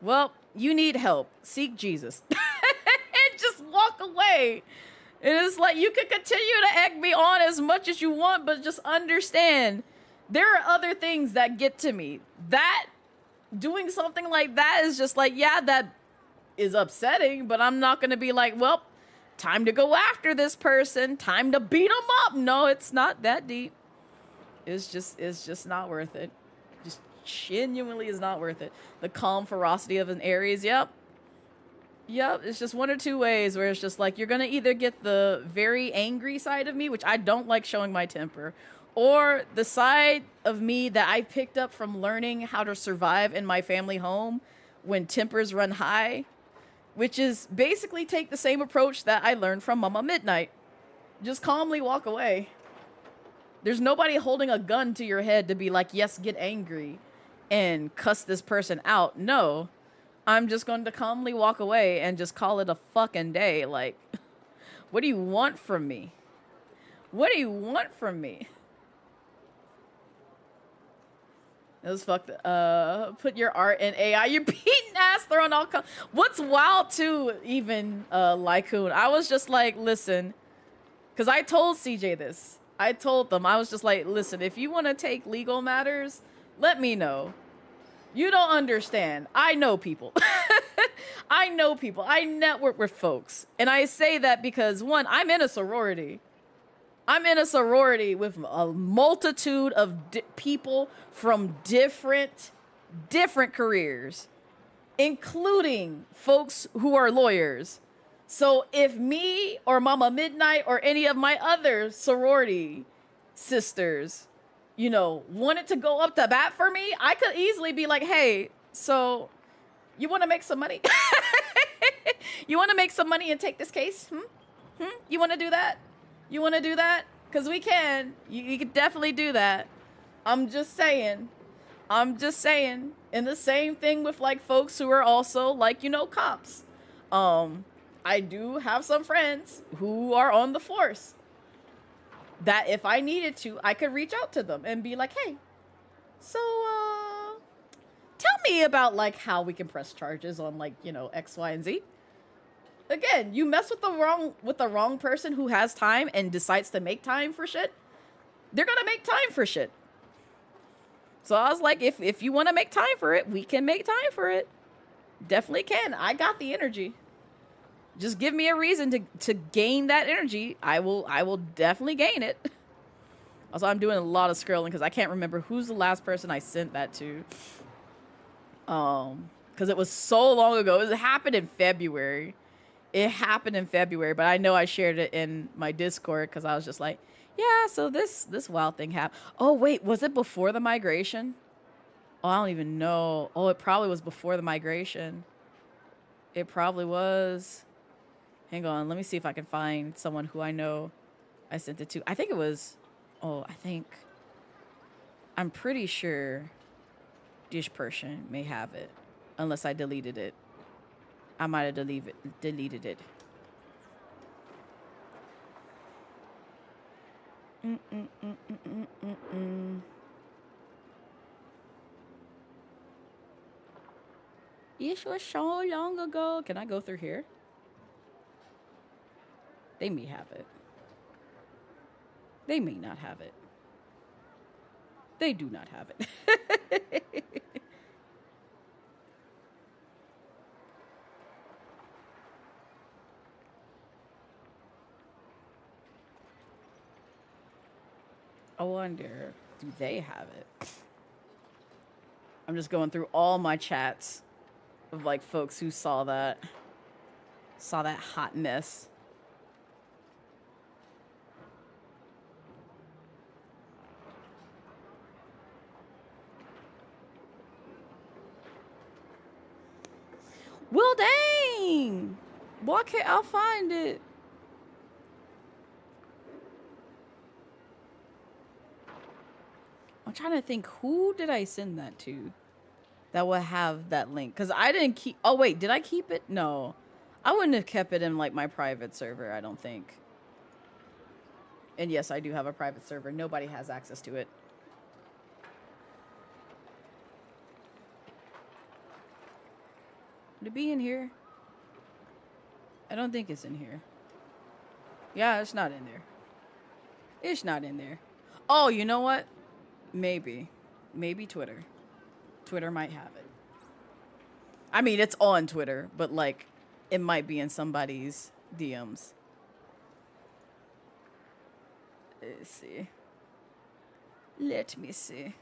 Well, you need help. Seek Jesus. And just walk away. And it's like, you can continue to egg me on as much as you want, but just understand there are other things that get to me. That, doing something like that is just like, yeah, that is upsetting, but I'm not going to be like, well, time to go after this person. Time to beat them up. No, it's not that deep. It's just not worth it. Just genuinely is not worth it. The calm ferocity of an Aries, yep. It's just one or two ways where it's just like, you're gonna either get the very angry side of me, which I don't like showing my temper, or the side of me that I picked up from learning how to survive in my family home when tempers run high, which is basically take the same approach that I learned from Mama Midnight. Just calmly walk away. There's nobody holding a gun to your head to be like, yes, get angry and cuss this person out. No, I'm just going to calmly walk away and just call it a fucking day. Like, what do you want from me? What do you want from me? It was fucked. Put your art in AI. You're beating ass, throwing all. What's wild too, even Lycoon. I was just like, listen, because I told CJ this. I told them, I was just like, listen, if you want to take legal matters, let me know. You don't understand. I know people. I know people. I network with folks. And I say that because, one, I'm in a sorority. I'm in a sorority with a multitude of people from different careers, including folks who are lawyers. So if me or Mama Midnight or any of my other sorority sisters, you know, wanted to go up to bat for me, I could easily be like, hey, so you want to make some money? You want to make some money and take this case? You want to do that? You want to do that? Because we can. You can definitely do that. I'm just saying. And the same thing with like folks who are also like, you know, cops. I do have some friends who are on the force that if I needed to, I could reach out to them and be like, hey, so tell me about like how we can press charges on like, you know, X, Y, and Z. Again, you mess with the wrong person who has time and decides to make time for shit, they're gonna make time for shit. So I was like, if you want to make time for it, we can make time for it. Definitely can. I got the energy. Just give me a reason to gain that energy. I will definitely gain it. Also, I'm doing a lot of scrolling because I can't remember who's the last person I sent that to. Because it was so long ago. It happened in February. But I know I shared it in my Discord because I was just like, yeah, so this wild thing happened. Oh, wait, was it before the migration? Oh, I don't even know. Oh, it probably was before the migration. It probably was. Hang on, let me see if I can find someone who I know I sent it to. I think it was, I'm pretty sure Dish Person may have it, unless I deleted it. I might have deleted it. It was so long ago. Can I go through here? They may have it. They may not have it. They do not have it. I wonder, do they have it? I'm just going through all my chats of like folks who saw that hotness. Well, dang! Why can't I find it? I'm trying to think, who did I send that to that would have that link? Because I didn't keep... Oh, wait, did I keep it? No. I wouldn't have kept it in, like, my private server, I don't think. And yes, I do have a private server. Nobody has access to it. Would it be in here? I don't think it's in here. Yeah, it's not in there. It's not in there. Oh, you know what? Maybe. Maybe Twitter. Twitter might have it. I mean, it's on Twitter, but like, it might be in somebody's DMs. Let's see. Let me see.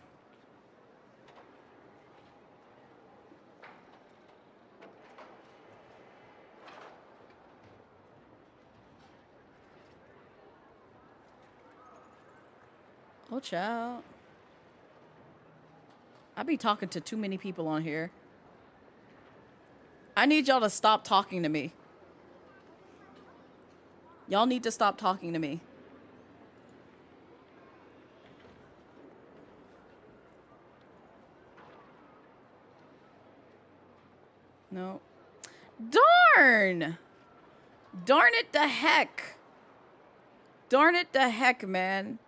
Oh, child. I be talking to too many people on here. I need y'all to stop talking to me. Y'all need to stop talking to me. No. Darn! Darn it the heck. Darn it the heck, man.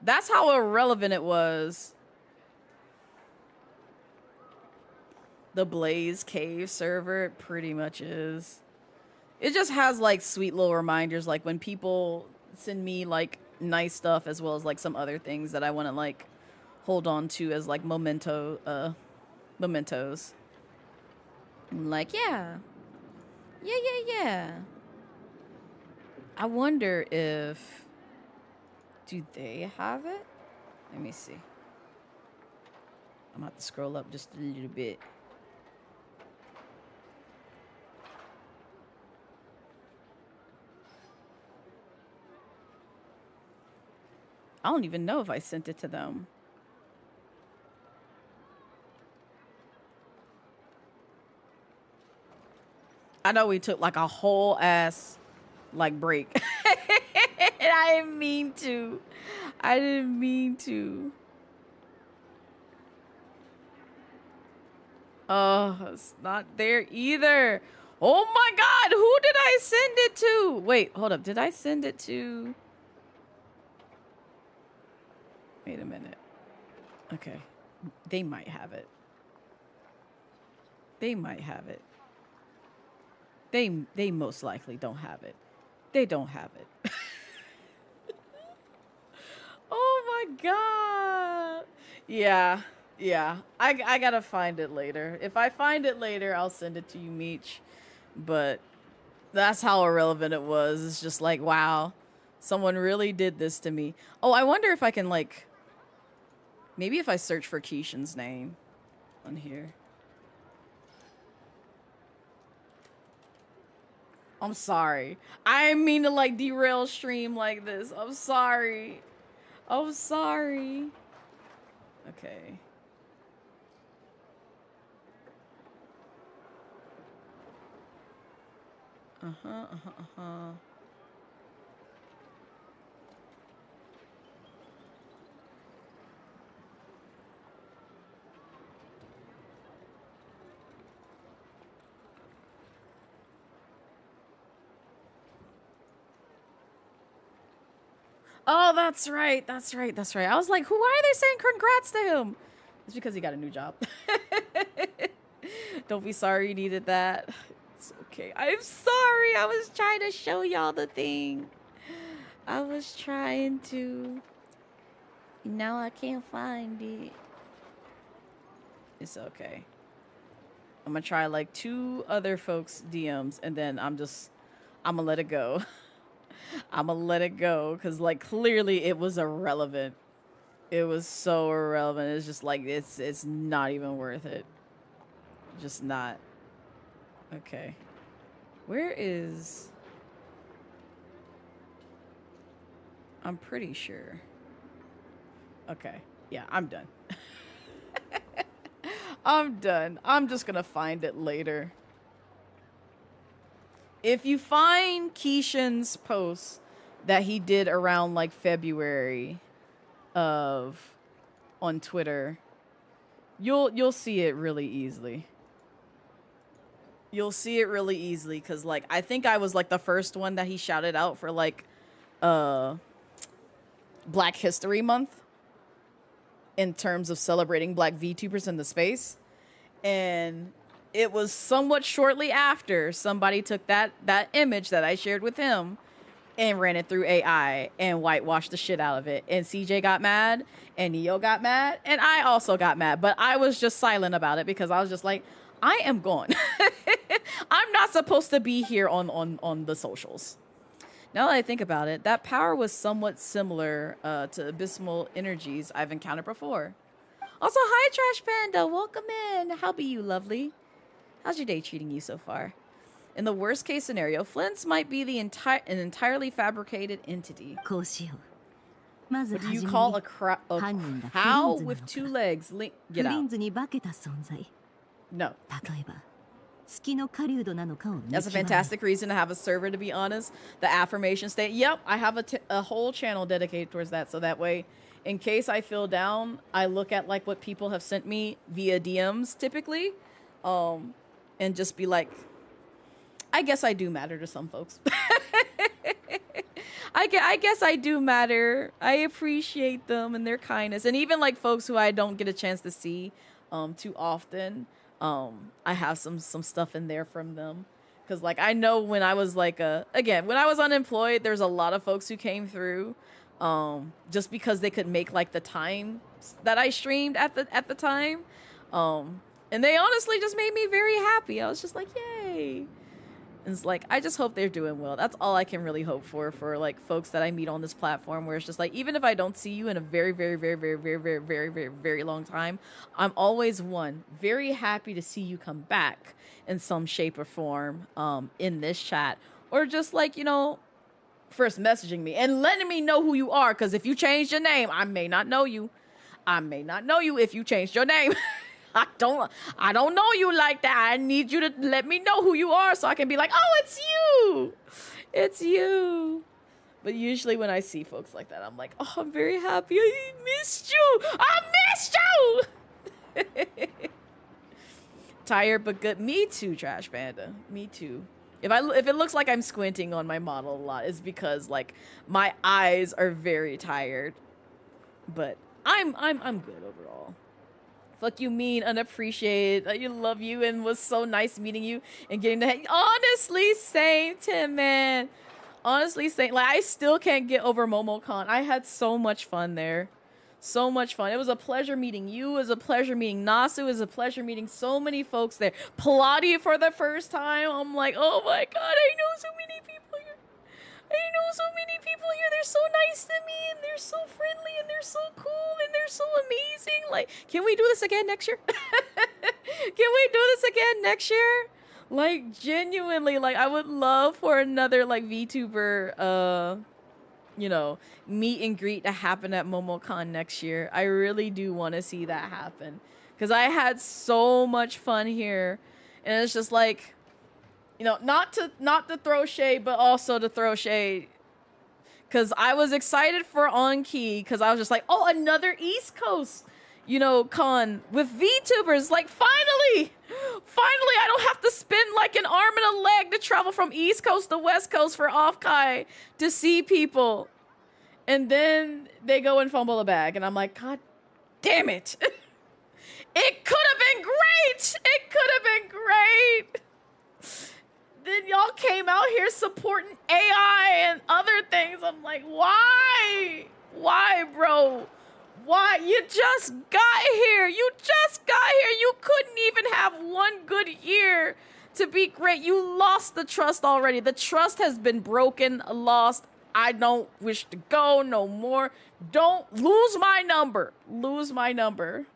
That's how irrelevant it was. The Blaze Cave server, it pretty much is. It just has like sweet little reminders, like when people send me like nice stuff, as well as like some other things that I want to like hold on to as like mementos. I'm like, yeah. I wonder if, do they have it? Let me see. I'm about to scroll up just a little bit. I don't even know if I sent it to them. I know we took like a whole ass like break. And I didn't mean to. I didn't mean to. Oh, it's not there either. Oh my God, who did I send it to? Wait, hold up. Did I send it to? Wait a minute. Okay. They might have it. They might have it. They most likely don't have it. They don't have it. Oh my God. Yeah. I gotta find it later. If I find it later, I'll send it to you, Meech. But that's how irrelevant it was. It's just like, wow, someone really did this to me. Oh, I wonder if I can like, maybe if I search for Keishan's name on here. I'm sorry. I didn't mean to like derail stream like this. I'm sorry. I'm sorry. Okay. Oh, that's right. That's right. That's right. I was like, why are they saying congrats to him? It's because he got a new job. Don't be sorry you needed that. It's okay. I'm sorry. I was trying to show y'all the thing. I was trying to. Now I can't find it. It's okay. I'm gonna try like 2 other folks' DMs and then I'm gonna let it go. I'm gonna let it go because like clearly it was irrelevant. It was so irrelevant. It's just like it's not even worth it. Just not. Okay. Where is... I'm pretty sure. Okay. Yeah, I'm done. I'm done. I'm just gonna find it later. If you find Keishan's post that he did around like February on Twitter, you'll see it really easily. You'll see it really easily because like I think I was like the first one that he shouted out for like Black History Month in terms of celebrating Black VTubers in the space. And it was somewhat shortly after somebody took that image that I shared with him and ran it through AI and whitewashed the shit out of it. And CJ got mad and Neo got mad and I also got mad, but I was just silent about it because I was just like, I am gone. I'm not supposed to be here on the socials. Now that I think about it, that power was somewhat similar to abysmal energies I've encountered before. Also, hi, Trash Panda. Welcome in. How be you, lovely? How's your day treating you so far? In the worst case scenario, Flint's might be an entirely fabricated entity. What do you call a cow with 2 legs? Get out. No. That's a fantastic reason to have a server, to be honest. The affirmation state. Yep, I have a whole channel dedicated towards that. So that way, in case I feel down, I look at like what people have sent me via DMs typically. And just be like, I guess I do matter to some folks. I guess I do matter. I appreciate them and their kindness. And even like folks who I don't get a chance to see too often. I have some stuff in there from them. Because like I know when I was like again, when I was unemployed, there's a lot of folks who came through just because they could make like the time that I streamed at the time. And they honestly just made me very happy. I was just like, yay. And it's like, I just hope they're doing well. That's all I can really hope for like folks that I meet on this platform, where it's just like, even if I don't see you in a very, very, very, very, very, very, very, very, very long time, I'm always very happy to see you come back in some shape or form in this chat. Or just like, you know, first messaging me and letting me know who you are. Because if you changed your name, I may not know you. I may not know you if you changed your name. I don't know you like that. I need you to let me know who you are so I can be like, oh, it's you. It's you. But usually when I see folks like that, I'm like, oh, I'm very happy. I missed you. I missed you. Tired but good. Me too, Trash Panda. Me too. If it looks like I'm squinting on my model a lot, it's because like my eyes are very tired. But I'm good overall. Fuck you, mean, unappreciated. I love you and was so nice meeting you and getting to honestly, same, Tim, man. Honestly, same. Like, I still can't get over MomoCon. I had so much fun there. So much fun. It was a pleasure meeting you. It was a pleasure meeting Nasu. It was a pleasure meeting so many folks there. Pilates for the first time. I'm like, oh my god, I know so many people here. I know so many people here. They're so nice to me, and they're so friendly, and they're so cool, and they're so amazing. Like, can we do this again next year? Can we do this again next year? Like, genuinely, like, I would love for another, like, VTuber, you know, meet and greet to happen at MomoCon next year. I really do want to see that happen. Because I had so much fun here. And it's just like, you know, not to throw shade, but also to throw shade. Because I was excited for On Key. Because I was just like, oh, another East Coast, you know, con with VTubers. Like, finally, I don't have to spend like an arm and a leg to travel from East Coast to West Coast for Off-Kai to see people. And then they go and fumble the bag. And I'm like, God damn it. It could have been great. It could have been great. Then y'all came out here supporting AI and other things. I'm like, why? Why, bro? Why? You just got here. You just got here. You couldn't even have one good year to be great. You lost the trust already. The trust has been broken, lost. I don't wish to go no more. Don't lose my number. Lose my number.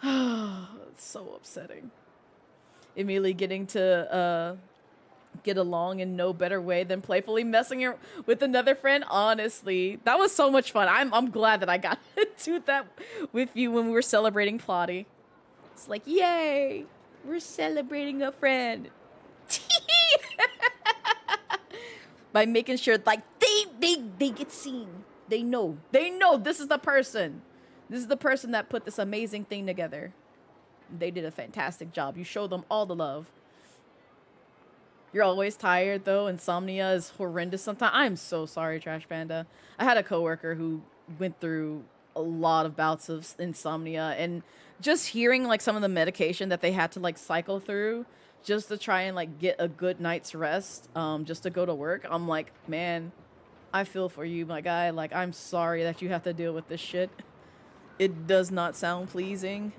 It's so upsetting. Immediately getting to get along in no better way than playfully messing with another friend. Honestly, that was so much fun. I'm glad that I got to do that with you when we were celebrating Plotty. It's like, yay, we're celebrating a friend. By making sure like they get seen. They know this is the person. This is the person that put this amazing thing together. They did a fantastic job. You show them all the love. You're always tired, though. Insomnia is horrendous sometimes. I'm so sorry, Trash Panda. I had a coworker who went through a lot of bouts of insomnia. And just hearing, like, some of the medication that they had to, like, cycle through just to try and, like, get a good night's rest, just to go to work. I'm like, man, I feel for you, my guy. Like, I'm sorry that you have to deal with this shit. It does not sound pleasing.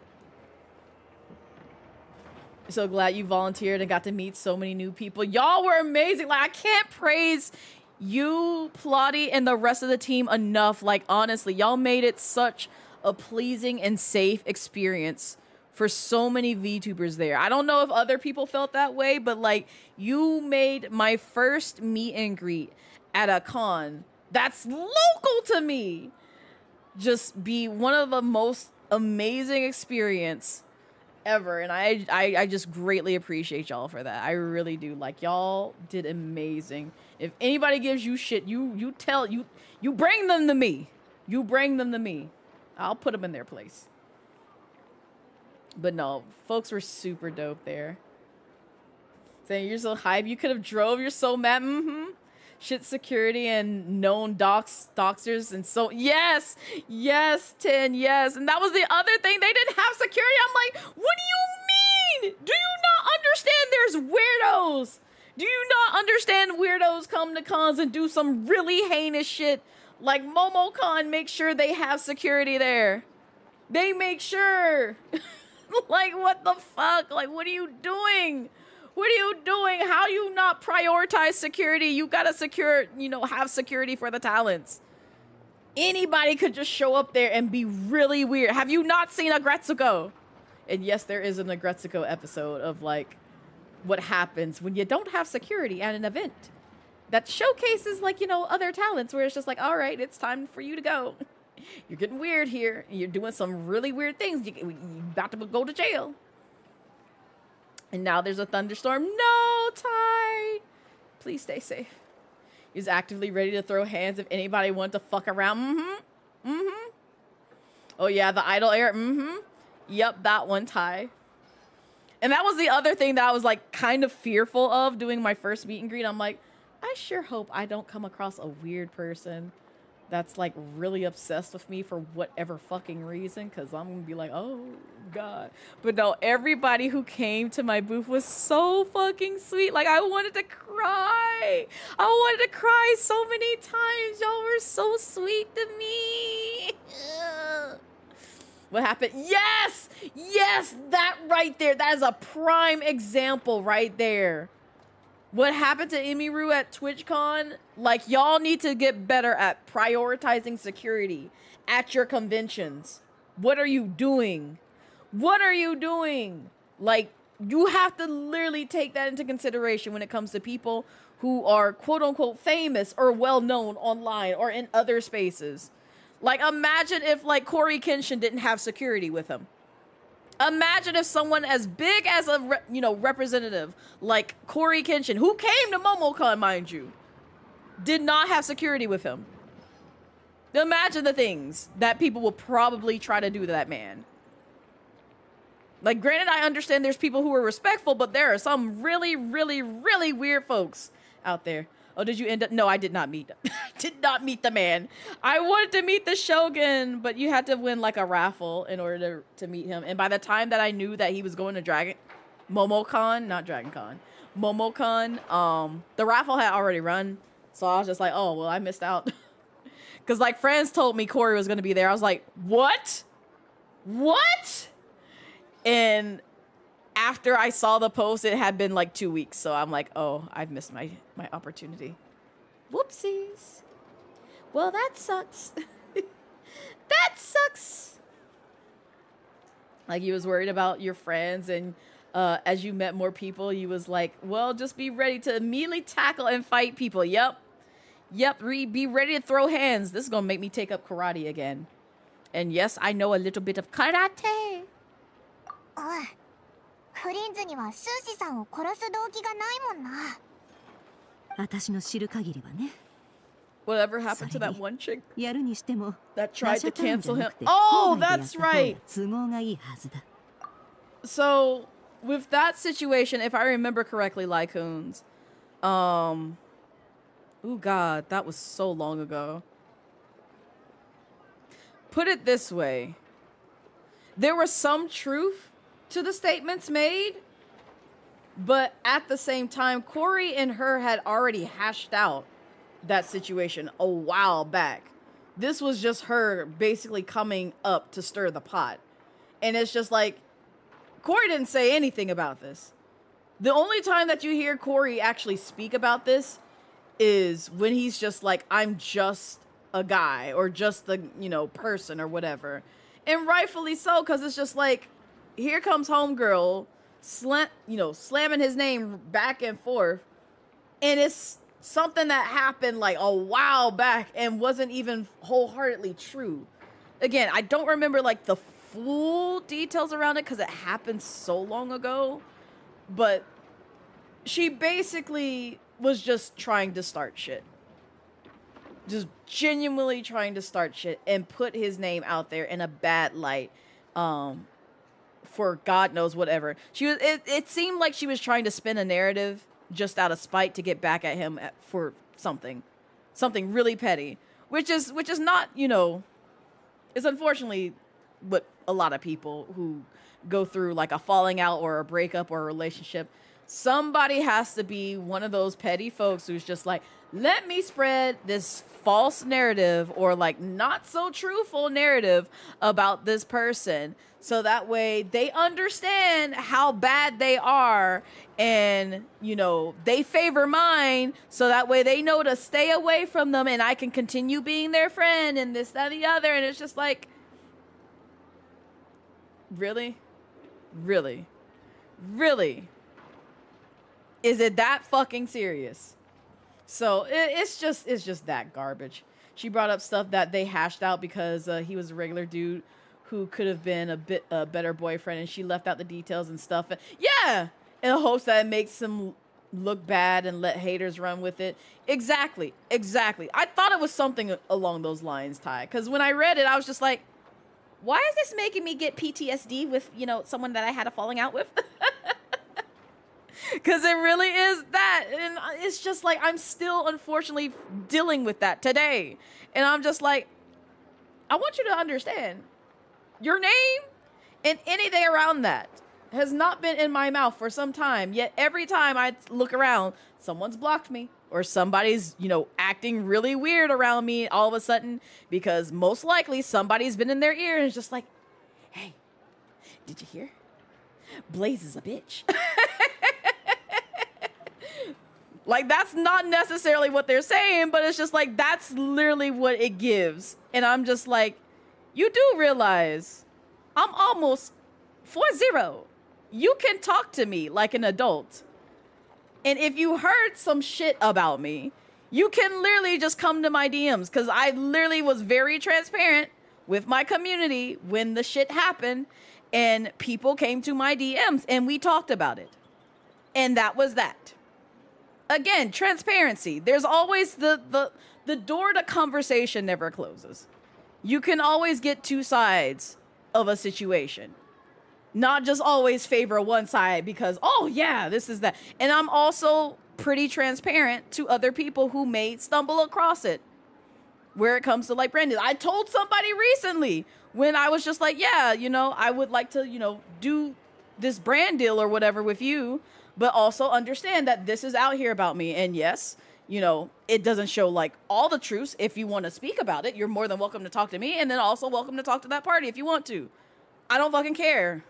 So glad you volunteered and got to meet so many new people. Y'all were amazing. Like, I can't praise you, Plotty, and the rest of the team enough. Like, honestly, y'all made it such a pleasing and safe experience for so many VTubers there. I don't know if other people felt that way, but like, you made my first meet and greet at a con that's local to me just be one of the most amazing experience ever. And I just greatly appreciate y'all for that. I really do. Like, y'all did amazing. If anybody gives you shit, you bring them to me. You bring them to me. I'll put them in their place. But no, folks were super dope there. Saying you're so hype, you could have drove, you're so mad. Shit security and known doxers and so yes, 10, yes. And that was the other thing, they didn't have security. I'm like, what do you mean? Do you not understand there's weirdos? Do you not understand weirdos come to cons and do some really heinous shit? Like MomoCon makes sure they have security there. They make sure. Like, what the fuck? Like, what are you doing? What are you doing? How do you not prioritize security? You gotta have security for the talents. Anybody could just show up there and be really weird. Have you not seen Agretsuko? And yes, there is an Agretsuko episode of like what happens when you don't have security at an event that showcases like, other talents where it's just like, all right, it's time for you to go. You're getting weird here. You're doing some really weird things. You're about to go to jail. And now there's a thunderstorm. No, Ty. Please stay safe. He's actively ready to throw hands if anybody wants to fuck around. Oh, yeah, the idle air. Yep, that one, Ty. And that was the other thing that I was, like, kind of fearful of doing my first meet and greet. I'm like, I sure hope I don't come across a weird person that's like really obsessed with me for whatever fucking reason, because I'm gonna be like, oh god. But no, everybody who came to my booth was so fucking sweet. Like, I wanted to cry. I wanted to cry so many times. Y'all were so sweet to me. What happened? Yes, that right there, that is a prime example right there. What happened to Emiru at TwitchCon? Like, y'all need to get better at prioritizing security at your conventions. What are you doing? What are you doing? Like, you have to literally take that into consideration when it comes to people who are quote-unquote famous or well-known online or in other spaces. Like, imagine if, like, Corey Kenshin didn't have security with him. Imagine if someone as big as a representative like Corey Kenshin, who came to MomoCon, mind you, did not have security with him. Imagine the things that people will probably try to do to that man. Like, granted, I understand there's people who are respectful, but there are some really, really, really weird folks out there. Oh, did you end up? No, I did not meet. Did not meet the man. I wanted to meet the Shogun, but you had to win like a raffle in order to meet him. And by the time that I knew that he was going to MomoCon, not DragonCon, MomoCon, the raffle had already run. So I was just like, oh, well, I missed out. Because like friends told me Corey was going to be there. I was like, what? What? And after I saw the post, it had been like 2 weeks. So I'm like, oh, I've missed my opportunity. Whoopsies. Well, that sucks. That sucks. Like you was worried about your friends, and as you met more people, you was like, well, just be ready to immediately tackle and fight people. Yep. Be ready to throw hands. This is going to make me take up karate again. And yes, I know a little bit of karate. おい、フリンズにはスーシさんを殺す動機がないもんな。私の知る限りはね。 Whatever happened to that one chick やるにしても that tried to ラシャタウンじゃ cancel な him? くて Oh, 郊外でやった that's 方が right. 都合がいいはずだ。 So, with that situation, if I remember correctly, Lycoons, oh god, that was so long ago. Put it this way. There was some truth to the statements made, but at the same time, Corey and her had already hashed out that situation a while back. This was just her basically coming up to stir the pot. And it's just like, Corey didn't say anything about this. The only time that you hear Corey actually speak about this is when he's just like, I'm just a guy or just a, person or whatever. And rightfully so, because it's just like, here comes homegirl, slamming his name back and forth. And it's something that happened like a while back and wasn't even wholeheartedly true. Again, I don't remember like the full details around it because it happened so long ago. But she basically was just trying to start shit. Just genuinely trying to start shit and put his name out there in a bad light. For God knows whatever. It seemed like she was trying to spin a narrative just out of spite to get back at him for something really petty, which is not, it's unfortunately what a lot of people who go through like a falling out or a breakup or a relationship, somebody has to be one of those petty folks who's just like, let me spread this false narrative or like not so truthful narrative about this person so that way they understand how bad they are and, they favor mine so that way they know to stay away from them and I can continue being their friend and this, that, and the other. And it's just like, really? Really? Really? Is it that fucking serious? So it's just that garbage. She brought up stuff that they hashed out because he was a regular dude who could have been a better boyfriend, and she left out the details and stuff. Yeah, in hopes that it makes him look bad and let haters run with it. Exactly. I thought it was something along those lines, Ty. Because when I read it, I was just like, why is this making me get PTSD with, someone that I had a falling out with? Because it really is that. And it's just like, I'm still unfortunately dealing with that today. And I'm just like, I want you to understand, your name and anything around that has not been in my mouth for some time. Yet every time I look around, someone's blocked me. Or somebody's, acting really weird around me all of a sudden. Because most likely somebody's been in their ear and is just like, hey, did you hear? Blaze is a bitch. Like, that's not necessarily what they're saying, but it's just like, that's literally what it gives. And I'm just like, you do realize I'm almost 4-0. You can talk to me like an adult. And if you heard some shit about me, you can literally just come to my DMs. Because I literally was very transparent with my community when the shit happened. And people came to my DMs and we talked about it. And that was that. Again, transparency. There's always the door to conversation never closes. You can always get two sides of a situation. Not just always favor one side because, oh yeah, this is that. And I'm also pretty transparent to other people who may stumble across it. Where it comes to like brand deals. I told somebody recently when I was just like, yeah, you know, I would like to, you know, do this brand deal or whatever with you, but also understand that this is out here about me. And yes, you know, it doesn't show like all the truths. If you want to speak about it, you're more than welcome to talk to me, and then also welcome to talk to that party if you want to. I don't fucking care.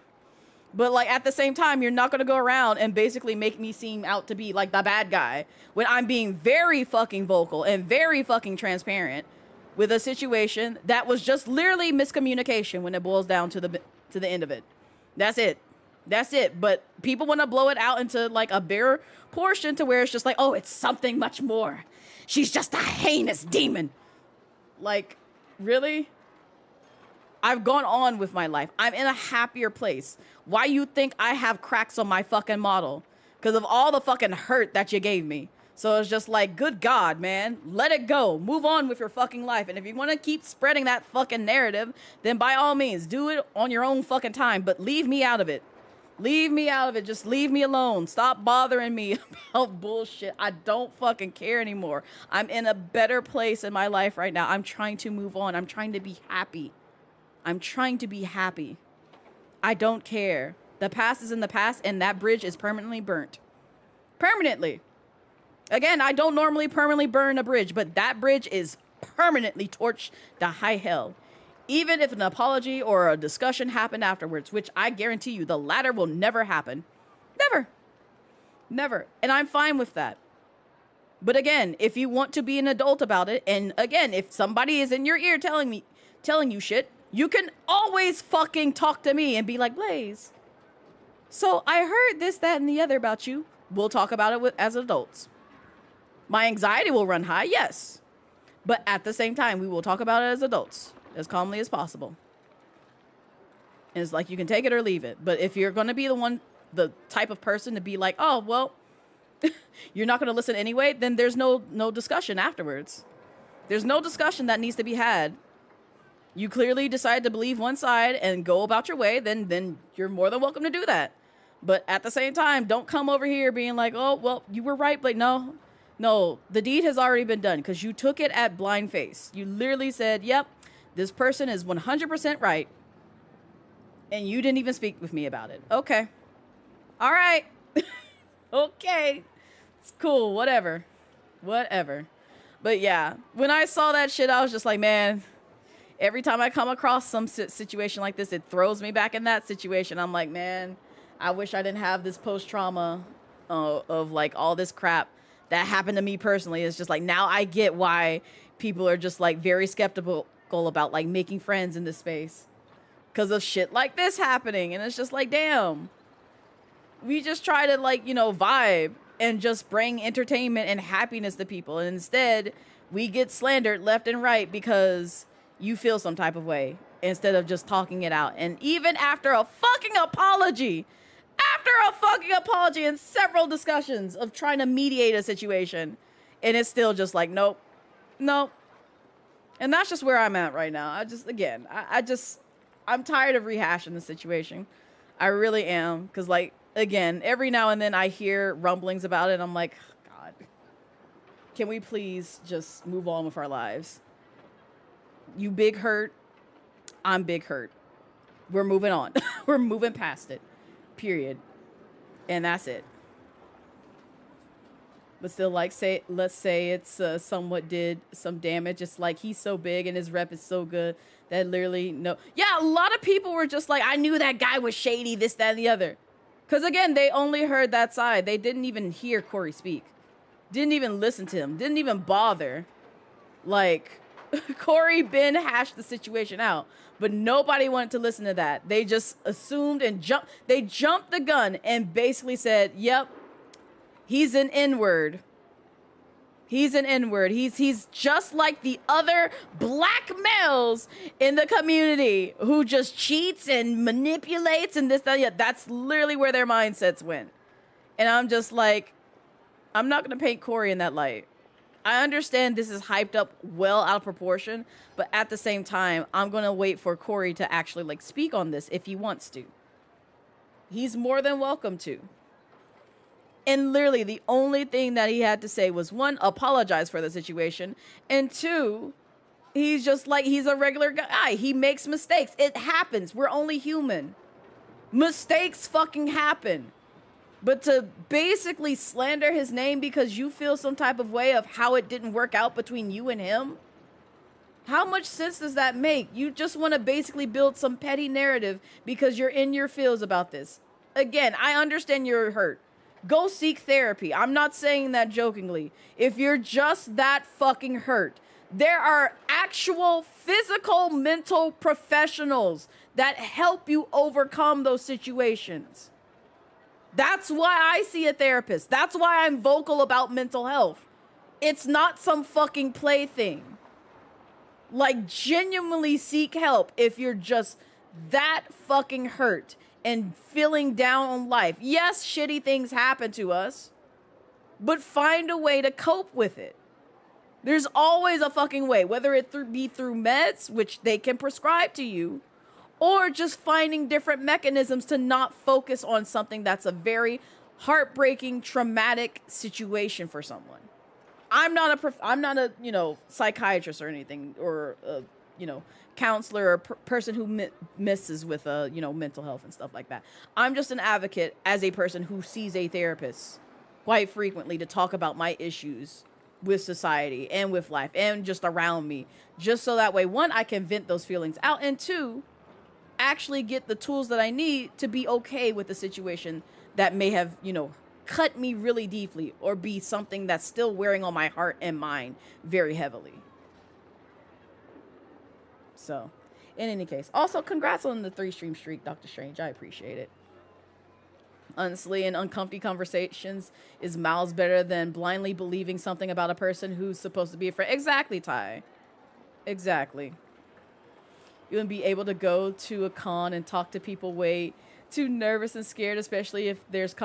But like at the same time, you're not going to go around and basically make me seem out to be like the bad guy when I'm being very fucking vocal and very fucking transparent with a situation that was just literally miscommunication when it boils down to the end of it. That's it. That's it. But people want to blow it out into like a bigger portion to where it's just like, oh, it's something much more. She's just a heinous demon. Like, really? I've gone on with my life. I'm in a happier place. Why you think I have cracks on my fucking model? Because of all the fucking hurt that you gave me. So it's just like, good God, man. Let it go. Move on with your fucking life. And if you want to keep spreading that fucking narrative, then by all means, do it on your own fucking time. But leave me out of it. Leave me out of it. Just leave me alone. Stop bothering me about bullshit. I don't fucking care anymore. I'm in a better place in my life right now. I'm trying to move on. I'm trying to be happy. I'm trying to be happy. I don't care. The past is in the past, and that bridge is permanently burnt. Permanently. Again, I don't normally permanently burn a bridge, but that bridge is permanently torched to high hell. Even if an apology or a discussion happened afterwards, which I guarantee you the latter will never happen. Never. Never. And I'm fine with that. But again, if you want to be an adult about it, and again, if somebody is in your ear telling you shit, you can always fucking talk to me and be like, Blaze, so I heard this, that, and the other about you. We'll talk about it as adults. My anxiety will run high, yes. But at the same time, we will talk about it as adults, as calmly as possible. And it's like, you can take it or leave it. But if you're going to be the type of person to be like, oh, well, you're not going to listen anyway, then there's no discussion afterwards. There's no discussion that needs to be had. You clearly decide to believe one side and go about your way, then you're more than welcome to do that. But at the same time, don't come over here being like, oh, well, you were right, but no, the deed has already been done because you took it at blind face. You literally said, yep, this person is 100% right. And you didn't even speak with me about it. Okay. All right. Okay. It's cool. Whatever. But yeah, when I saw that shit, I was just like, man, every time I come across some situation like this, it throws me back in that situation. I'm like, man, I wish I didn't have this post-trauma of like all this crap that happened to me personally. It's just like, now I get why people are just like very skeptical about like making friends in this space because of shit like this happening. And it's just like, damn, we just try to like, you know, vibe and just bring entertainment and happiness to people. And instead we get slandered left and right because you feel some type of way instead of just talking it out. And even after a fucking apology and several discussions of trying to mediate a situation, and it's still just like, nope. And that's just where I'm at right now. I'm tired of rehashing the situation. I really am. Because like, again, every now and then I hear rumblings about it and I'm like, God, can we please just move on with our lives? You big hurt, I'm big hurt. We're moving on. We're moving past it. Period. And that's it. But still, like, let's say it's somewhat did some damage. It's like he's so big and his rep is so good that literally no. Yeah, a lot of people were just like, I knew that guy was shady, this, that, and the other. Because again, they only heard that side. They didn't even hear Corey speak. Didn't even listen to him. Didn't even bother. Like, Corey Ben hashed the situation out, but nobody wanted to listen to that. They just assumed and jumped. They jumped the gun and basically said, yep, he's an N-word. He's an N-word. He's just like the other black males in the community who just cheats and manipulates and this, that, yeah. That's literally where their mindsets went. And I'm just like, I'm not going to paint Corey in that light. I understand this is hyped up well out of proportion, but at the same time, I'm going to wait for Corey to actually like speak on this if he wants to. He's more than welcome to. And literally the only thing that he had to say was, one, apologize for the situation, and two, he's just like, he's a regular guy. He makes mistakes. It happens. We're only human. Mistakes fucking happen. But to basically slander his name because you feel some type of way of how it didn't work out between you and him, how much sense does that make? You just want to basically build some petty narrative because you're in your feels about this. Again, I understand you're hurt. Go seek therapy. I'm not saying that jokingly. If you're just that fucking hurt, there are actual physical, mental professionals that help you overcome those situations. That's why I see a therapist. That's why I'm vocal about mental health. It's not some fucking plaything. Like, genuinely seek help if you're just that fucking hurt and feeling down on life. Yes, shitty things happen to us, but find a way to cope with it. There's always a fucking way, whether it be through meds, which they can prescribe to you, or just finding different mechanisms to not focus on something that's a very heartbreaking, traumatic situation for someone. I'm not a psychiatrist or anything, or counselor or person who messes with mental health and stuff like that. I'm just an advocate as a person who sees a therapist quite frequently to talk about my issues with society and with life and just around me, just so that way, one, I can vent those feelings out, and two, actually get the tools that I need to be okay with the situation that may have cut me really deeply, or be something that's still wearing on my heart and mind very heavily. So, in any case, also congrats on the 3-stream streak, Dr. Strange. I appreciate it. Honestly, in uncomfy conversations is miles better than blindly believing something about a person who's supposed to be a friend. Exactly, Ty. Exactly. You wouldn't be able to go to a con and talk to people way too nervous and scared, especially if there's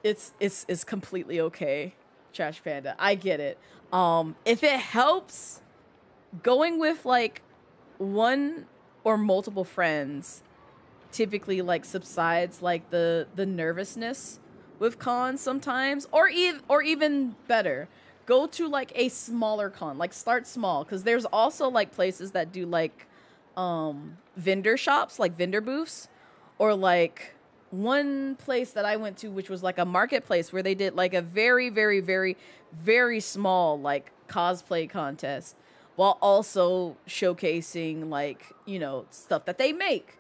it's completely okay, Trash Panda. I get it. If it helps, going with like one or multiple friends typically like subsides like the nervousness with cons sometimes, or even better, go to like a smaller con. Like, start small, because there's also like places that do like vendor shops, like vendor booths, or like one place that I went to, which was like a marketplace where they did like a very, very, very, very small like cosplay contest, while also showcasing like, stuff that they make.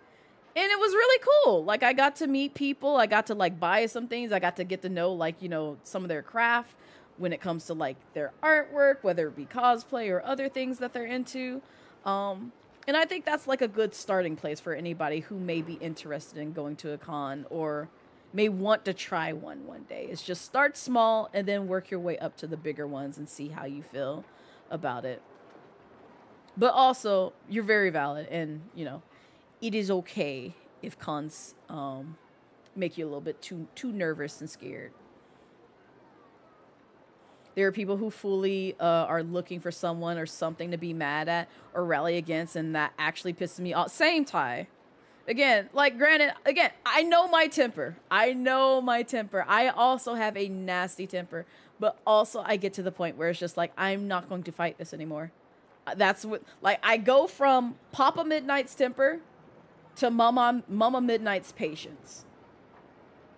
And it was really cool. Like, I got to meet people. I got to like buy some things. I got to get to know like, some of their craft when it comes to like their artwork, whether it be cosplay or other things that they're into. And I think that's like a good starting place for anybody who may be interested in going to a con or may want to try one day. It's just start small and then work your way up to the bigger ones and see how you feel about it. But also, you're very valid, and it is okay if cons make you a little bit too nervous and scared. There are people who fully are looking for someone or something to be mad at or rally against, and that actually pisses me off. Same, Ty. Again, I know my temper. I also have a nasty temper, but also I get to the point where it's just like, I'm not going to fight this anymore. That's what, like, I go from Papa Midnight's temper to Mama Midnight's patience.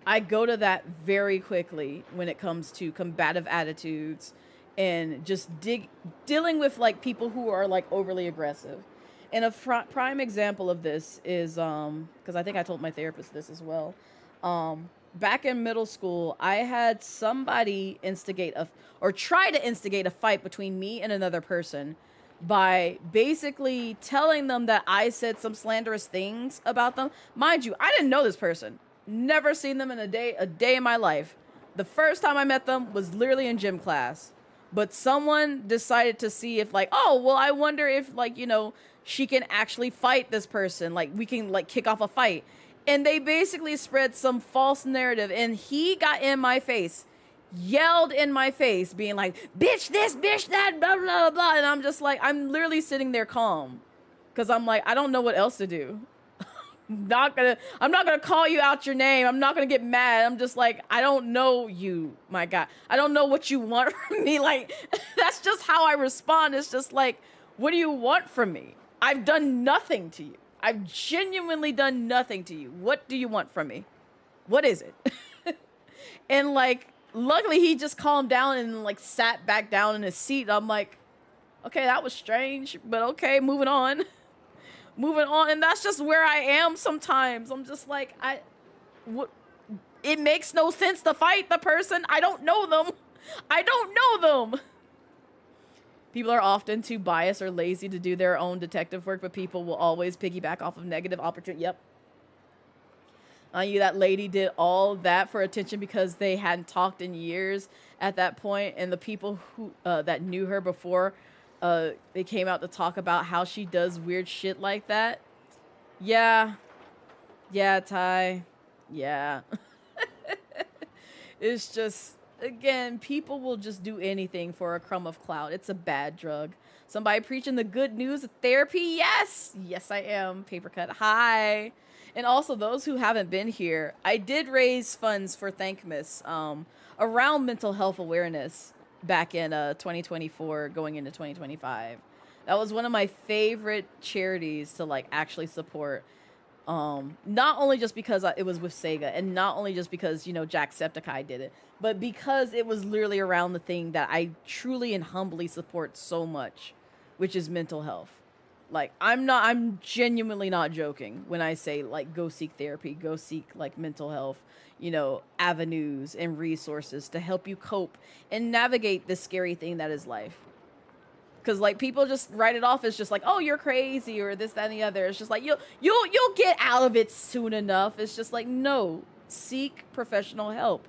I go to that very quickly when it comes to combative attitudes and just dealing with like people who are like overly aggressive. And a prime example of this is, because I think I told my therapist this as well. Back in middle school, I had somebody try to instigate a fight between me and another person by basically telling them that I said some slanderous things about them. Mind you, I didn't know this person. Never seen them in a day in my life. The first time I met them was literally in gym class. But someone decided to see if like, oh, well, I wonder if like, she can actually fight this person. Like, we can like kick off a fight. And they basically spread some false narrative, and he got in my face, yelled in my face, being like, bitch this, bitch that, blah, blah, blah. And I'm just like, I'm literally sitting there calm, because I'm like, I don't know what else to do. I'm not gonna call you out your name. I'm not gonna get mad. I'm just like, I don't know you, my God. I don't know what you want from me. Like, that's just how I respond. It's just like, what do you want from me? I've done nothing to you. I've genuinely done nothing to you. What do you want from me? What is it? And like, luckily he just calmed down and like sat back down in his seat. I'm like, okay, that was strange, but okay, moving on. Moving on. And that's just where I am sometimes. I'm just like, it makes no sense to fight the person. I don't know them. I don't know them. People are often too biased or lazy to do their own detective work, but people will always piggyback off of negative opportunity. Yep. That lady did all that for attention because they hadn't talked in years at that point, and the people who that knew her before, they came out to talk about how she does weird shit like that. Yeah, Ty. Yeah. It's just, again, people will just do anything for a crumb of clout. It's a bad drug. Somebody preaching the good news of therapy? Yes, I am. Papercut. Hi. And also, those who haven't been here, I did raise funds for Thankmas around mental health awareness back in 2024 going into 2025. That was one of my favorite charities to like actually support. Not only just because it was with Sega, and not only just because, you know, Jacksepticeye did it, but because it was literally around the thing that I truly and humbly support so much, which is mental health. Like, I'm genuinely not joking when I say, like, go seek therapy, go seek, like, mental health, you know, avenues and resources to help you cope and navigate this scary thing that is life. Because, like, people just write it off as just like, oh, you're crazy or this, that, and the other. It's just like, you'll get out of it soon enough. It's just like, no, seek professional help.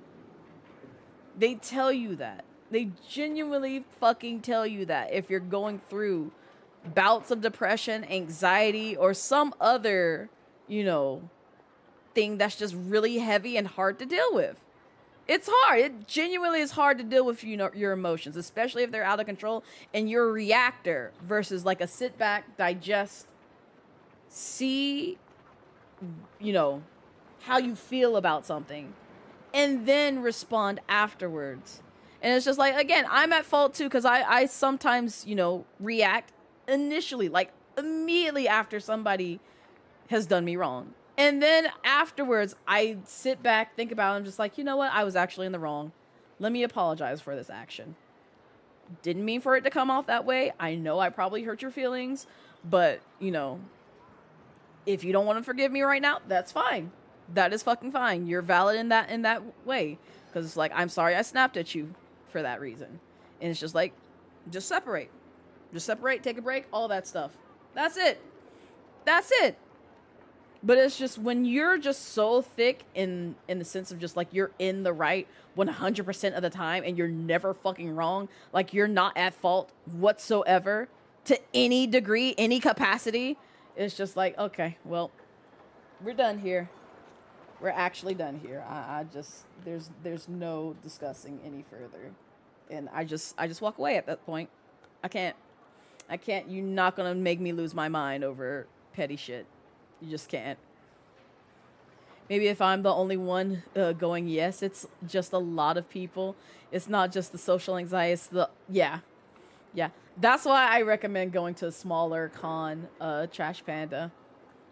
They tell you that. They genuinely fucking tell you that if you're going through bouts of depression, anxiety, or some other, you know, thing that's just really heavy and hard to deal with. It's hard. It genuinely is hard to deal with, you know, your emotions, especially if they're out of control and you're a reactor versus like a sit back, digest, see, you know, how you feel about something and then respond afterwards. And it's just like, again, I'm at fault too, because I sometimes, you know, react initially, like immediately after somebody has done me wrong. And then afterwards, I sit back, think about it, I'm just like, you know what? I was actually in the wrong. Let me apologize for this action. Didn't mean for it to come off that way. I know I probably hurt your feelings, but, you know, if you don't want to forgive me right now, that's fine. That is fucking fine. You're valid in that way. Because it's like, I'm sorry I snapped at you for that reason. And it's just like, just separate. Just separate, take a break, all that stuff. That's it. That's it. But it's just when you're just so thick in the sense of just like you're in the right 100% of the time and you're never fucking wrong, like you're not at fault whatsoever to any degree, any capacity, it's just like, okay, well, we're done here. We're actually done here. I just, there's no discussing any further. And I just walk away at that point. I can't, you're not gonna make me lose my mind over petty shit. You just can't. Maybe if I'm the only one going, yes, it's just a lot of people. It's not just the social anxiety. It's the, yeah. That's why I recommend going to a smaller con, Trash Panda.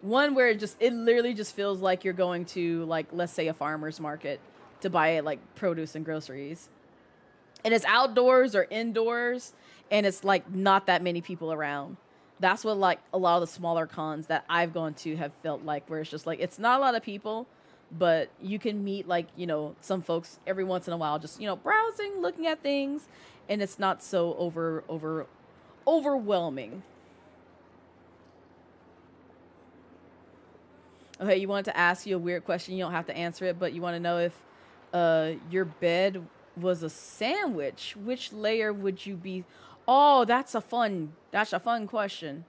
One where it literally just feels like you're going to, like, let's say a farmer's market to buy, like, produce and groceries. And it's outdoors or indoors, and it's, like, not that many people around. That's what, like, a lot of the smaller cons that I've gone to have felt like, where it's just like, it's not a lot of people, but you can meet, like, you know, some folks every once in a while, just, you know, browsing, looking at things, and it's not so overwhelming. Okay, you wanted to ask you a weird question. You don't have to answer it, but you want to know if your bed was a sandwich, which layer would you be? Oh, that's a fun question.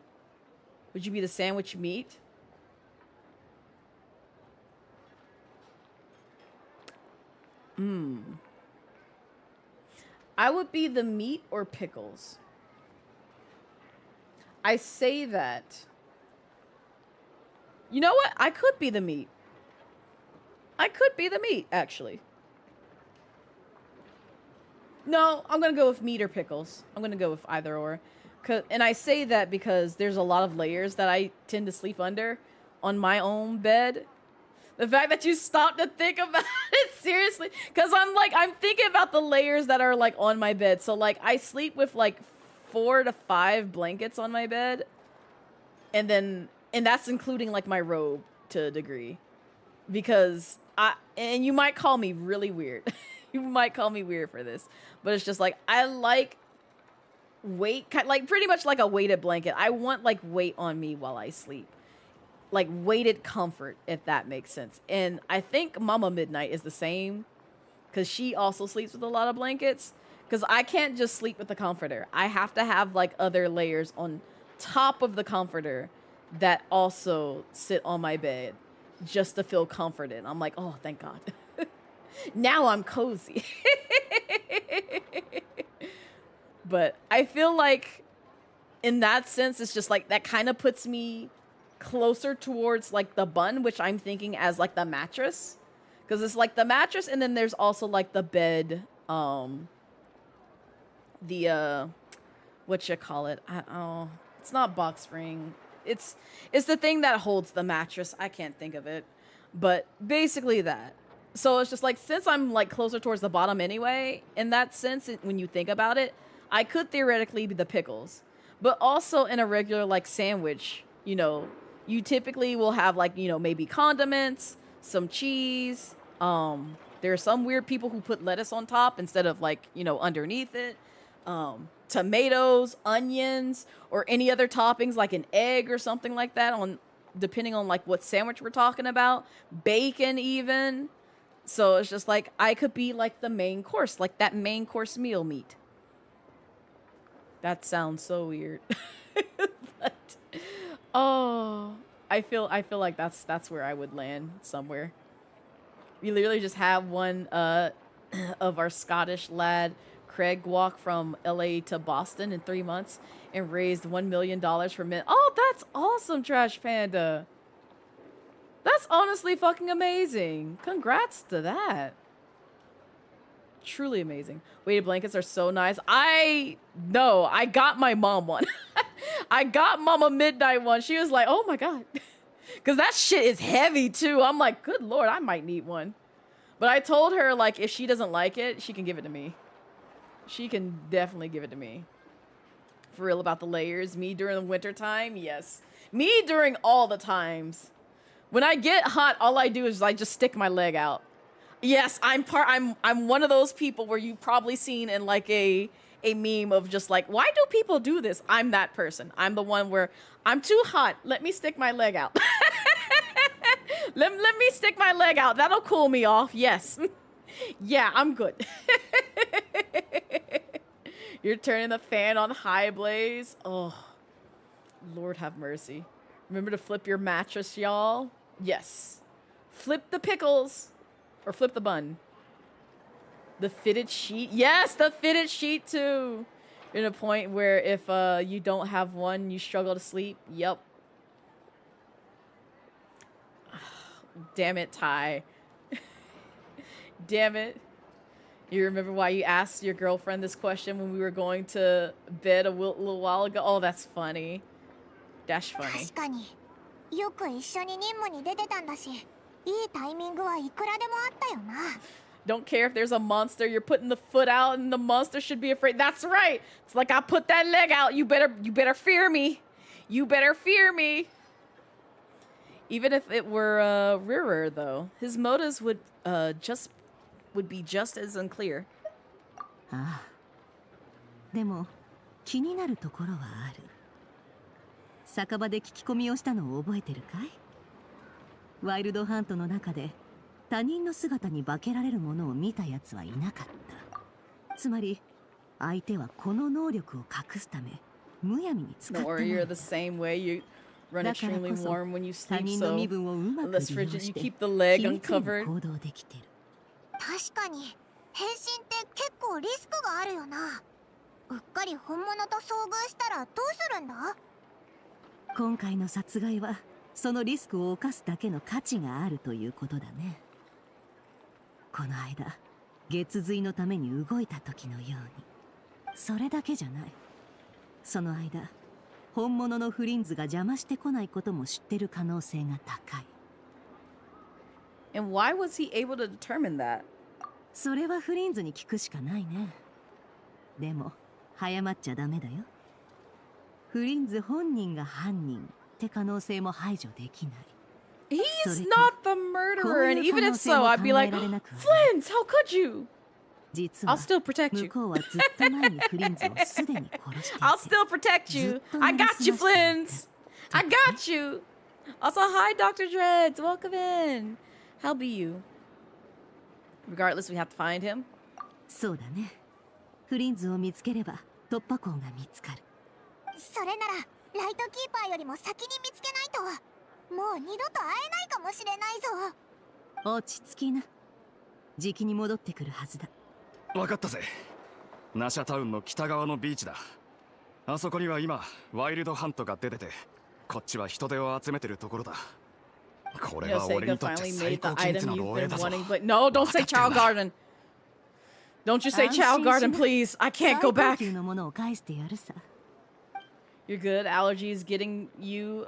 Would you be the sandwich meat? I would be the meat or pickles. I say that. You know what? I could be the meat. I could be the meat, actually. No, I'm gonna go with meat or pickles. I'm gonna go with either or. And I say that because there's a lot of layers that I tend to sleep under on my own bed. The fact that you stopped to think about it, seriously. Because I'm thinking about the layers that are, like, on my bed. So, like, I sleep with, like, 4 to 5 blankets on my bed. And that's including, like, my robe to a degree. Because and you might call me really weird. You might call me weird for this. But it's just, like, I like weight, like, pretty much like a weighted blanket. I want, like, weight on me while I sleep. Like, weighted comfort, if that makes sense. And I think Mama Midnight is the same. Because she also sleeps with a lot of blankets. Because I can't just sleep with the comforter. I have to have, like, other layers on top of the comforter that also sit on my bed just to feel comforted. I'm like, oh, thank God. Now I'm cozy. But I feel like in that sense, it's just like that kind of puts me closer towards like the bun, which I'm thinking as like the mattress. Because it's like the mattress, and then there's also like the bed, what you call it? It's not box spring. It's the thing that holds the mattress. I can't think of it. But basically that. So it's just like, since I'm like closer towards the bottom anyway, in that sense, when you think about it, I could theoretically be the pickles. But also in a regular like sandwich, you know, you typically will have like, you know, maybe condiments, some cheese. There are some weird people who put lettuce on top instead of like, you know, underneath it. Tomatoes, onions, or any other toppings like an egg or something like that, on depending on like what sandwich we're talking about. Bacon even. So it's just like I could be like the main course, like that main course meal meat. That sounds so weird. But oh, I feel like that's where I would land somewhere. We literally just have one of our Scottish lad Craig walk from LA to Boston in 3 months and raised $1 million for men. Oh, that's awesome, Trash Panda. That's honestly fucking amazing. Congrats to that. Truly amazing. Weighted blankets are so nice. I got my mom one. I got Mama Midnight one. She was like, oh my God. Because that shit is heavy too. I'm like, good Lord, I might need one. But I told her, like, if she doesn't like it, she can give it to me. She can definitely give it to me. For real about the layers. Me during the winter time, yes. Me during all the times. When I get hot, all I do is I just stick my leg out. Yes, I'm one of those people where you've probably seen in like a meme of just like, why do people do this? I'm that person. I'm the one where I'm too hot. Let me stick my leg out. let me stick my leg out. That'll cool me off. Yes. Yeah, I'm good. You're turning the fan on high blaze. Oh, Lord have mercy. Remember to flip your mattress, y'all. Yes. Flip the pickles. Or flip the bun. The fitted sheet. Yes, the fitted sheet too. You're in a point where if you don't have one, you struggle to sleep. Yep. Damn it, Ty. Damn it. You remember why you asked your girlfriend this question when we were going to bed a little while ago? Oh, that's funny. That's funny. 確かによく一緒に任務に出てたんだし、いいタイミングはいくらでもあったよな。 Don't care if there's a monster, you're putting the foot out and the monster should be afraid. That's right. It's like I put that leg out. You better fear me. You better fear me. Even if it were Rirer though, his motives would be just as unclear. ああ。でも気になるところはある。酒場で聞き込みをしたのを覚えてるかい？ワイルドハントの中で他人の姿に化けられるものを見たやつはいなかった。つまり相手はこの能力を隠すためむやみに使ってない。 Or you're the same way. You run extremely warm when you 他 sleep, 人の so 身分をうまく利用 less frigid. し You て keep the leg 秘密に uncovered. 行動できてる。確かに変身って結構リスクがあるよな。うっかり本物と遭遇したらどうするんだ？今回の殺害はそのリスクを冒すだけの価値があるということだね。この間月髄のために動いた時のように。それだけじゃない。その間本物のフリンズが邪魔してこないことも知ってる可能性が高い。 And why was he able to determine that? それはフリンズに聞くしかないね。でも早まっちゃダメだよ。フリンズ本人が犯人って可能性も排除できない。 He's not the murderer, and even if so, I'd be like, Flint, how could you? 実 I'll は still protect 向 you. こうはずっと前にフリンズをすでに殺していて I'll still protect you. I got you, Flint. I got you. Also, hi, Dr. Dreads. Welcome in. How be you? Regardless, we have to find him. そうだね。フリンズを見つければ突破口が見つかる。それならライトキーパーよりも先に見つけないともう二度と会えないかもしれないぞ。落ち着きな。じきに戻ってくるはずだ。分かったぜ。ナシャタウンの北側のビーチだ。あそこには今ワイルドハントが出てて、こっちは人手を集めてるところだ。これは俺にとって finally 最 made 高 the 機密 item な you've 漏洩 been だぞ。 wanting, but no, don't say Chow Garden. Don't you say Chow Garden, please. I can't go 最 back. 高級のものを返してやるさ。 You're good. Allergies getting you,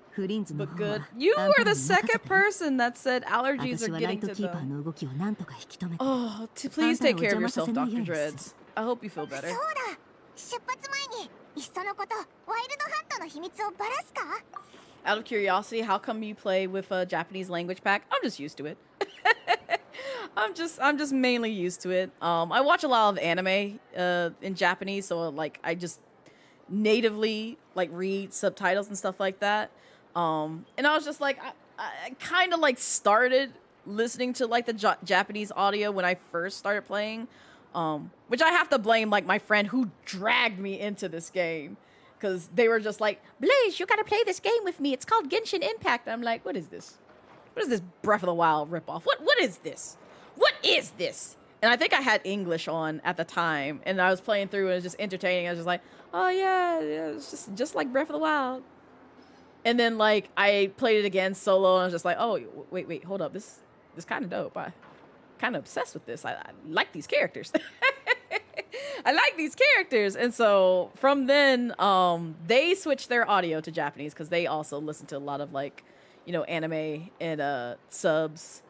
フリンズの but 方は good. You あんた were に the 任せ second てね。 person that said allergies 私 are はライ getting ト to キーパー them. の動きを何とか引き止めて。 Oh, please take care of yourself, Dr. あんたを邪魔させないようにする。 Dreads. I hope you feel そう better. だ、出発前にいっそのことワイルドハントの秘密をばらすか。 Out of curiosity, how come you play with a Japanese language pack? I'm just used to it. I'm just mainly used to it. I watch a lot of anime in Japanese, so like I just natively like read subtitles and stuff like that. And I was just like, I kind of like started listening to like the Japanese audio when I first started playing, which I have to blame like my friend who dragged me into this game. Because they were just like, Blaze, you gotta play this game with me. It's called Genshin Impact. I'm like, what is this? What is this Breath of the Wild ripoff? What is this? What is this? And I think I had English on at the time. And I was playing through and it was just entertaining. I was just like, oh yeah, it's just like Breath of the Wild. And then like I played it again solo and I was just like, oh, wait, hold up. This kind of dope. I kind of obsessed with this. I like these characters. I like these characters. And so from then, they switched their audio to Japanese because they also listen to a lot of like, you know, anime and subs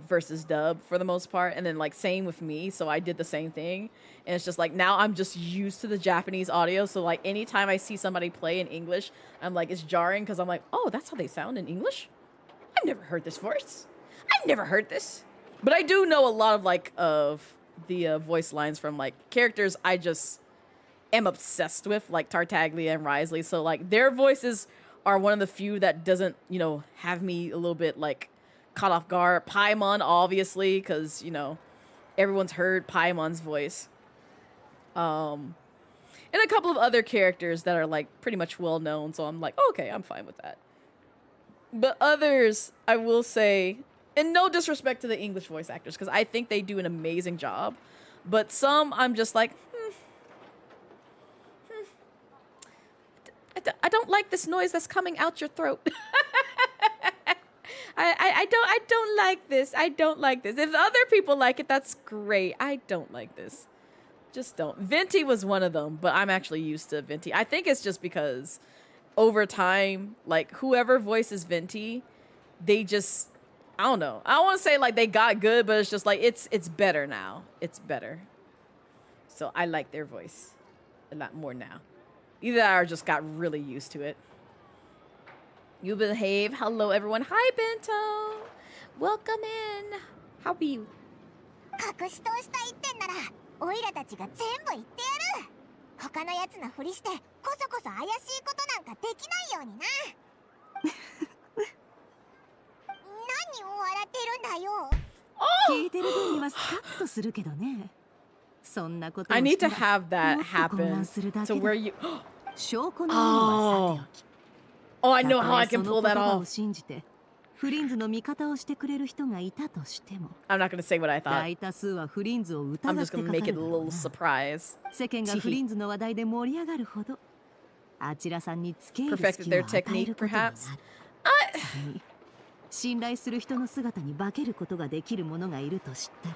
versus dub for the most part. And then like same with me. So I did the same thing. And it's just like now I'm just used to the Japanese audio. So like anytime I see somebody play in English, I'm like, it's jarring because I'm like, oh, that's how they sound in English? I've never heard this voice. I've never heard this. But I do know a lot of like of the voice lines from like characters I just am obsessed with, like Tartaglia and Risley. So like their voices are one of the few that doesn't, you know, have me a little bit like caught off guard. Paimon, obviously, because, you know, everyone's heard Paimon's voice. And a couple of other characters that are like pretty much well known. So I'm like, oh, okay, I'm fine with that. But others, I will say, and no disrespect to the English voice actors, because I think they do an amazing job. But some, I'm just like, I don't like this noise that's coming out your throat. I don't like this. I don't like this. If other people like it, that's great. I don't like this. Just don't. Venti was one of them, but I'm actually used to Venti. I think it's just because over time, like whoever voices Venti, they just, I don't know. I don't want to say like they got good, but it's just like it's better now. It's better. So I like their voice a lot more now. Either that or just got really used to it. You behave. Hello, everyone. Hi, Bento. Welcome in. How be you? 隠し通した一点ならオイラたちが全部言ってやる。他のやつのふりしてこそこそ怪しいことなんかできないようにな。何を笑ってるんだよ。聞いてる分にはスカッとするけどね。そんなことを I し need た to ら have that もっと混 happen 乱するだ to け where だ。 you. 証拠の有無はさておき。 Oh, I know how I たと can えそ pull の that 言葉を off. 信じてフリンズの味方をしてくれる人がいたとしても、 I'm not gonna say what I thought. 大多数はフリンズを I'm 疑っ just て gonna かか make it る a だろう little な。 surprise. 世間がフリンズの話題で盛り上がるほど、あちらさんに付け入る Perfected 隙を their 与え technique, ることになる。 perhaps. に信頼する人の姿に化けることができる者がいると知ったら、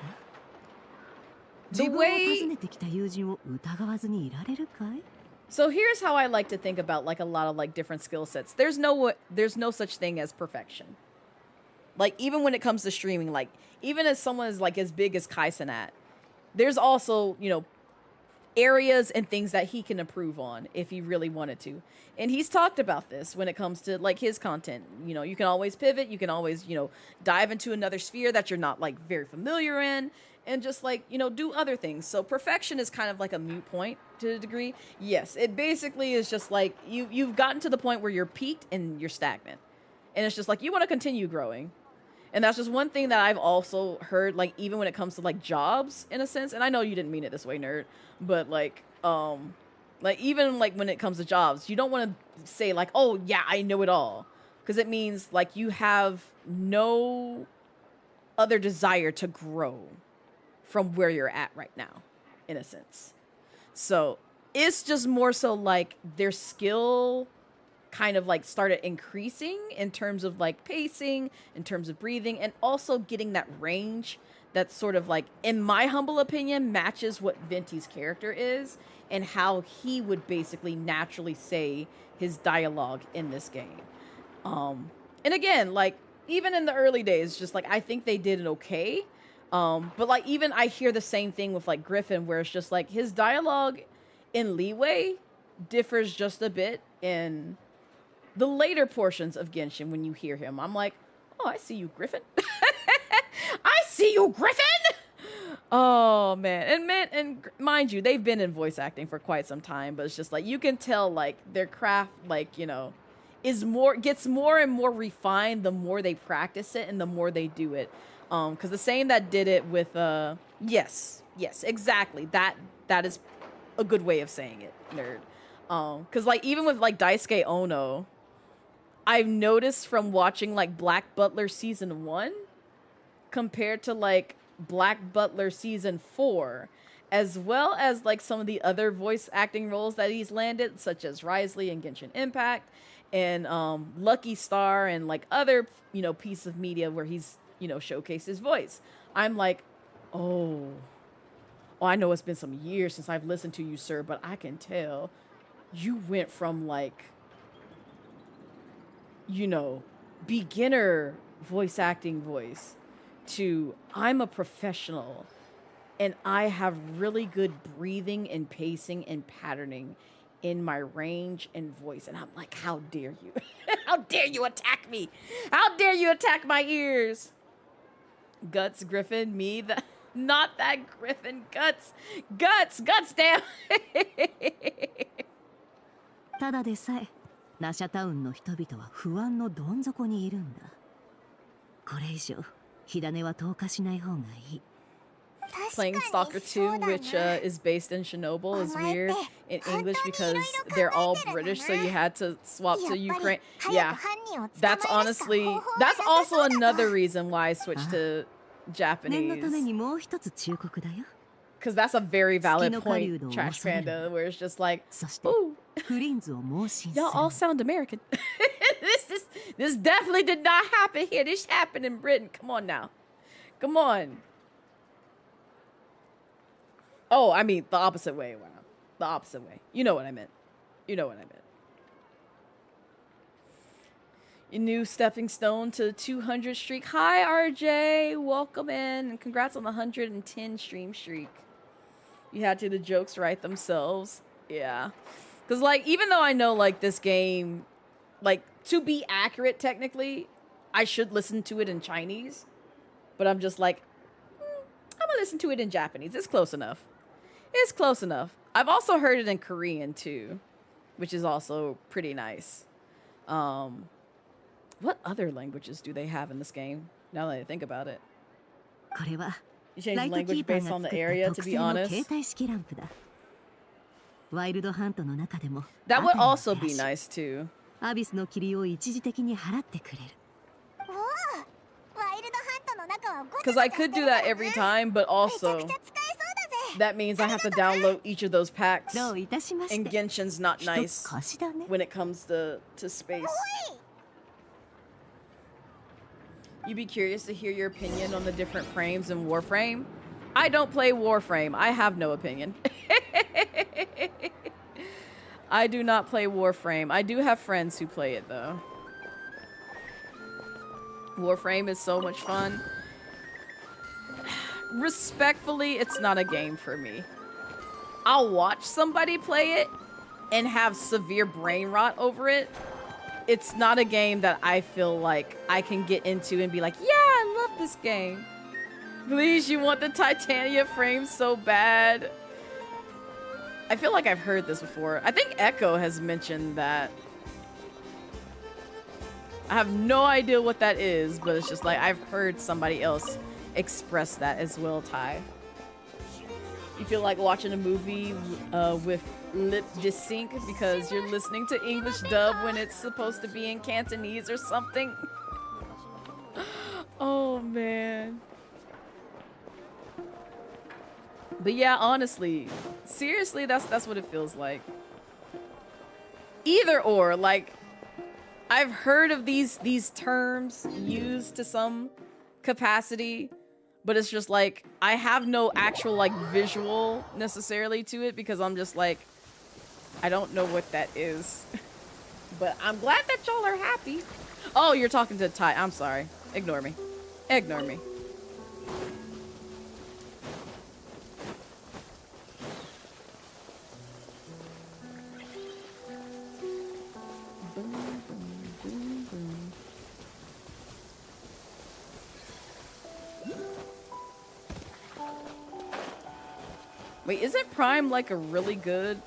The 自分を way- 訪ねてきた友人を疑わずにいられるかい？ So here's how I like to think about like a lot of like different skill sets. There's no such thing as perfection. Like even when it comes to streaming, like even as someone is like as big as Kaisenat, there's also, you know, areas and things that he can improve on if he really wanted to. And he's talked about this when it comes to like his content. You know, you can always pivot, you can always, you know, dive into another sphere that you're not like very familiar in, and just like, you know, do other things. So perfection is kind of like a moot point to a degree. Yes, it basically is just like you've gotten to the point where you're peaked and you're stagnant. And it's just like you want to continue growing. And that's just one thing that I've also heard, like even when it comes to like jobs in a sense. And I know you didn't mean it this way, nerd, but like even like when it comes to jobs, you don't want to say like, oh yeah, I know it all, because it means like you have no other desire to grow from where you're at right now, in a sense. So it's just more so like their skill kind of like started increasing in terms of like pacing, in terms of breathing, and also getting that range that sort of like, in my humble opinion, matches what Venti's character is and how he would basically naturally say his dialogue in this game. And again, like even in the early days, just like I think they did it okay. But like even I hear the same thing with like Griffin, where it's just like his dialogue in Leeway differs just a bit in the later portions of Genshin. When you hear him, I'm like, oh, I see you, Griffin. I see you, Griffin. Oh man, and mind you, they've been in voice acting for quite some time, but it's just like you can tell like their craft, like, you know, gets more and more refined the more they practice it and the more they do it. Because the same that did it with yes, exactly, that is a good way of saying it, nerd. Because like even with like Daisuke Ono, I've noticed from watching like Black Butler season 1 compared to like Black Butler season 4, as well as like some of the other voice acting roles that he's landed, such as Risley and Genshin Impact, and Lucky Star, and like other, you know, piece of media where he's, you know, showcased his voice. I'm like, oh, I know it's been some years since I've listened to you, sir, but I can tell you went from like, you know, beginner voice acting voice to I'm a professional and I have really good breathing and pacing and patterning in my range and voice. And I'm like, how dare you? How dare you attack me? How dare you attack my ears? Guts, Griffin, me, not that Griffin, Guts, damn. ただでさえナシャタウンの人々は不安のどん底にいるんだ。これ以上火種は投下しない方がいい。 Playing Stalker 2, which is based in Chernobyl, is weird in English because they're all British, so you had to swap to Ukraine. Yeah, that's honestly, that's also another reason why I switched to 念のため Japanese. にもう一つ忠告だよ。 Because that's a very valid Skin point, Okaryudo Trash Osare. Panda, where it's just like, そして ooh, フリンズを盲信す y'all all る。 sound American. This definitely did not happen here. This happened in Britain. Come on now. Come on. Oh, I mean, the opposite way around. The opposite way. You know what I meant. You know what I meant. Your new stepping stone to the 200 streak. Hi, RJ. Welcome in. And congrats on the 110 stream streak. You had to, the jokes write themselves. Yeah. Because, like, even though I know, like, this game, like, to be accurate, technically, I should listen to it in Chinese. But I'm just like, I'm going to listen to it in Japanese. It's close enough. It's close enough. I've also heard it in Korean, too, which is also pretty nice. What other languages do they have in this game, now that I think about it? これは You change ライトキ language ーパー based が on the 作った area, to 特 be 製の honest. 携帯式ランプだ。ワイルドハントの中でも That would 赤の also 照 be らし nice, too. アビスの霧を一時的に払ってくれる。ワイルドハントの中はごちゃ Because I could do that every time, but めちゃ also くちゃ使えそうだぜ that means I have to download each of those packs. どういたしまし And て。 Genshin's not 一つ nice 貸しだね。 when it comes to space. You'd be curious to hear your opinion on the different frames in Warframe? I don't play Warframe. I have no opinion. I do not play Warframe. I do have friends who play it, though. Warframe is so much fun. Respectfully, it's not a game for me. I'll watch somebody play it and have severe brain rot over it. It's not a game that I feel like I can get into and be like, yeah, I love this game. Please, you want the Titania frame so bad. I feel like I've heard this before. I think Echo has mentioned that. I have no idea what that is, but it's just like I've heard somebody else express that as well, Ty. You feel like watching a movie with lip desync because you're listening to English dub when it's supposed to be in Cantonese or something. Oh man. But yeah, honestly, seriously, that's what it feels like. Either or, like, I've heard of these terms used to some capacity, but it's just like I have no actual like visual necessarily to it because I'm just like I don't know what that is. But I'm glad that y'all are happy. Oh, you're talking to Ty. I'm sorry. Ignore me. Ignore me. Wait, isn't Prime like a really good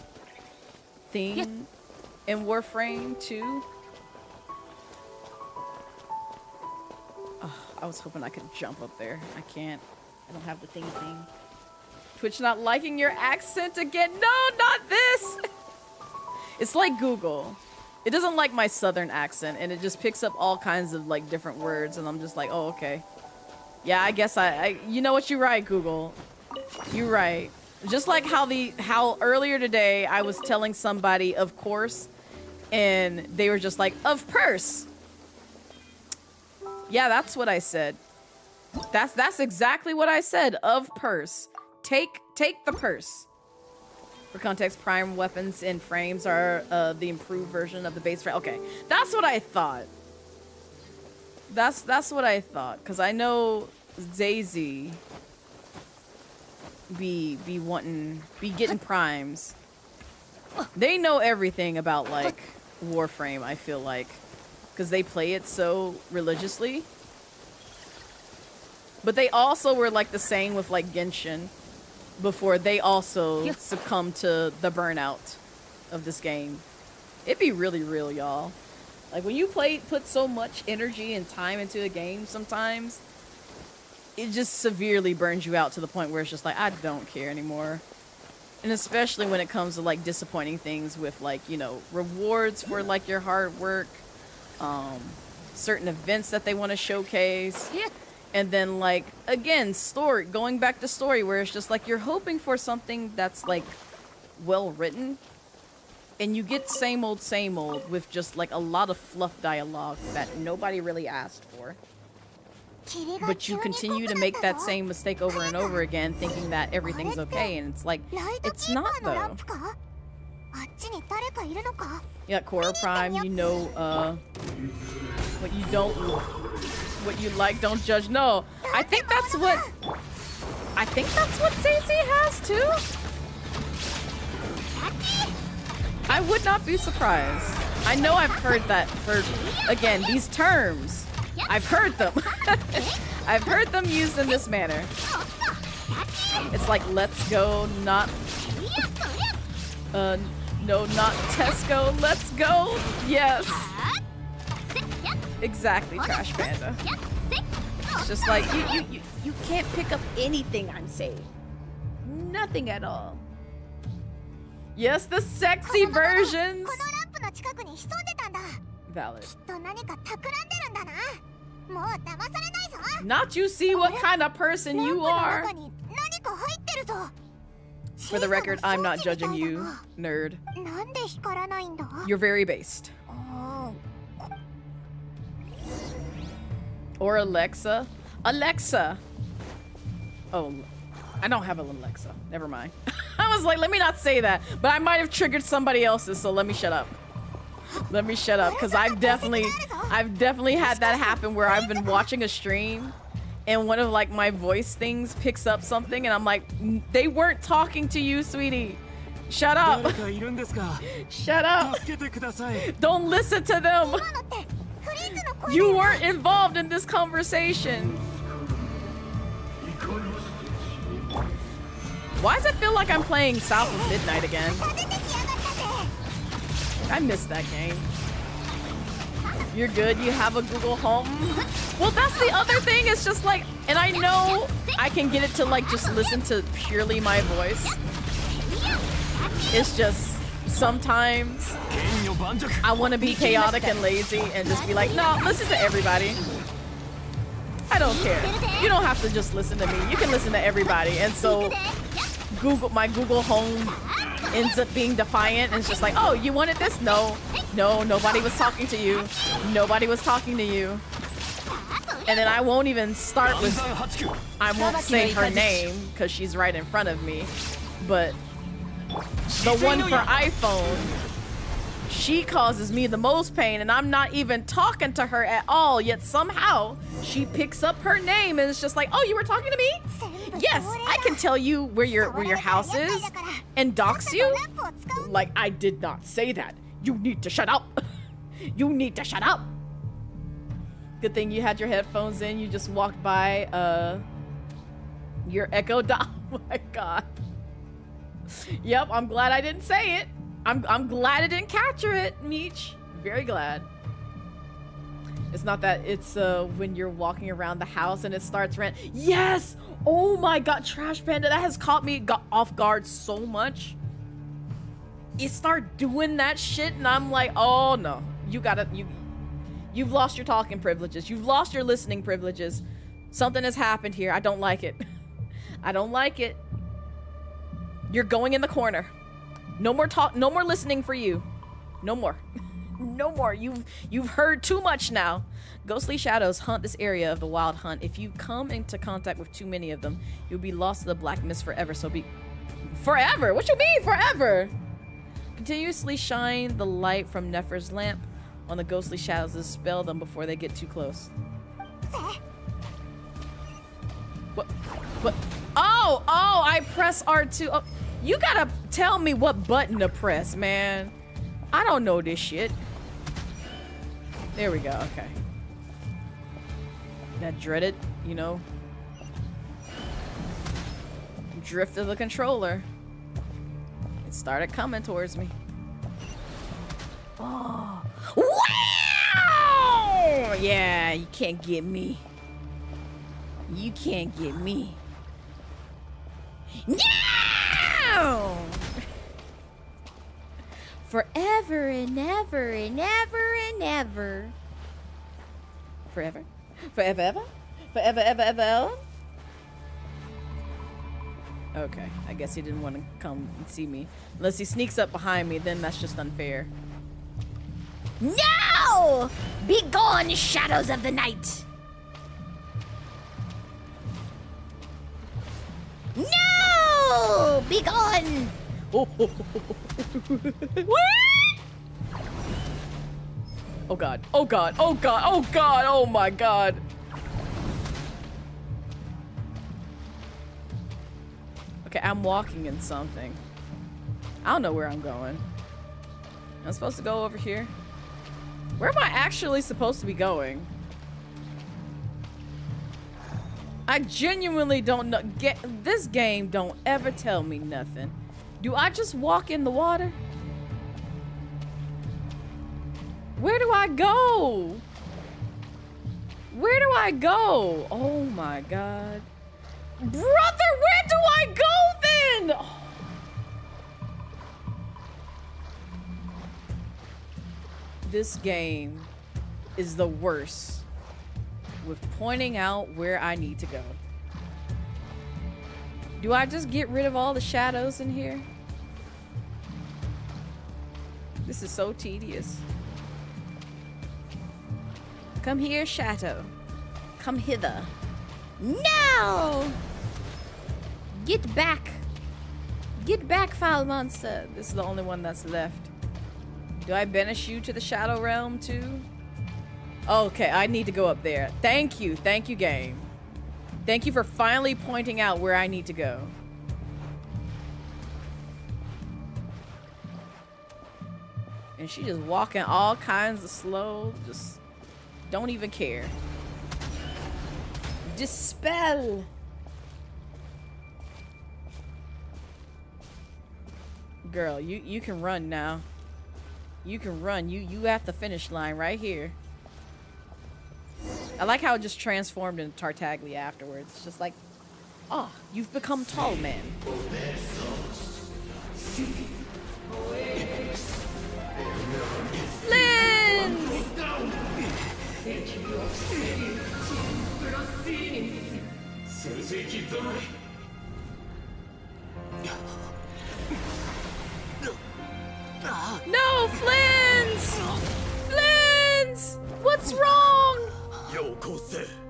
thing in Warframe too? Oh, I was hoping I could jump up there. I can't. I don't have the thing. Twitch not liking your accent again. No, not this! It's like Google. It doesn't like my southern accent and it just picks up all kinds of like different words and I'm just like, oh, okay. Yeah, I guess I you know what, you're right, Google. You're right. Just like how earlier today I was telling somebody of course and they were just like of purse. Yeah, that's what I said. That's exactly what I said, of purse. Take the purse. For context, Prime weapons and frames are the improved version of the base frame. Okay, that's what I thought. That's what I thought, cuz I know Zazie be getting primes. They know everything about like Warframe, I feel like, because they play it so religiously. But they also were like the same with like Genshin before they also succumbed to the burnout of this game. It'd be really real, y'all. Like when you put so much energy and time into a game sometimes, it just severely burns you out to the point where it's just like, I don't care anymore. And especially when it comes to like disappointing things with like, you know, rewards for like your hard work, certain events that they want to showcase. And then like, again, story, going back to story where it's just like, you're hoping for something that's like well written and you get same old with just like a lot of fluff dialogue that nobody really asked for. But you continue to make that same mistake over and over again, thinking that everything's okay, and it's like, it's not though. Yeah, Cora Prime, you know, what you don't, what you like, don't judge. No, I think that's what Zazie has too. I would not be surprised. I know I've heard that, again, these terms. I've heard them. I've heard them used in this manner. It's like, let's go, not... no, not Tesco, let's go. Yes. Exactly, Trash Panda. It's just like, you can't pick up anything I'm saying. Nothing at all. Yes, the sexy versions. Valid. Not you see what kind of person you are. For the record, I'm not judging you, nerd. You're very based. Or Alexa. Alexa. Oh, I don't have an Alexa. Never mind. I was like, let me not say that. But I might have triggered somebody else's, so let me shut up. Let me shut up, because I've definitely had that happen where I've been watching a stream and one of like my voice things picks up something and I'm like, they weren't talking to you, sweetie. Shut up. Shut up. Don't listen to them. You weren't involved in this conversation. Why does it feel like I'm playing South of Midnight again? I missed that game. You're good, you have a Google Home. Well, that's the other thing, it's just like, and I know I can get it to like just listen to purely my voice. It's just, sometimes I want to be chaotic and lazy and just be like, no, listen to everybody. I don't care. You don't have to just listen to me. You can listen to everybody. And so my Google Home ends up being defiant and it's just like, oh, you wanted this? No, nobody was talking to you. Nobody was talking to you. And then I won't even start with, I won't say her name because she's right in front of me. But the one for iPhone, she causes me the most pain and I'm not even talking to her at all, yet somehow she picks up her name and it's just like, oh, you were talking to me? Yes, I can tell you where your house is and dox you. Like, I did not say that. You need to shut up. You need to shut up. Good thing you had your headphones in. You just walked by your Echo Dot. Oh my god. Yep, I'm glad I didn't say it. I'm glad I didn't capture it, Meech. Very glad. It's not that, it's when you're walking around the house and it starts rent. Yes! Oh my god, Trash Panda, that has caught me off guard so much. You start doing that shit and I'm like, oh no. You've lost your talking privileges. You've lost your listening privileges. Something has happened here. I don't like it. I don't like it. You're going in the corner. No more talk, no more listening for you. No more. No more. You've heard too much now. Ghostly shadows hunt this area of the wild hunt. If you come into contact with too many of them, you'll be lost to the black mist forever. So be forever. What you mean forever? Continuously shine the light from Nefer's lamp on the ghostly shadows to dispel them before they get too close. What? Oh, I press R2. Oh, you gotta tell me what button to press, man. I don't know this shit. There we go, okay. That dreaded, you know, drift of the controller. It started coming towards me. Oh. Wow! Yeah, you can't get me. You can't get me. No! Forever and ever and ever and ever. Forever? Forever ever? Forever ever ever? Okay, I guess he didn't want to come and see me. Unless he sneaks up behind me, then that's just unfair. No! Be gone, shadows of the night! No! Be gone! Oh god, oh god, oh god, oh god, oh my god. Okay, I'm walking in something. I don't know where I'm going. I'm supposed to go over here. Where am I actually supposed to be going? I genuinely don't know. This game don't ever tell me nothing. Do I just walk in the water? Where do I go? Where do I go? Oh my god. Brother, where do I go then? Oh. This game is the worst with pointing out where I need to go. Do I just get rid of all the shadows in here? This is so tedious. Come here, shadow. Come hither. No! Get back. Get back, foul monster. This is the only one that's left. Do I banish you to the Shadow Realm too? Okay, I need to go up there. Thank you, game. Thank you for finally pointing out where I need to go. And she just walking all kinds of slow, just don't even care. Dispel. Girl, you can run now. You can run. You at the finish line right here. I like how it just transformed into Tartaglia afterwards. It's just like, oh, you've become tall, man. Lens! No, Flins! Flins! What's wrong?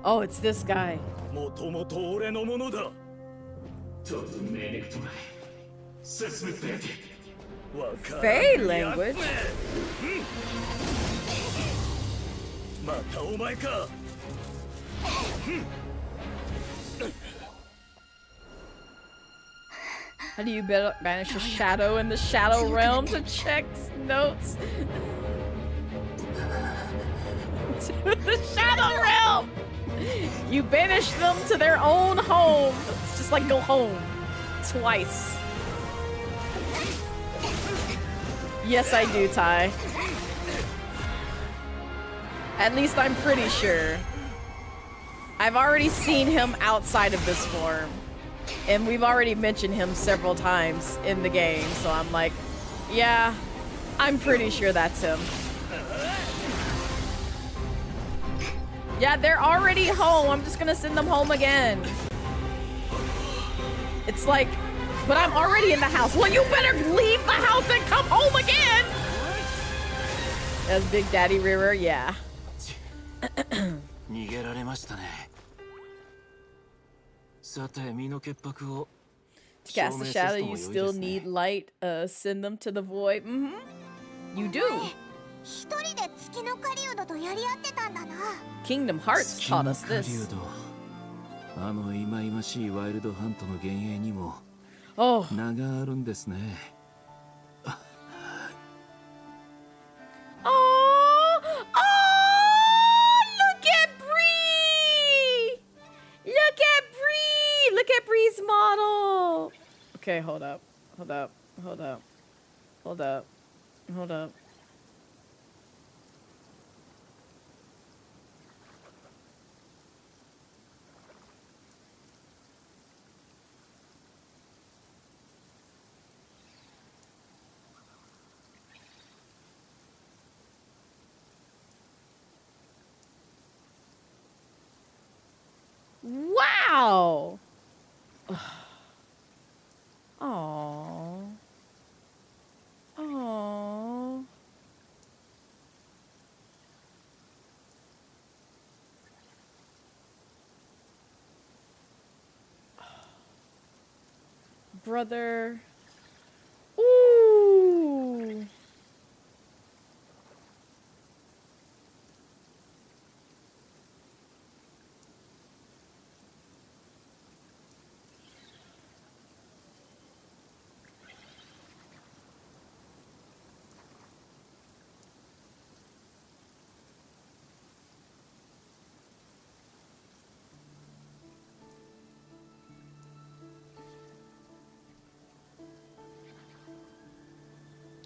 Oh, it's this guy. Fey language? How do you banish a shadow in the Shadow Realm to check notes? To the Shadow Realm! You banish them to their own home. It's just like go home. Twice. Yes, I do, Ty. At least I'm pretty sure. I've already seen him outside of this form. And we've already mentioned him several times in the game, so I'm like, yeah, I'm pretty sure that's him. Yeah, they're already home. I'm just gonna send them home again. It's like, but I'm already in the house. Well, you better leave the house and come home again. That's Big Daddy River, yeah. To cast a shadow, you still need light. Send them to the void. You do. Kingdom Hearts taught us this. Oh. Oh, look at Bree! Look at Bree! Look at Bree's model! Okay, hold up. Hold up. Hold up. Hold up. Hold up. Wow! Aww. Aww. Brother. Ooh.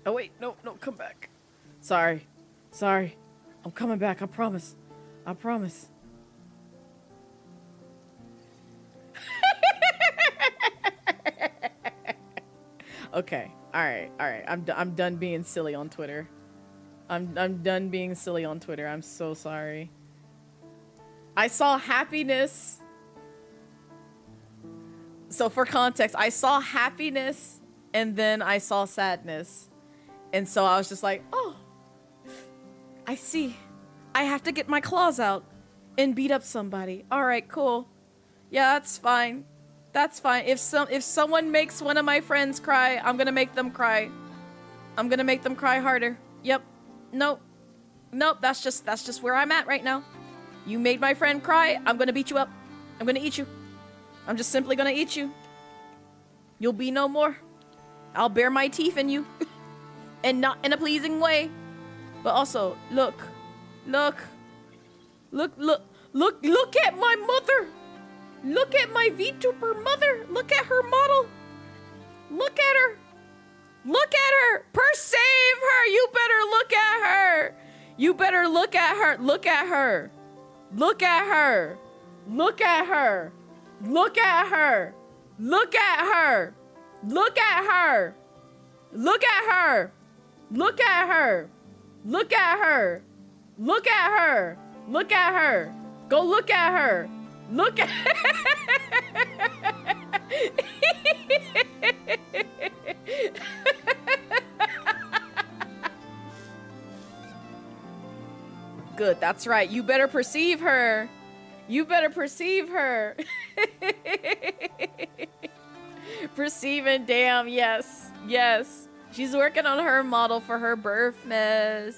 Oh wait, no, come back. Sorry. I'm coming back, I promise. I promise. Okay, alright. I'm done being silly on Twitter. I'm done being silly on Twitter. I'm so sorry. I saw happiness. So for context, I saw happiness and then I saw sadness. And so I was just like, oh, I see. I have to get my claws out and beat up somebody. All right, cool. Yeah, that's fine. That's fine. If someone makes one of my friends cry, I'm gonna make them cry. I'm gonna make them cry harder. Yep. Nope. Nope. That's just where I'm at right now. You made my friend cry. I'm gonna beat you up. I'm gonna eat you. I'm just simply gonna eat you. You'll be no more. I'll bare my teeth in you. And not in a pleasing way. But also, look at my mother. Look at my VTuber mother. Look at her model. Look at her. Look at her. Perceive her. You better look at her. You better look at her. Look at her. Look at her. Look at her. Look at her. Look at her. Look at her. Look at her. Look at her. Look at her. Look at her. Look at her. Go look at her. Look at Good, that's right. You better perceive her. You better perceive her. Perceiving, damn, yes. Yes. She's working on her model for her birthday.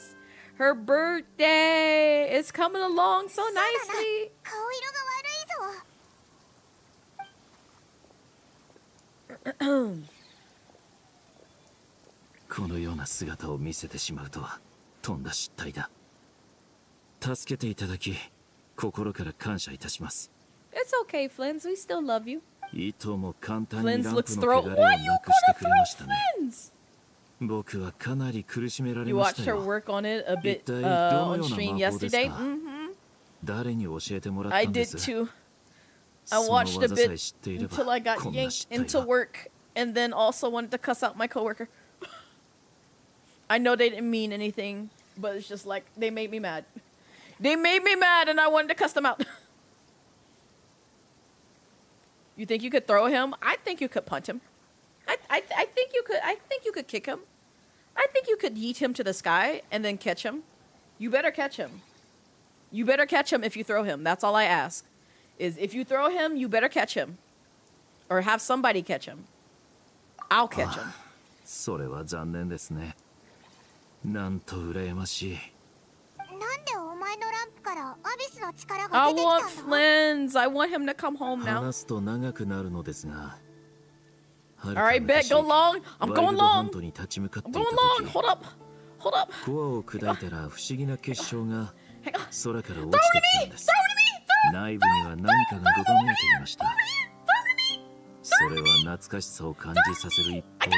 Her birthday is coming along so nicely. 顔色が悪いぞ。このような姿を見せてしまうとはとんだ失態だ。助けていただき心から感謝いたします。 It's okay, Flins. We still love you. いとも簡単にラン Flins プ looks の throw. 汚れを Why you なくして gonna くれました throw ね。 Flins? 僕はかなり苦しめられ You まし watched た her よ。 work on it a bit 一体どの on ような stream 魔法です yesterday. か？ Mm-hmm. 誰に教えてもらっ I たんで did す？ too. I その watched a 技さえ bit 知っていれば until I got こんな yanked 失態 into は。 work and then also wanted to cuss out my coworker. I know they didn't mean anything, but it's just like they made me mad. They made me mad and I wanted to cuss them out. You think you could throw him? I think you could punt him. I think you could. I think you could kick him. I think you could yeet him to the sky and then catch him. You better catch him. You better catch him if you throw him. That's all I ask. Is if you throw him, you better catch him. Or have somebody catch him. I'll catch him. それは残念ですね。なんと羨ましい。なんでお前のランプからアビスの力 I が出てき want たんだ？ Flins. I want him to come home now. 話すと長くなるのですが。 Alright, bet. Go long. I'm going long. I'm going long. Hold up. Hold up. コアを砕いたら不思議な結晶が Hang on. 空から落ちてきたんです。内部には何かがごごめいていました。それは懐かしさを感じさせる一方で、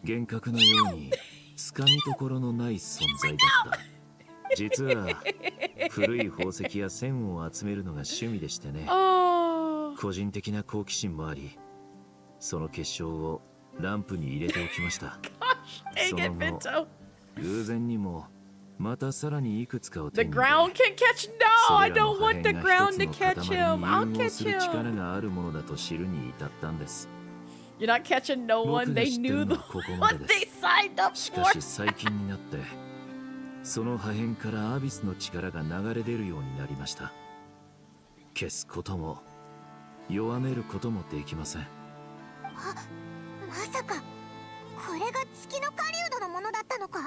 幻覚のようにつかみどころのない存在だった。実は古い宝石や線を集めるのが趣味でしてね。個人的な好奇心もあり、その結晶をランプに入れておきました。その後、偶然にもまたさらにいくつかを手 The に入れ、 ground can catch. No, I don't want the ground to catch him. I'll 融合 catch する力 him. があるものだと知るに至ったんです。 You're not catching no one. 僕が They 知ってる knew の the はここまで what で they す。 signed up し for. かし最近になってその破片からアビスの力が流れ出るようになりました。消すことも弱めることもできません。まさかこれが月の狩人のものだったのか？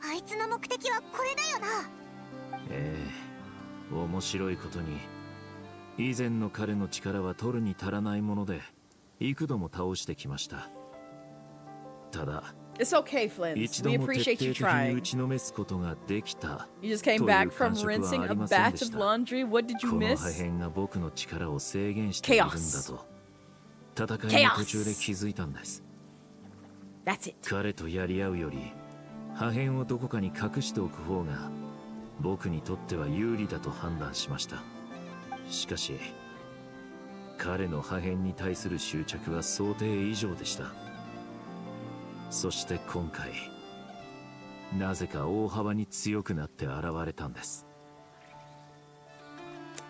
あいつの目的はこれだよな。ええ、面白いことに以前の彼の力は取るに足らないもので幾度も倒してきました。ただ It's okay, Flins. 一度 We も徹 appreciate 底 you 的に trying. 打ちのめすことができた。 You just came back from rinsing a batch of laundry. What did you この破 miss? 片が僕の力を制限しているんだと戦いの途中で気づいたんです。 That's it. 彼とやり合うより破片をどこかに隠しておく方が僕にとっては有利だと判断しました。しかし彼の破片に対する執着は想定以上でした。そして今回なぜか大幅に強くなって現れたんです。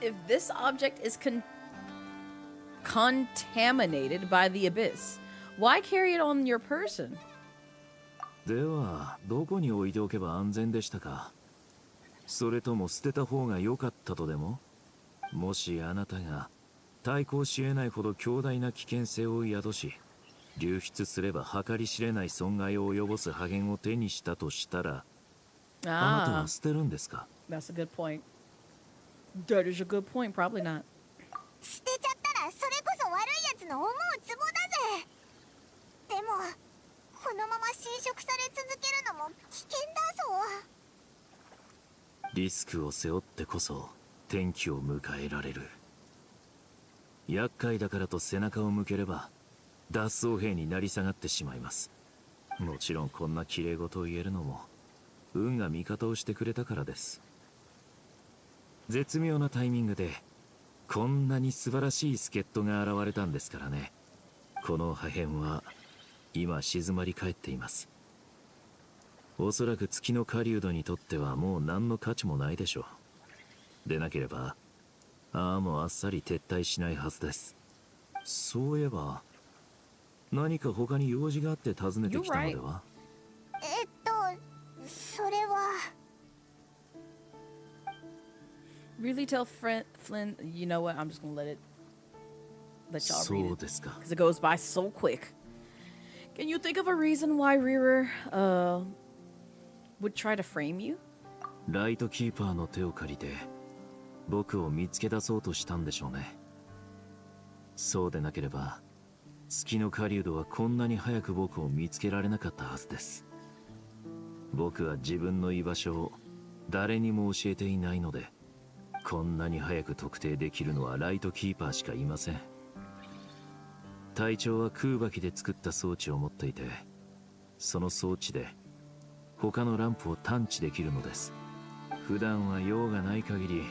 If this object is contaminated by the abyss, why carry it on your person? ではどこに置いておけば安全でしたか？それとも捨てた方が良かったとでも？もしあなたが対抗し得ないほど強大な危険性を宿し、流出すれば計り知れない損害を及ぼす破片を手にしたとしたら、あなたは捨てるんですか？ That's a good point. That is a good point. Probably not. 捨てちゃったらそれこそ悪いやつの思うツボだぜ。でもこのまま侵食され続けるのも危険だぞ。リスクを背負ってこそ転機を迎えられる。厄介だからと背中を向ければ脱走兵になり下がってしまいます。もちろんこんな綺麗事を言えるのも運が味方をしてくれたからです。絶妙なタイミングでこんなに素晴らしい助っ人が現れたんですからね。この破片は今静まり返っています。おそらく月の狩人にとってはもう何の価値もないでしょう。でなければああもあっさり撤退しないはずです。そういえば何か他に用事があって訪ねてきたのでは？それは。Really tell Flynn, you know what? I'm just gonna let y'all read そう it ですか。 because it goes by so quick. Can you think of a reason why Rearer would try to frame you? ライトキーパーの手を借りて僕を見つけ出そうとしたんでしょうね。そうでなければ月の狩人はこんなに早く僕を見つけられなかったはずです。僕は自分の居場所を誰にも教えていないので、こんなに早く特定できるのはライトキーパーしかいません。隊長は空爆で作った装置を持っていて、その装置で他のランプを探知できるのです。普段は用がない限り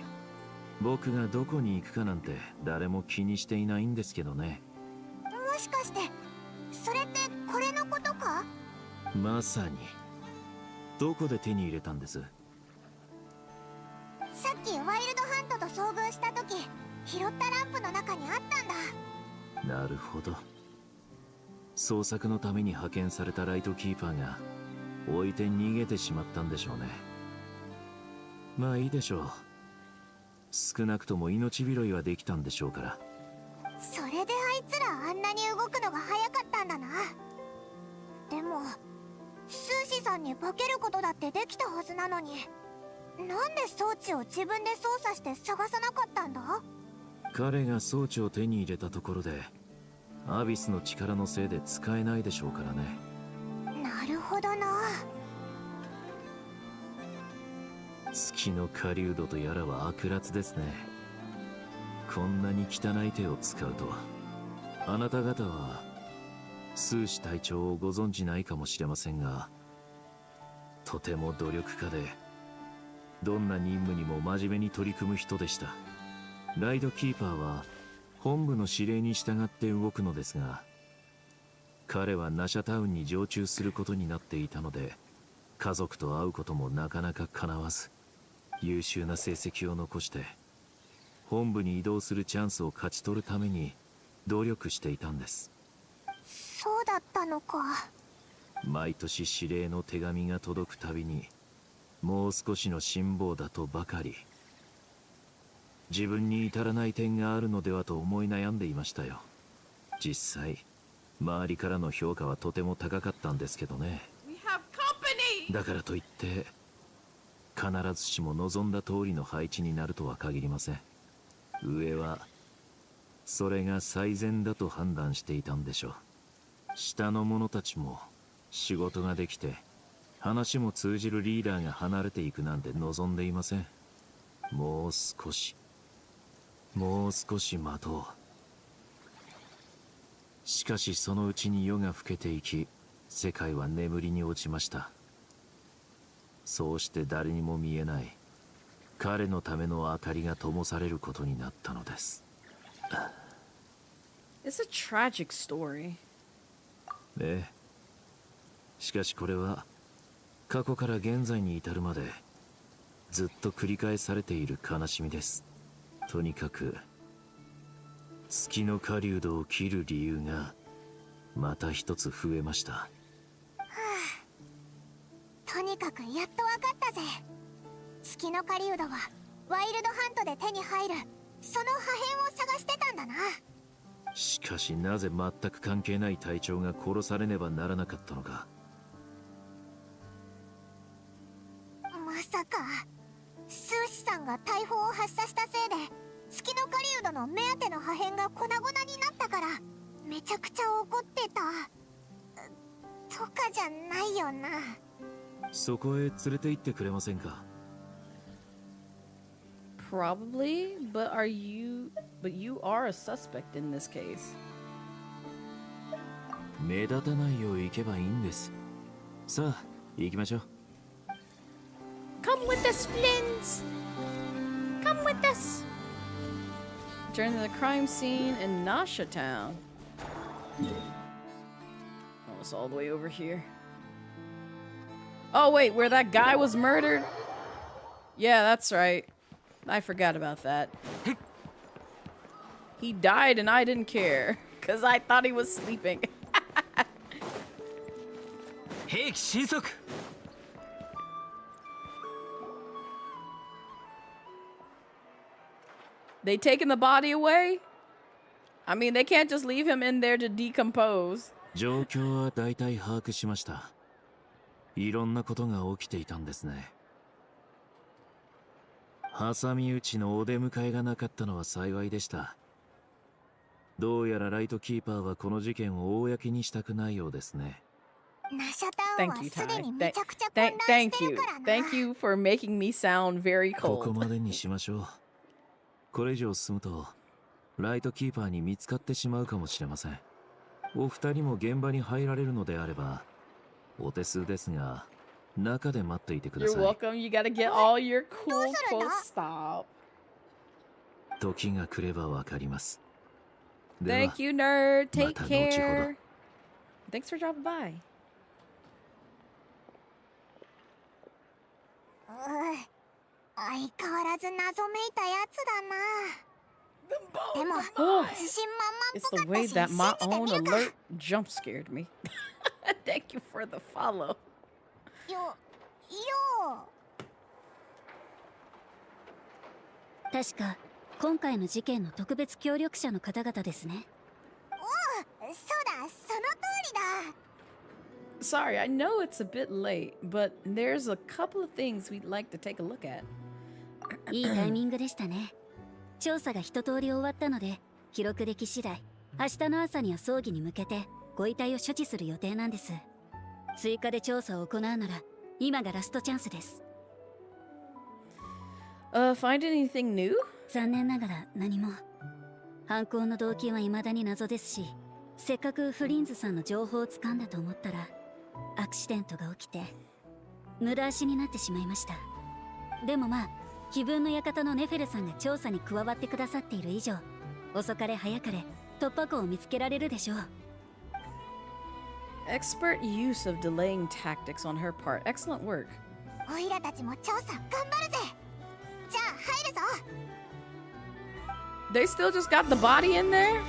僕がどこに行くかなんて誰も気にしていないんですけどね。もしかしてそれってこれのことか？まさに。どこで手に入れたんです？さっきワイルドハントと遭遇した時拾ったランプの中にあったんだ。なるほど。捜索のために派遣されたライトキーパーが置いて逃げてしまったんでしょうね。まあいいでしょう。少なくとも命拾いはできたんでしょうから。それであいつらあんなに動くのが早かったんだな。でもスーシさんに化けることだってできたはずなのに、なんで装置を自分で操作して探さなかったんだ？彼が装置を手に入れたところでアビスの力のせいで使えないでしょうからね。なるほどな。月の狩人とやらは悪辣ですね。こんなに汚い手を使うとは。あなた方はスーシ隊長をご存じないかもしれませんが、とても努力家でどんな任務にも真面目に取り組む人でした。ライドキーパーは本部の指令に従って動くのですが、彼はナシャタウンに常駐することになっていたので、家族と会うこともなかなか叶わず、優秀な成績を残して本部に移動するチャンスを勝ち取るために努力していたんです。そうだったのか。毎年指令の手紙が届くたびに、もう少しの辛抱だとばかり、自分に至らない点があるのではと思い悩んでいましたよ。実際周りからの評価はとても高かったんですけどね。だからといって必ずしも望んだ通りの配置になるとは限りません。上はそれが最善だと判断していたんでしょう。下の者たちも仕事ができて話も通じるリーダーが離れていくなんて望んでいません。もう少し待とう。しかしそのうちに夜が更けていき、世界は眠りに落ちました。そうして誰にも見えない彼のための明かりが灯されることになったのです。It's a tragic story. ええ。しかしこれは過去から現在に至るまでずっと繰り返されている悲しみです。とにかく月の狩人を切る理由がまた一つ増えました。とにかくやっとわかったぜ。月の狩人はワイルドハントで手に入るその破片を探してたんだな。しかしなぜ全く関係ない隊長が殺されねばならなかったのか。まさかスーシさんが大砲を発射したせいで月の狩人の目当ての破片が粉々になったからめちゃくちゃ怒ってたとかじゃないよな。そこへ連れて行ってくれませんか。Probably, but you are a suspect in this case. 目立たないよう行けばいいんです。さあ行きましょう。 Come with us, Flins. Come with us. Return to the crime scene in Nasha Town. Oh, it's all the way over here. Oh wait, where that guy was murdered? Yeah, that's right. I forgot about that. He died and I didn't care, because I thought he was sleeping. Hey, Shinsoku! They taking the body away? I mean, they can't just leave him in there to decompose. 状況は大体把握しました。いろんなことが起きていたんですね。挟み撃ちのお出迎えがなかったのは幸いでした。どうやらライトキーパーはこの事件を公にしたくないようですね。ナシャタウンは Thank you, すで Ty. にめちゃくちゃ混乱してるからな。 Thank you for making me sound very ここ cold. までにしましょう。これ以上進むとライトキーパーに見つかってしまうかもしれません。お二人も現場に入られるのであればお手数ですが中で待っていてくだ You're さい。 welcome. You gotta get all your cool quotes. Stop. 時が来ればわかります。では Thank you, nerd. Take また後ほど。 care. Thanks for dropping by. 相変わらず謎めいたやつだな。でも Oh, 自信満 it's 々 the っぽか way ったし that my 信じて own みるか。 alert jump scared me. Thank you for the follow. よ確か今回の事件の特別協力者の方々ですね。そうだ、その通りだ。 Sorry, I know it's a bit late, but there's a couple of things we'd like to take a look at. いいタイミングでしたね。調査が一通り終わったので記録でき次第明日の朝には葬儀に向けてご遺体を処置する予定なんです。追加で調査を行うなら今がラストチャンスです。 Find anything new? 残念ながら何も。犯行の動機は未だに謎ですし、せっかくフリンズさんの情報をつかんだと思ったらアクシデントが起きて無駄足になってしまいました。でもまあ気分の館のネフェルさんが調査に加わってくださっている以上、遅かれ早かれ突破口を見つけられるでしょう。 Expert use of delaying tactics on her part. Excellent work. おいらたちも調査頑張るぜ。じゃあ入るぞ。 They still just got the body in there?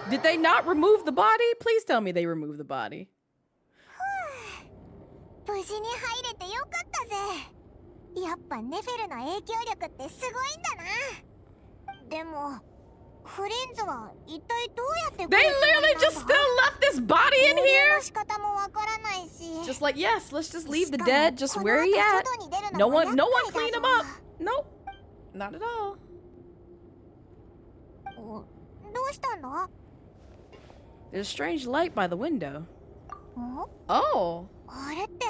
Did they not remove the body? Please tell me they removed the body. 無事に入れてよかったぜ。やっぱネフェルの影響力ってすごいんだな。でもフリンズは一体どうやって They literally just still left this body in 合流 here? の仕方もわからないし。 Just like, yes, let's just leave the dead just where he at. No one clean him up. Nope, not at all. どうしたんだ？ There's a strange light by the window. ん？ Oh, あれって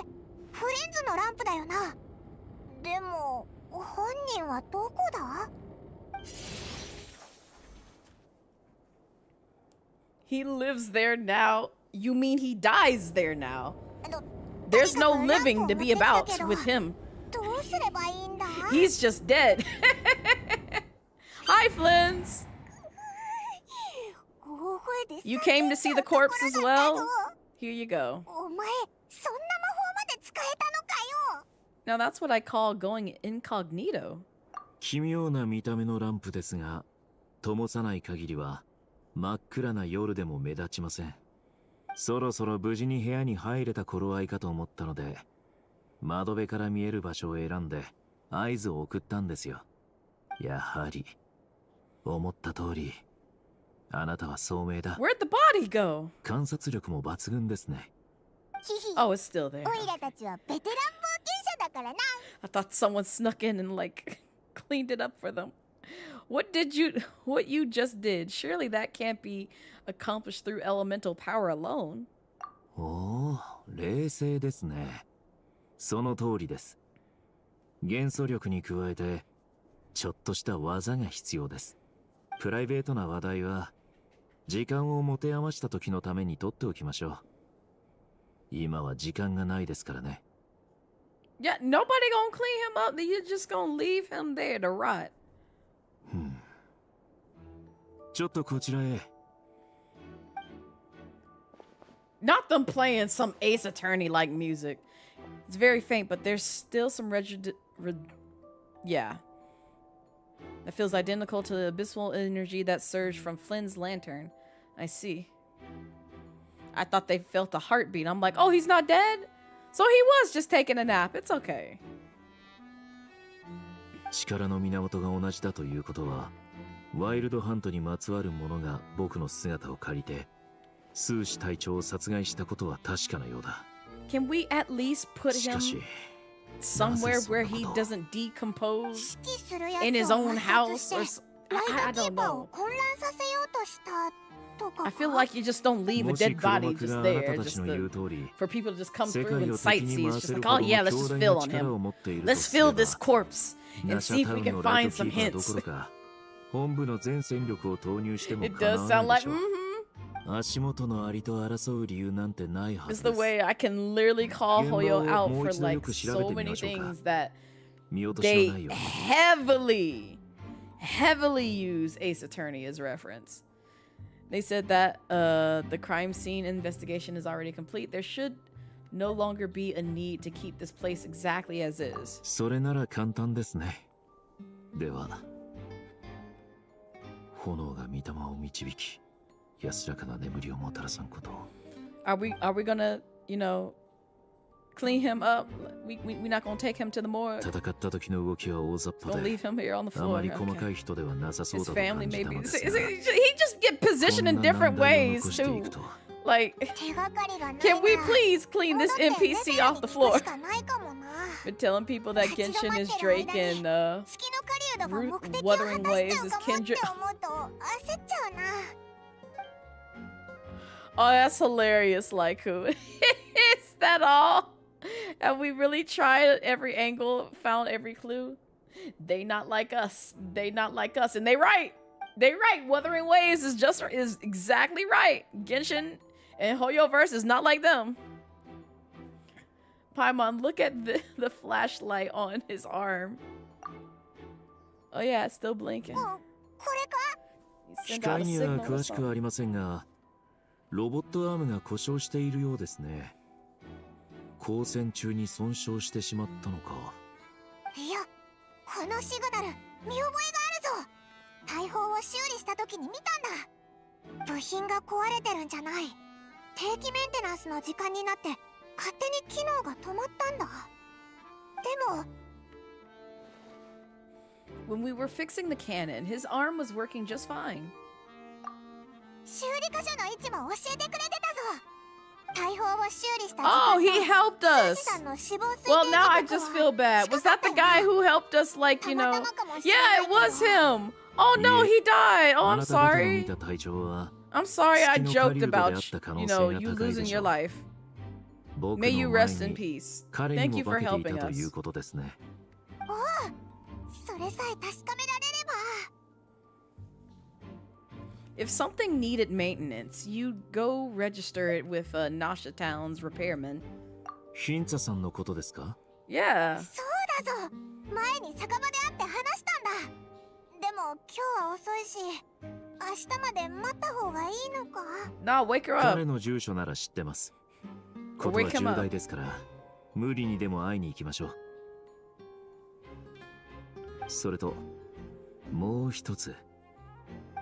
フリンズのランプだよな。でも本人はどこだ？ he lives there now. You mean he dies there now? There's no living to be about with him. どうすればいいんだ？ He's just dead. Hi, Flins. You came to see the corpse as well? Here you go. お前、そんな魔法まで使えたのかよ。 Now that's what I call going incognito. 奇妙な見た目のランプですが、灯さない限りは真っ暗な夜でも目立ちません。そろそろ無事に部屋に入れた頃合いかと思ったので、窓辺から見える場所を選んで合図を送ったんですよ。やはり思った通り、あなたは聡明だ。 Where'd the body go? 観察力も抜群ですね。ヒヒ Oh, it's still there. オイラたちはベテラン冒険者だからな。 I thought someone snuck in and like cleaned it up for them. What you just did? Surely that can't be accomplished through elemental power alone. おお、冷静ですね。その通りです。元素力に加えてちょっとした技が必要です。プライベートな話題は時間を持て余した時のために取っておきましょう。今は時間がないですからね。Yeah, nobody gonna clean him up. You're just gonna leave him there to rot. ちょっとこちらへ。 Not them playing some Ace Attorney like music. It's very faint, but there's still some yeah. That feels identical to the abysmal energy that surged from Flynn's lantern. I see. I thought they felt a heartbeat. I'm like, oh, he's not dead? So he was just taking a nap. It's okay. 力の源が同じだということは、ワイルドハントにまつわるものが僕の姿を借りて、スーシ隊長を殺害したことは確かなようだ。 Can we at least put しかし、 him somewhere where he doesn't decompose 指揮するや in つ his を own 抹 house 殺 or して I ライドキ don't ーパーを know. 混乱させようとしたとか I feel like you just don't leave a もし dead 黒 body 幕 just があな there たたち just の言う to, 通り、 for people to just come 世 through 界 and を敵 sightsee. に It's 回 just せる like, ほ oh ど yeah, の let's 強 just 大 fill な on 力 him. を持っていると Let's すれ fill ば、 this corpse ナ and シ see ャ if タ we ウン can のラ find イトキ some ーパーど hints. ころか、本部の全戦力を投入しても It 構わ does な sound いで like しょう。 足元のアリと争う理由なんてないは It's ず the です。 way I can literally call 現場を Hoyo out もう for 一度よ like く調べ so てみ many ましょうか。 things that 見落としの they ないように。 heavily use Ace Attorney as reference. They said that the crime scene investigation is already complete. There should no longer be a need to keep this place exactly as is. それなら簡単ですね。では、炎が御霊を導き、安らかな眠りをもたらさんことを。Are we gonna, you know, clean him up? We're not gonna take him to the morgue. 戦った時の動きは大雑把 Don't で、 leave him here on the あま floor. り細か Okay. い人ではなさそうだ His と family 感じた maybe. の He ですが、 just get こ positioned ん in な different 難題を ways 残してい too. くと、 Like, 手がかりがないな can we ら please clean 戻 this って NPC レベル off に the 聞く floor? しかないかもな。 Been telling people that 立ち止 Genshin まっ is てる間 Drake に and 月の狩人が目的を Wuthering 果たし Waves ちゃう is かもって Kendra. 思うと焦っちゃうな。 Oh, that's hilarious, Laiku. Is that all? Have we really tried every angle, found every clue? They not like us. They not like us. And they right. They right. Wuthering Waves is exactly right. Genshin and Hoyoverse is not like them. Paimon, look at the flashlight on his arm. Oh yeah, it's still blinking. これか He 機 sent out 械 a には signal or 詳しく something. ありませんが、ロボットアームが故障しているようですね。光線中に損傷してしまったのか。いや、このシグナル見覚えがあるぞ。大砲を修理した時に見たんだ。部品が壊れてるんじゃない。定期メンテナンスの時間になって勝手に機能が止まったんだ。でも When we were fixing the cannon, his arm was working just fine. 修理箇所の位置も教えてくれてたぞ。大砲を修理した時 Oh, 間 he helped と us. スージさんの死亡推定 Well, now I 時刻 just は feel bad. Was that the guy who helped us, like, you たま know? たまかもしれな Yeah, い it けど was him. Oh no, he died. Oh, あ I'm なた方の sorry. 見た隊長は、 I'm sorry I 月の joked 狩人であ about, った可能 you 性 know, が you 高いで losing し your ょう。 life. 僕 May you の前 rest in に peace. 彼に Thank も you 化 for けてい helping たという us. ことですね。それさえ確かめられれば。 If something needed maintenance, you'd go register it with Nasha Town's repairman. ヒンツァさんのことですか？ Yeah. そうだぞ。前に酒場で会って話したんだ。でも今日は遅いし、明日まで待った方がいいのか。 Nah, wake her 彼 up. の住所なら知ってます。ことは Wake him 重 up. 大ですから、無理にでも会いに行きましょう。それと、もう一つ。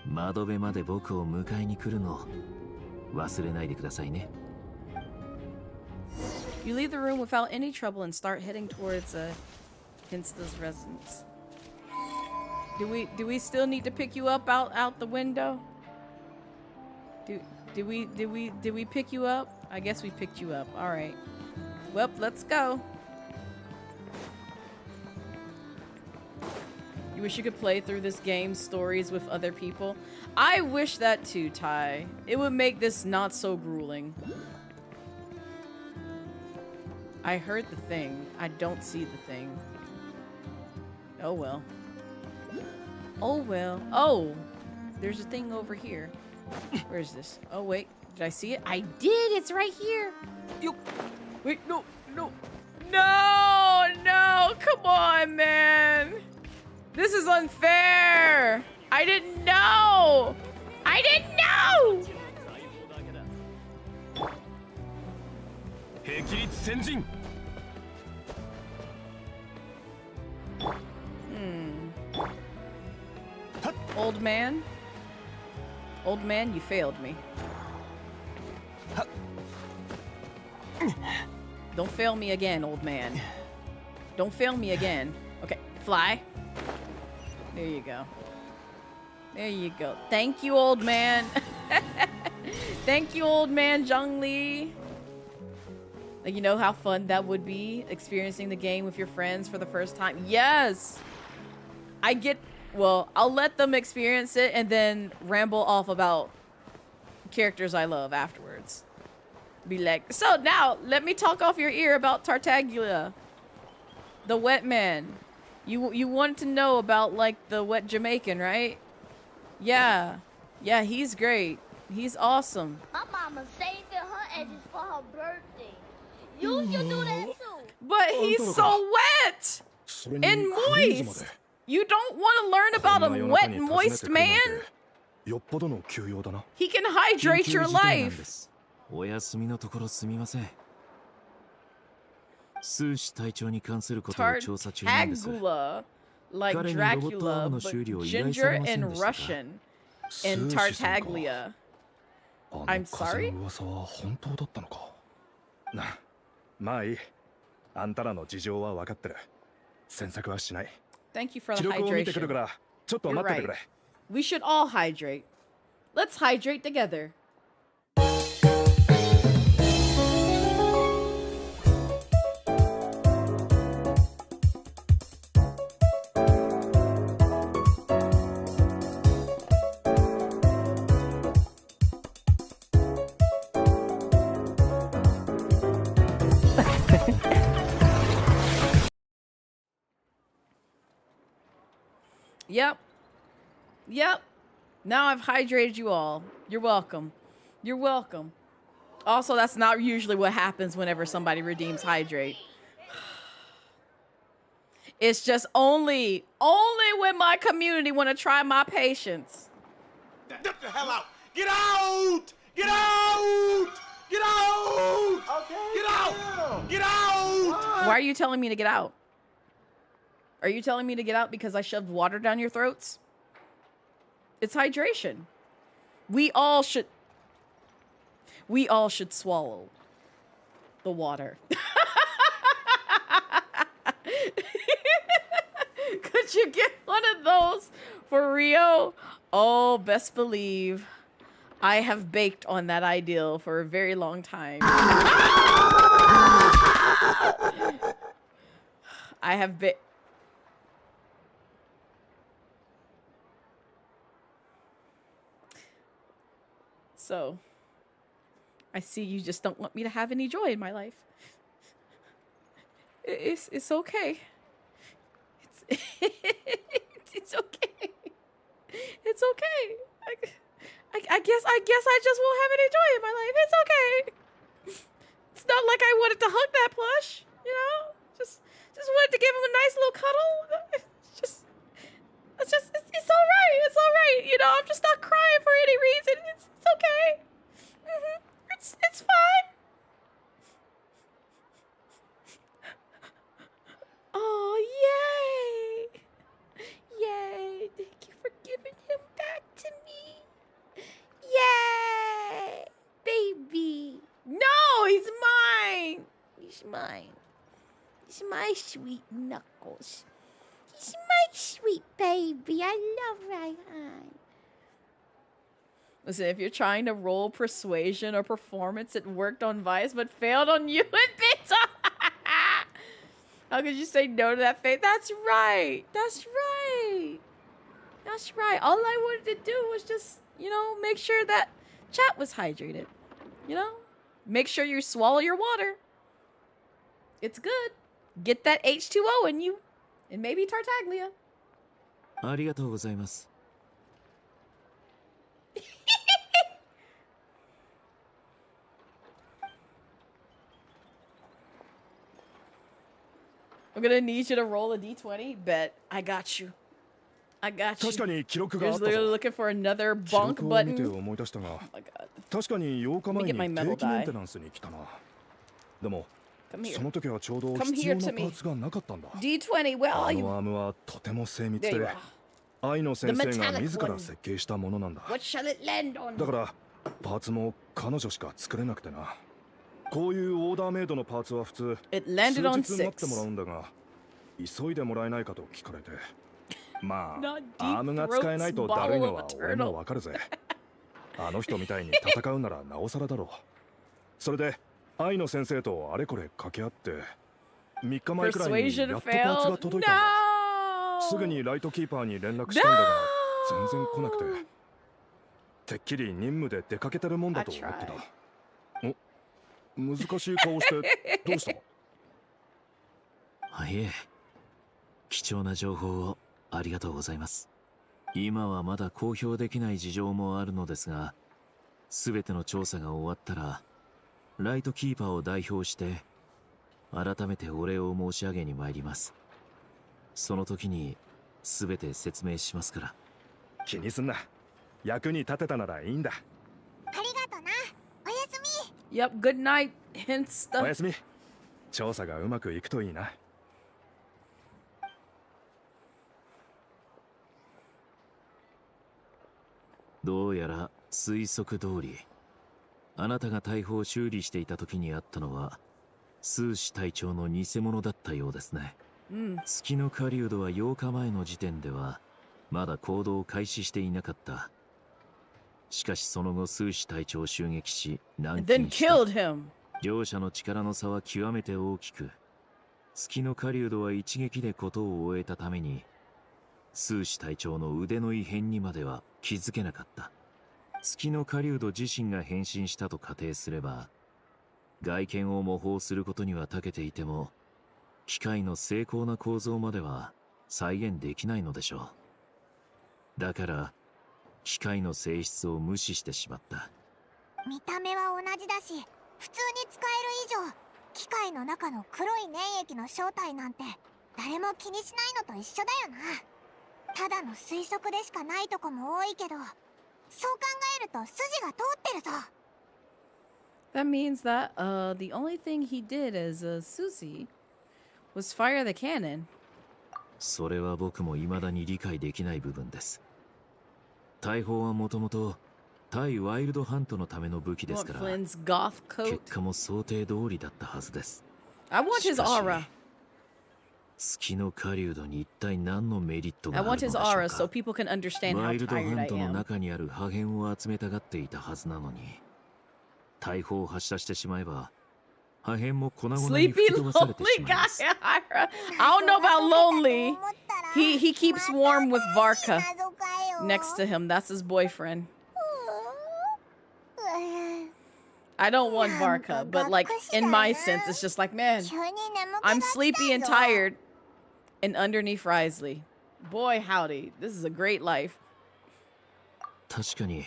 窓辺まで僕を迎えに来るの忘れないでくださいね。You leave the room without any trouble and start heading towards Hinsta's residence. Do we still need to pick you up out the window? Did we pick you up? I guess we picked you up. All right. Well, let's go. You wish you could play through this game's stories with other people? I wish that too, Ty. It would make this not so grueling. I heard the thing. I don't see the thing. Oh well. Oh well. Oh! There's a thing over here. Where is this? Oh wait. Did I see it? I did! It's right here! Yo! Wait, no! No! No! No! Come on, man! This is unfair! I didn't know! I didn't know! Old man? Old man, you failed me. Don't fail me again, old man. Don't fail me again. Okay, fly. There you go. There you go. Thank you, old man. Thank you, old man Zhongli. Like, you know how fun that would be, experiencing the game with your friends for the first time? Yes! I get... Well, I'll let them experience it and then ramble off about characters I love afterwards. Be like, so now, let me talk off your ear about Tartaglia. The wet man. You wanted to know about, like, the wet Jamaican, right? Yeah. Yeah, he's great. He's awesome. My mama saving her edges for her birthday. You should do that too. But he's so wet and moist. You don't want to learn about a wet and moist man? He can hydrate your life. お休みのところすみません。数子隊長に関することを調査中なんです。 Tartaglia, like Dracula, but ginger and Russian, and Tartaglia. I'm sorry? まあいい。あんたらの事情は分かってる。詮索はしない。 Thank you for the 記録を見てくるか hydration. ら、ちょっと待っててくれ。We should all hydrate. Let's hydrate together. Yep. Yep. Now I've hydrated you all. You're welcome. You're welcome. Also, that's not usually what happens whenever somebody redeems hydrate. It's just only when my community want to try my patience. Get the hell out! Get out! Get out! Get out! Okay. Get out! Get out! Why are you telling me to get out? Are you telling me to get out because I shoved water down your throats? It's hydration. We all should swallow the water. Could you get one of those for Rio? Oh, best believe I have baked on that ideal for a very long time. I have baked. So, I see you just don't want me to have any joy in my life. It's okay. It's okay. It's okay. I guess I just won't have any joy in my life. It's okay. It's not like I wanted to hug that plush, you know? Just wanted to give him a nice little cuddle. It's all right. It's all right. You know, I'm just not crying for any reason. It's okay. It's fine. Oh, yay. Yay. Thank you for giving him back to me. Yay. Baby. No, he's mine. He's He's my sweet Knuckles. He's my sweet baby. I love Raihan. Listen, if you're trying to roll persuasion or performance, it worked on Vice but failed on you and Bita. How could you say no to that fate? That's right. That's right. That's right. All I wanted to do was just, you know, make sure that chat was hydrated. You know? Make sure you swallow your water. It's good. Get that H2O in you. And maybe Tartaglia. ありがとうございます。I'm gonna need you to roll a d20. Bet. I got you. I got you. 確かに記録があ You're った literally ぞ。 looking for another 記 bunk 録を見て button. 思い出したが、 Oh my god. 確かに8日前 Let me get my に metal 定期メンテナンスに来たな。でも、 Come そ here. の時はちょうど Come 必要 here な to パ me. ーツがなかったんだ。 D20. Where あ are の you? アームはとても精密 There you で、 are. 愛の先生 The が metallic 自ら one. 設計したものなんだ。 What shall it land on? だからパーツも彼女しか作れなくてな。こういうオーダーメイドのパーツは普通 It 数 landed on 日待ってもらう 6. んだが、急いでもらえないかと聞かれて、ま Not あ deep アームが使えないとだるい throats の bottle は of a 俺も turtle. わかるぜ。あの人みたいに戦うならなおさらだろう。それで愛の先生とあれこれ掛け合って3日前くらいに Persuasion やっとパーツが failed. 届いたんだ。 No. すぐにライトキーパーに連絡したんだが全然来なくて、てっきり任務で出かけてるもんだと思ってた。お、難しい顔してどうした？いえ、貴重な情報をありがとうございます。今はまだ公表できない事情もあるのですが、すべての調査が終わったらライトキーパーを代表して改めてお礼を申し上げに参ります。その時にすべて説明しますから。気にすんな。役に立てたならいいんだ。ありがとな。おやすみ。 Yep. Good night. Hence お the. やすみ。調査がうまくいくといいな。どうやら推測通り、あなたが大砲を修理していた時にあったのはスーシ隊長の偽物だったようですね。月の狩人は8日前の時点ではまだ行動を開始していなかった。しかしその後スーシ隊長を襲撃し軟 And then 禁した。 killed him. 両者の力の差は極めて大きく、月の狩人は一撃で事を終えたためにスーシ隊長の腕の異変にまでは気づけなかった。月の狩人自身が変身したと仮定すれば、外見を模倣することには長けていても機械の精巧な構造までは再現できないのでしょう。だから機械の性質を無視してしまった。見た目は同じだし、普通に使える以上、機械の中の黒い粘液の正体なんて誰も気にしないのと一緒だよな。ただの推測でしかないとこも多いけど、そう考えると筋が通ってるぞ。That means that the only thing he did as Susie was fire the cannon. それは僕も未だに理解できない部分です。大砲はもともと対ワイルドハントのための武器です Want から、 Flynn's goth 結 coat? 果も想定通りだったはずです。 I want his しかし aura. 月の狩人に一体何のメリットが I あるの want で his しょ aura う so か。 people can understand ワ how イルドハ tired ン I トの am. 中にある破片を集めたがっていたはずなのに、大砲を発射してしまえば破片も粉々に Sleepy 吹き飛ばされて lonely しまい guy. ます。 I don't know about lonely. He keeps warm with Varka next to him. That's his boyfriend. I don't want Varka, but like in my sense, it's just like, man, 急に眠くな I'm った sleepy and ぞ。 tired and underneath Risley. Boy, howdy, this is a great life. 確かに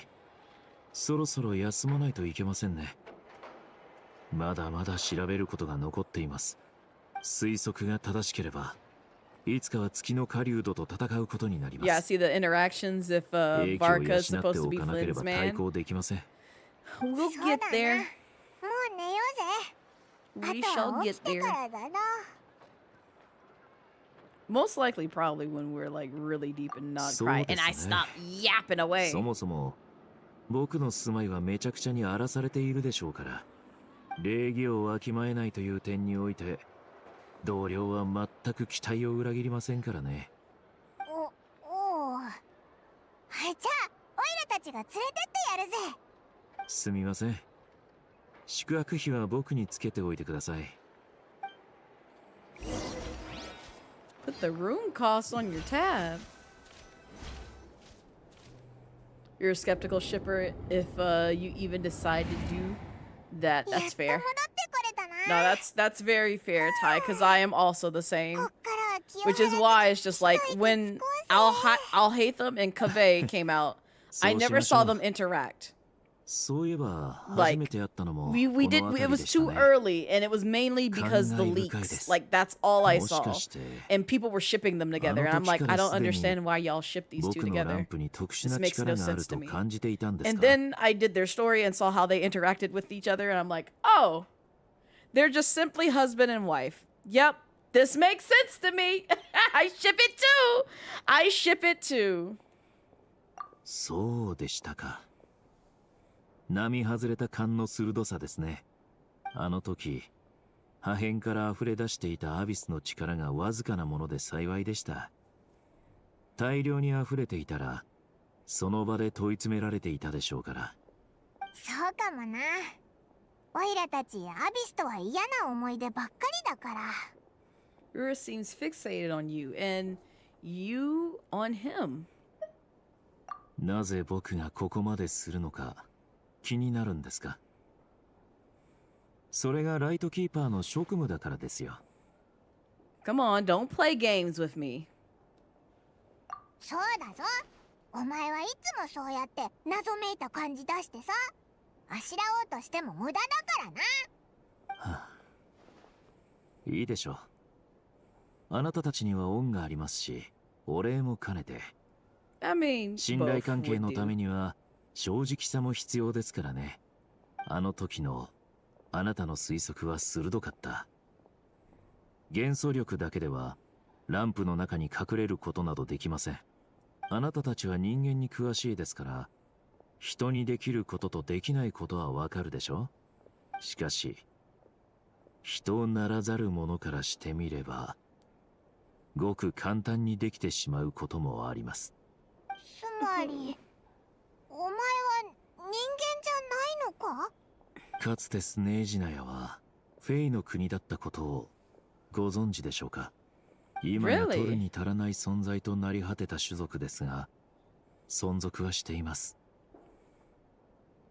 そろそろ休まないといけませんね。まだまだ調べることが残っています。推測が正しければいつかは月の狩人と戦うことになりま Yeah, す。 see the interactions if 影響を Varka 養 is って supposed to お be かなけれ Flynn's ば対 man. 抗できません。 We'll そう get だな。 there. もう寝ようぜ。 We あ shall とは起 get きて there. からだな。 Most likely, probably when we're like really deep and not そう crying, で and I すね。 stop yapping away. そもそも僕の住まいはめちゃくちゃに荒らされているでしょうから、礼儀をわきまえないという点において同僚は全く期待を裏切りませんからね。おおじゃあオイラたちが連れてってやるぜ。すみません。宿泊費は僕につけておいてください。Put the room costs on your tab. You're a skeptical shipper if you even decide to do that. That's fair. やっと戻ってこれた No, な。 that's very fair, Ty, because I am also the same. こっからは気を Which is 張 why ら it's ず just like when I'll hate them and Kaveh came out, I そうし never ましょ saw う。 them interact. そういえば Like, 初めてやったのも We この did 辺 it り was でした too ね。 early, and it was mainly because the 感慨深いで leaks. す。 Like that's all I もし saw. かして And people were shipping them together, and I'm like, I don't あの時からすでに understand why y'all ship these two 僕のラ together. ンプに特殊 This な makes 力 no がある sense to と me. 感じていたんです And か。 then I did their story and saw how they interacted with each other, and I'm like, oh, they're just simply husband and wife. Yep, this makes sense to me. I ship it too. I ship it too. そうでしたか。並外れた勘の鋭さですね。あの時、破片から溢れ出していたアビスの力がわずかなもので幸いでした。大量に溢れていたら、その場で問い詰められていたでしょうから。そうかもな。オイラたちアビスとは嫌な思い出ばっかりだから。 Ura seems fixated on you, and you on him. なぜ僕がここまでするのか気になるんですか。それがライトキーパーの職務だからですよ。Come on, don't play games with me. そうだぞ。お前はいつもそうやって謎めいた感じ出してさ。あしらおうとしても無駄だからな。はあ、いいでしょう。あなたたちには恩がありますし、お礼も兼ねて。I mean, 信頼 both 関係 would の do. ためには正直さも必要ですからね。あの時のあなたの推測は鋭かった。元素力だけではランプの中に隠れることなどできません。あなたたちは人間に詳しいですから、人にできることとできないことはわかるでしょ。しかし、人ならざる者からしてみれば、ごく簡単にできてしまうこともあります。つまり、お前は人間じゃないのか？かつてスネージナヤはフェイの国だったことをご存知でしょうか。今や取るに足らない存在となり果てた種族ですが、存続はしています。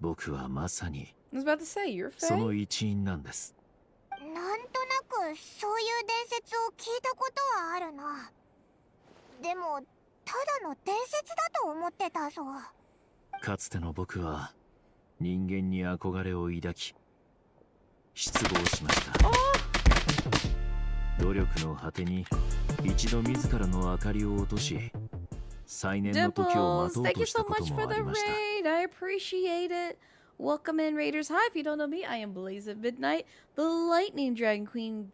僕はまさに I was about to say, you're そ Faye? の一員なんです。なんとなくそういう伝説を聞いたことはあるな。でもただの伝説だと思ってたぞ。かつての僕は人間に憧れを抱き失望しました。努力の果てに一度自らの明かりを落とし、再燃の時を Dimples, 待とう thank と you した so こと much も for あ the りました。 raid. I appreciate it. Welcome in, Raiders. Hi, if you don't know me, I am blazettemidnight, the Lightning Dragon Queen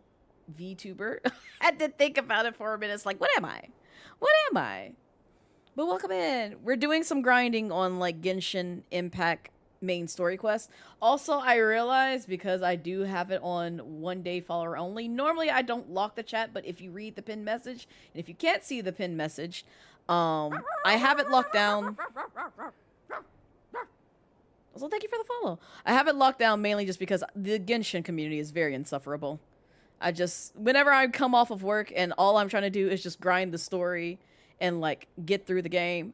Vtuber. I had to think about it for a minute. It's like, what am I? What am I? But welcome in. We're doing some grinding on like Genshin Impact main story quest. Also, I realized because I do have it on 1 day follower only. Normally, I don't lock the chat, but if you read the pinned message, and if you can't see the pinned message, I have it locked down. Also, thank you for the follow. I have it locked down mainly just because the Genshin community is very insufferable. I just, whenever I come off of work and all I'm trying to do is just grind the story and like get through the game.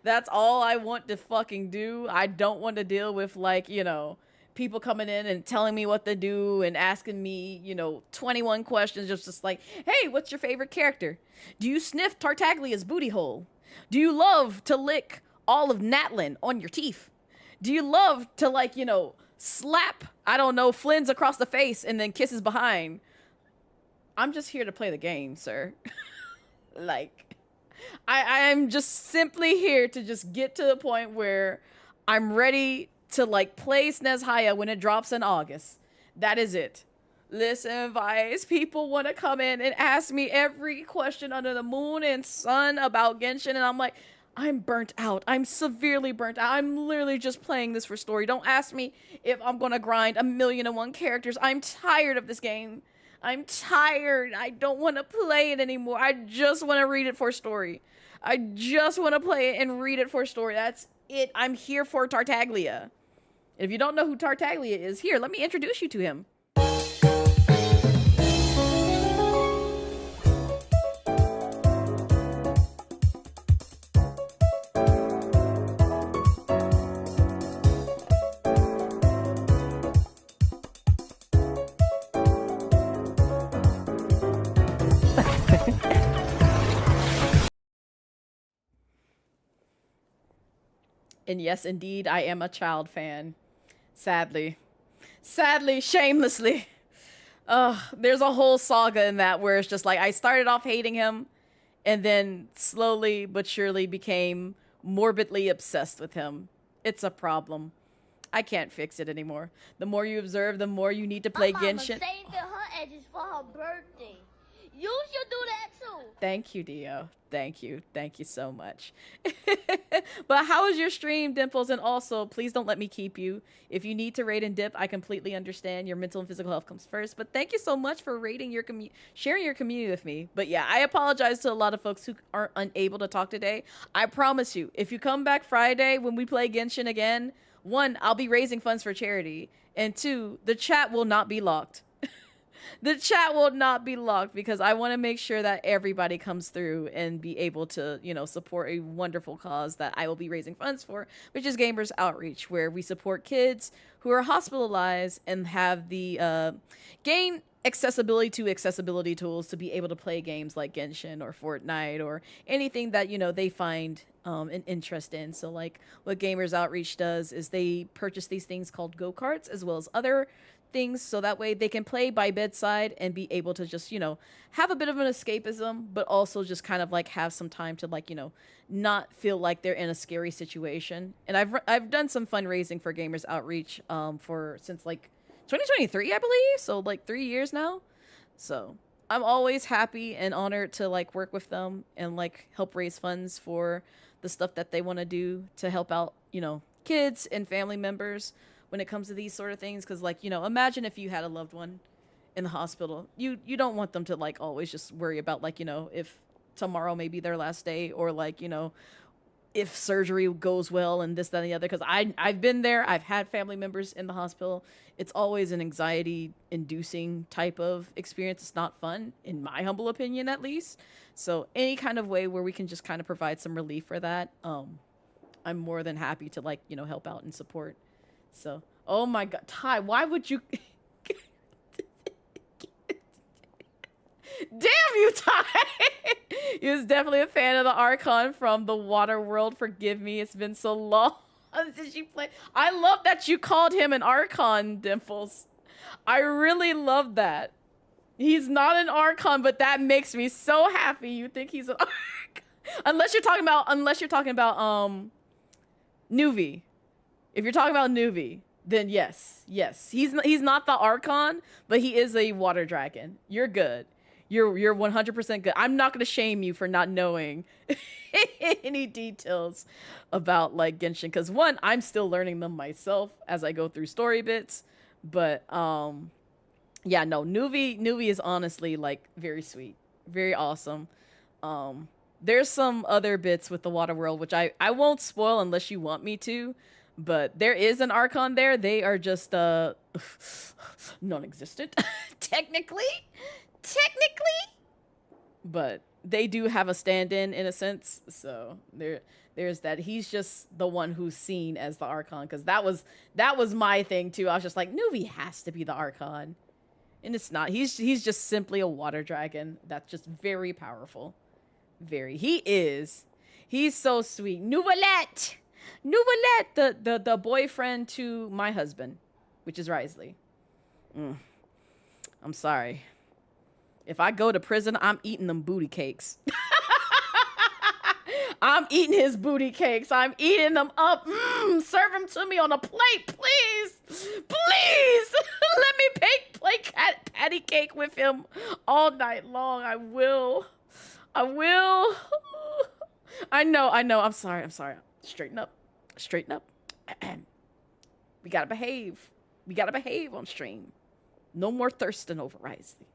That's all I want to fucking do. I don't want to deal with like, you know, people coming in and telling me what to do and asking me, you know, 21 questions just like, hey, what's your favorite character? Do you sniff Tartaglia's booty hole? Do you love to lick all of Natlin on your teeth? Do you love to like, you know, slap, I don't know, Flynn's across the face and then kisses behind? I'm just here to play the game, sir. Like, I'm just simply here to just get to the point where I'm ready to like play Snezhnaya when it drops in August. That is it. Listen, Vice, people want to come in and ask me every question under the moon and sun about Genshin, and I'm like, I'm burnt out. I'm severely burnt out. I'm literally just playing this for story. Don't ask me if I'm gonna grind 1,000,001 characters. I'm tired of this game. I'm tired. I don't want to play it anymore. I just want to read it for story. I just want to play it and read it for story. That's it. I'm here for Tartaglia. If you don't know who Tartaglia is, here, let me introduce you to him. And yes, indeed, I am a child fan. Sadly. Sadly, shamelessly. There's a whole saga in that where it's just like, I started off hating him, and then slowly but surely became morbidly obsessed with him. It's a problem. I can't fix it anymore. The more you observe, the more you need to play Genshin. Saved her edges for her birthday. You should do that too. Thank you, Dio. Thank you. Thank you so much. But how was your stream, Dimples? And also, please don't let me keep you. If you need to raid and dip, I completely understand. Your mental and physical health comes first. But thank you so much for raiding your sharing your community with me. But yeah, I apologize to a lot of folks who aren't unable to talk today. I promise you, if you come back Friday when we play Genshin again, 1, I'll be raising funds for charity. And 2, the chat will not be locked. The chat will not be locked because I want to make sure that everybody comes through and be able to, you know, support a wonderful cause that I will be raising funds for, which is Gamers Outreach, where we support kids who are hospitalized and have the gain accessibility to accessibility tools to be able to play games like Genshin or Fortnite or anything that, you know, they find an interest in. So like what Gamers Outreach does is they purchase these things called go-karts as well as other things so that way they can play by bedside and be able to just, you know, have a bit of an escapism, but also just kind of like have some time to like, you know, not feel like they're in a scary situation. And I've done some fundraising for Gamers Outreach since like 2023, I believe. So like 3 years now. So I'm always happy and honored to like work with them and like help raise funds for the stuff that they want to do to help out, you know, kids and family members when it comes to these sort of things. Because like, you know, imagine if you had a loved one in the hospital. You don't want them to like always just worry about like, you know, if tomorrow may be their last day, or like, you know, if surgery goes well and this, that, and the other. Because I've been there. I've had family members in the hospital. It's always an anxiety inducing type of experience. It's not fun, in my humble opinion, at least. So any kind of way where we can just kind of provide some relief for that, I'm more than happy to like, you know, help out and support. So, oh my God, Ty, why would you? Damn you, Ty! He was definitely a fan of the Archon from the Water World. Forgive me, it's been so long since you played. I love that you called him an Archon, Dimples. I really love that. He's not an Archon, but that makes me so happy. You think he's an Archon? Unless you're talking about Nuvi. If you're talking about Nuvi, then yes. He's not the Archon, but he is a water dragon. You're good. You're 100% good. I'm not gonna shame you for not knowing any details about like Genshin, because 1, I'm still learning them myself as I go through story bits. But yeah, no, Nuvi is honestly like very sweet, very awesome. There's some other bits with the Water World which I won't spoil unless you want me to. But there is an Archon there. They are just non-existent, technically. But they do have a stand-in a sense. So there's that. He's just the one who's seen as the Archon, because that was my thing too. I was just like, Nuvi has to be the Archon, and it's not. He's just simply a water dragon that's just very powerful. He's so sweet. Nuvolette, the boyfriend to my husband, which is Risley. I'm sorry. If I go to prison, I'm eating them booty cakes. I'm eating his booty cakes. I'm eating them up. Serve them to me on a plate, please. Please. Let me play patty cake with him all night long. I will. I know. I'm sorry. Straighten up. We gotta behave on stream. No more thirsting over Risley.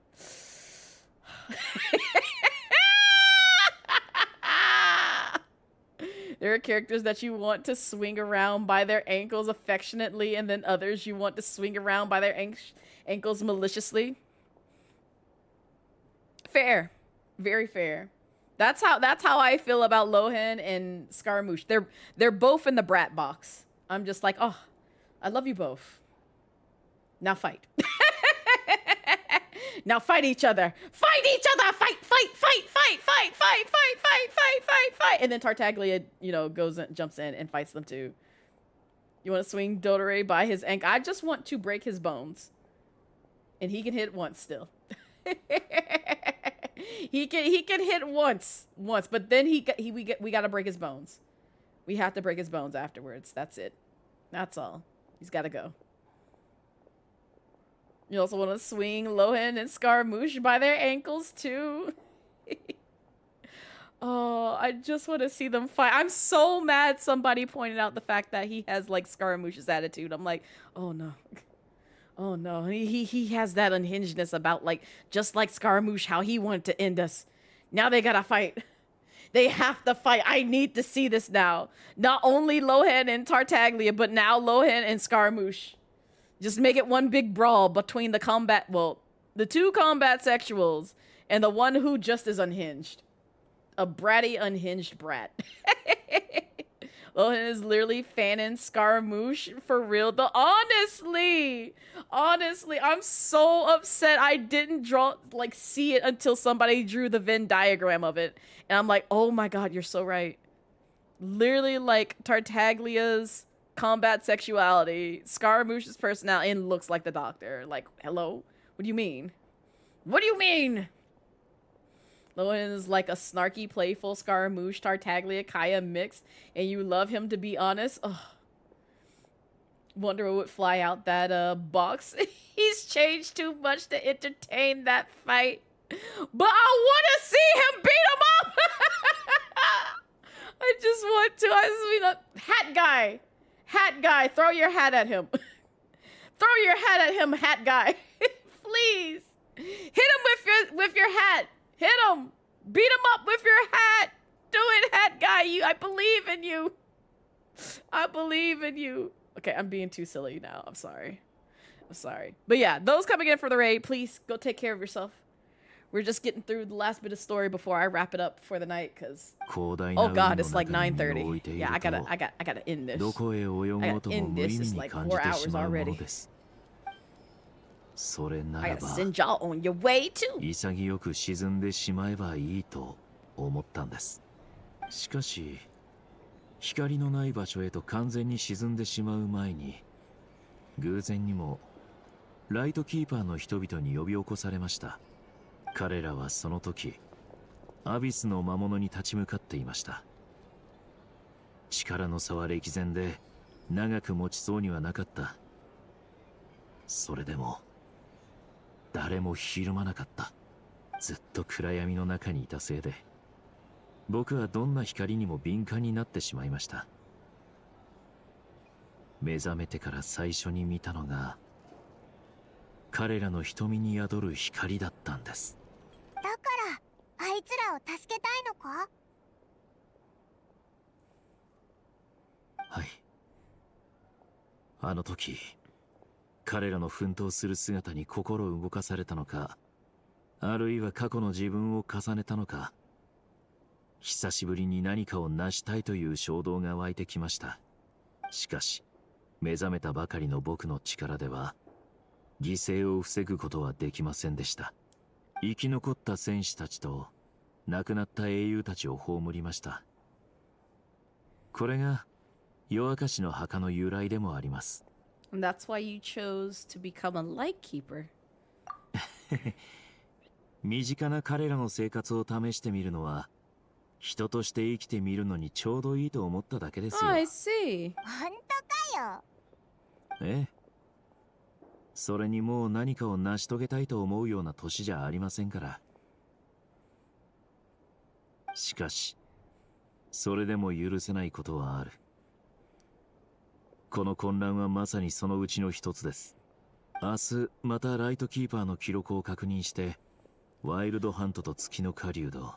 There are characters that you want to swing around by their ankles affectionately, and then others you want to swing around by their ankles maliciously. Fair. Very fair. That's how I feel about Lohan and Scaramouche. They're both in the brat box. I'm just like, oh, I love you both. Now fight. Now fight each other. Fight each other. Fight. And then Tartaglia, goes and jumps in and fights them too. You want to swing Dodore by his ankle? I just want to break his bones. And he can hit once still. he can hit once, but then we got to break his bones. We have to break his bones afterwards. That's it. That's all. He's got to go. You also want to swing Lohan and Scaramouche by their ankles too. Oh, I just want to see them fight. I'm so mad somebody pointed out the fact that he has like Scaramouche's attitude. I'm like, oh no. Oh no. He has that unhingedness about like just like Scaramouche, how he wanted to end us. Now they gotta fight. They have to fight. I need to see this now. Not only Lohan and Tartaglia, but now Lohan and Scaramouche. Just make it one big brawl between the two combat sexuals and the one who just is unhinged. A bratty, unhinged brat. Lohan is literally fanning Scaramouche for real. Honestly, I'm so upset I didn't see it until somebody drew the Venn diagram of it. And I'm like, oh my god, you're so right. Literally like Tartaglia's combat sexuality, Scaramouche's personality, and looks like the Doctor. Like, hello? What do you mean? What do you mean? Lohan is like a snarky, playful Scaramouche, Tartaglia, Kaya mix, and you love him to be honest. Ugh. Wonder what would fly out that box. He's changed too much to entertain that fight. But I want to see him beat him up! I just want to. Hat guy, throw your hat at him. Throw your hat at him, hat guy. Please. Hit him with your hat. Hit him. Beat him up with your hat. Do it, hat guy. I believe in you. I believe in you. Okay, I'm being too silly now. I'm sorry. But yeah, those coming in for the raid, please go take care of yourself. We're just getting through the last bit of story before I wrap it up for the night, because oh god, it's like 9:30. Yeah, I gotta end this. I gotta end this. It's like 4 hours already. I gotta send y'all on your way too. 潔く沈んでしまえばいいと思ったんです。しかし光のない場所へと完全に沈んでしまう前に、偶然にもライトキーパーの人々に呼び起こされました。彼らはその時アビスの魔物に立ち向かっていました。力の差は歴然で長く持ちそうにはなかった。それでも誰もひるまなかった。ずっと暗闇の中にいたせいで、僕はどんな光にも敏感になってしまいました。目覚めてから最初に見たのが彼らの瞳に宿る光だったんです。だからあいつらを助けたいのか？はい。あの時彼らの奮闘する姿に心動かされたのか、あるいは過去の自分を重ねたのか、久しぶりに何かを成したいという衝動が湧いてきました。しかし目覚めたばかりの僕の力では犠牲を防ぐことはできませんでした。生き残った戦士たちと亡くなった英雄たちを葬りました。これが夜明かしの墓の由来でもあります。And that's why you chose to become a light keeper. 身近な彼らの生活を試してみるのは人として生きてみるのにちょうどいいと思っただけですよ。I see. 本当かよ。ええ。それにもう何かを成し遂げたいと思うような年じゃありませんから。しかし、それでも許せないことはある。この混乱はまさにそのうちの一つです。明日またライトキーパーの記録を確認して、ワイルドハントと月の狩人、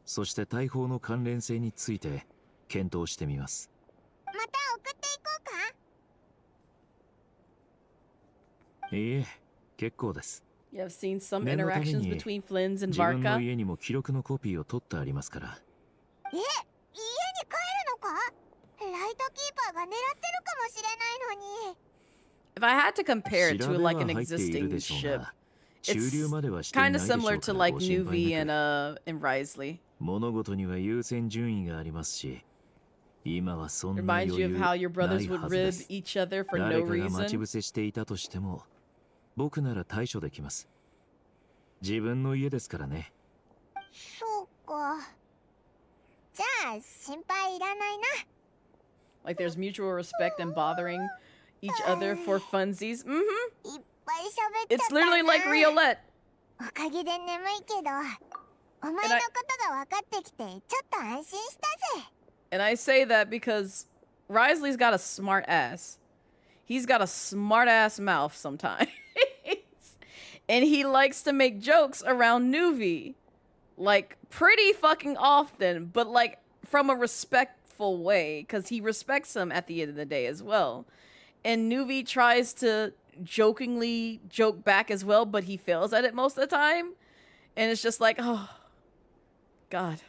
そして大砲の関連性について検討してみます。また送っていこうか。いいえ、結構です。You have seen some 念のため interactions に between Flynn's and 自分の Varka. 家にも記録のコピーを取ってありますから。家に帰るのか？ライトキーパーが狙ってるかもしれないのに。If I had to compare it 調 to べ like は an 入っている existing でしょう ship, が、終了まではしてい kind ない of でしょ similar うか to ら like ご心配 Nuvi なく。 and Risley. 物事には優先順位がありますし、今はそんな Reminds 余 you of 裕 how your な brothers い would はずで rib す。 each other for 誰 no かが待ち reason. 伏せしていたとしても、僕なら対処できます。自分の家ですからね。そうか。じゃあ心配いらないな。 Like there's mutual respect and bothering each other for funsies. いっぱい喋っちゃ It's ったな。 literally like Riolette. おかげで眠いけど、お前のことが分かってきてちょっと安心したぜ。 And I say that because Risley's got a smart ass. He's got a smart ass mouth sometimes. And he likes to make jokes around Nuvi. Like, pretty fucking often, but like from a respectful way, because he respects him at the end of the day as well. And Nuvi tries to jokingly joke back as well, but he fails at it most of the time. And it's just like, oh, God.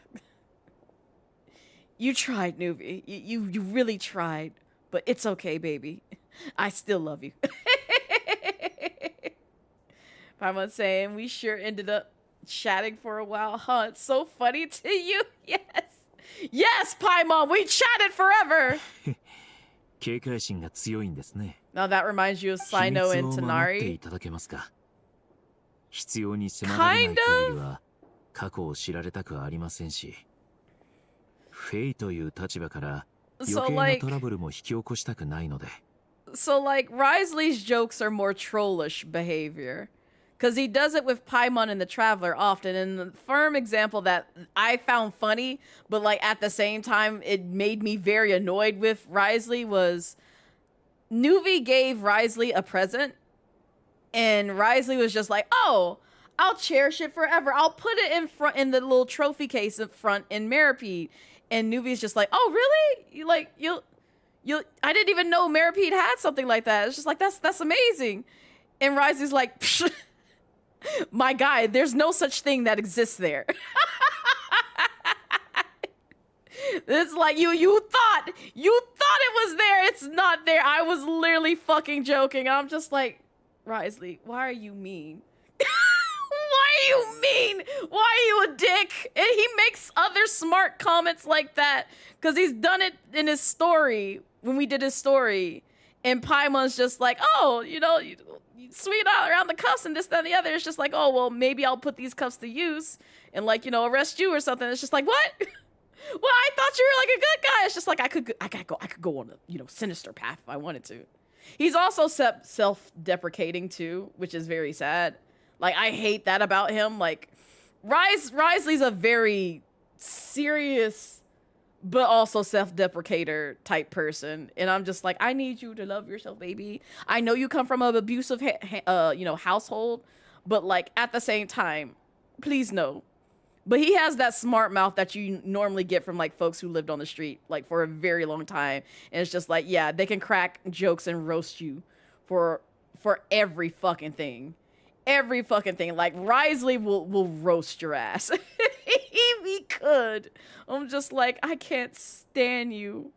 You tried, Nuvi. You really tried. But it's okay, baby. I still love you. Paimon saying, we sure ended up chatting for a while, huh? It's so funny to you. Yes. Yes, Paimon, we chatted forever. 警戒心が強いんですね。 Now that reminds you of 秘密 Sino を and 守って Tanari. いただけますか。必要に迫られない限りは過去を知られたくありませんし、フェイという立場から余 So 計な like, トラブルも引き起こしたくないので。so like Risley's jokes are more trollish behavior. Because he does it with Paimon and the Traveler often. And the firm example that I found funny, but like at the same time, it made me very annoyed with Risley was Nuvi gave Risley a present. And Risley was just like, oh, I'll cherish it forever. I'll put it in front in the little trophy case up front in Maripede. And Nuvi's just like, oh, really? You'll I didn't even know Maripede had something like that. It's just like, that's amazing. And Risley's like, psh, my guy, there's no such thing that exists there. It's like you thought it was there. It's not there. I was literally fucking joking. I'm just like, Risley, why are you mean? Why are you mean? Why are you a dick? And he makes other smart comments like that because he's done it in his story when we did his story. And Paimon's just like, oh, you sweet out around the cuffs and this, that, and the other. It's just like, oh, well, maybe I'll put these cuffs to use and arrest you or something. It's just like, what? Well, I thought you were like a good guy. It's just like I could go on a sinister path if I wanted to. He's also self-deprecating too, which is very sad. Like I hate that about him. Like Risley's a very serious but also self-deprecator type person, and I'm just like, I need you to love yourself, baby. I know you come from an abusive household, but like at the same time, please know. But he has that smart mouth that you normally get from like folks who lived on the street like for a very long time. And it's just like, yeah, they can crack jokes and roast you for every fucking thing. Every fucking thing. Like Risley will roast your ass. He could. I'm just like, I can't stand you.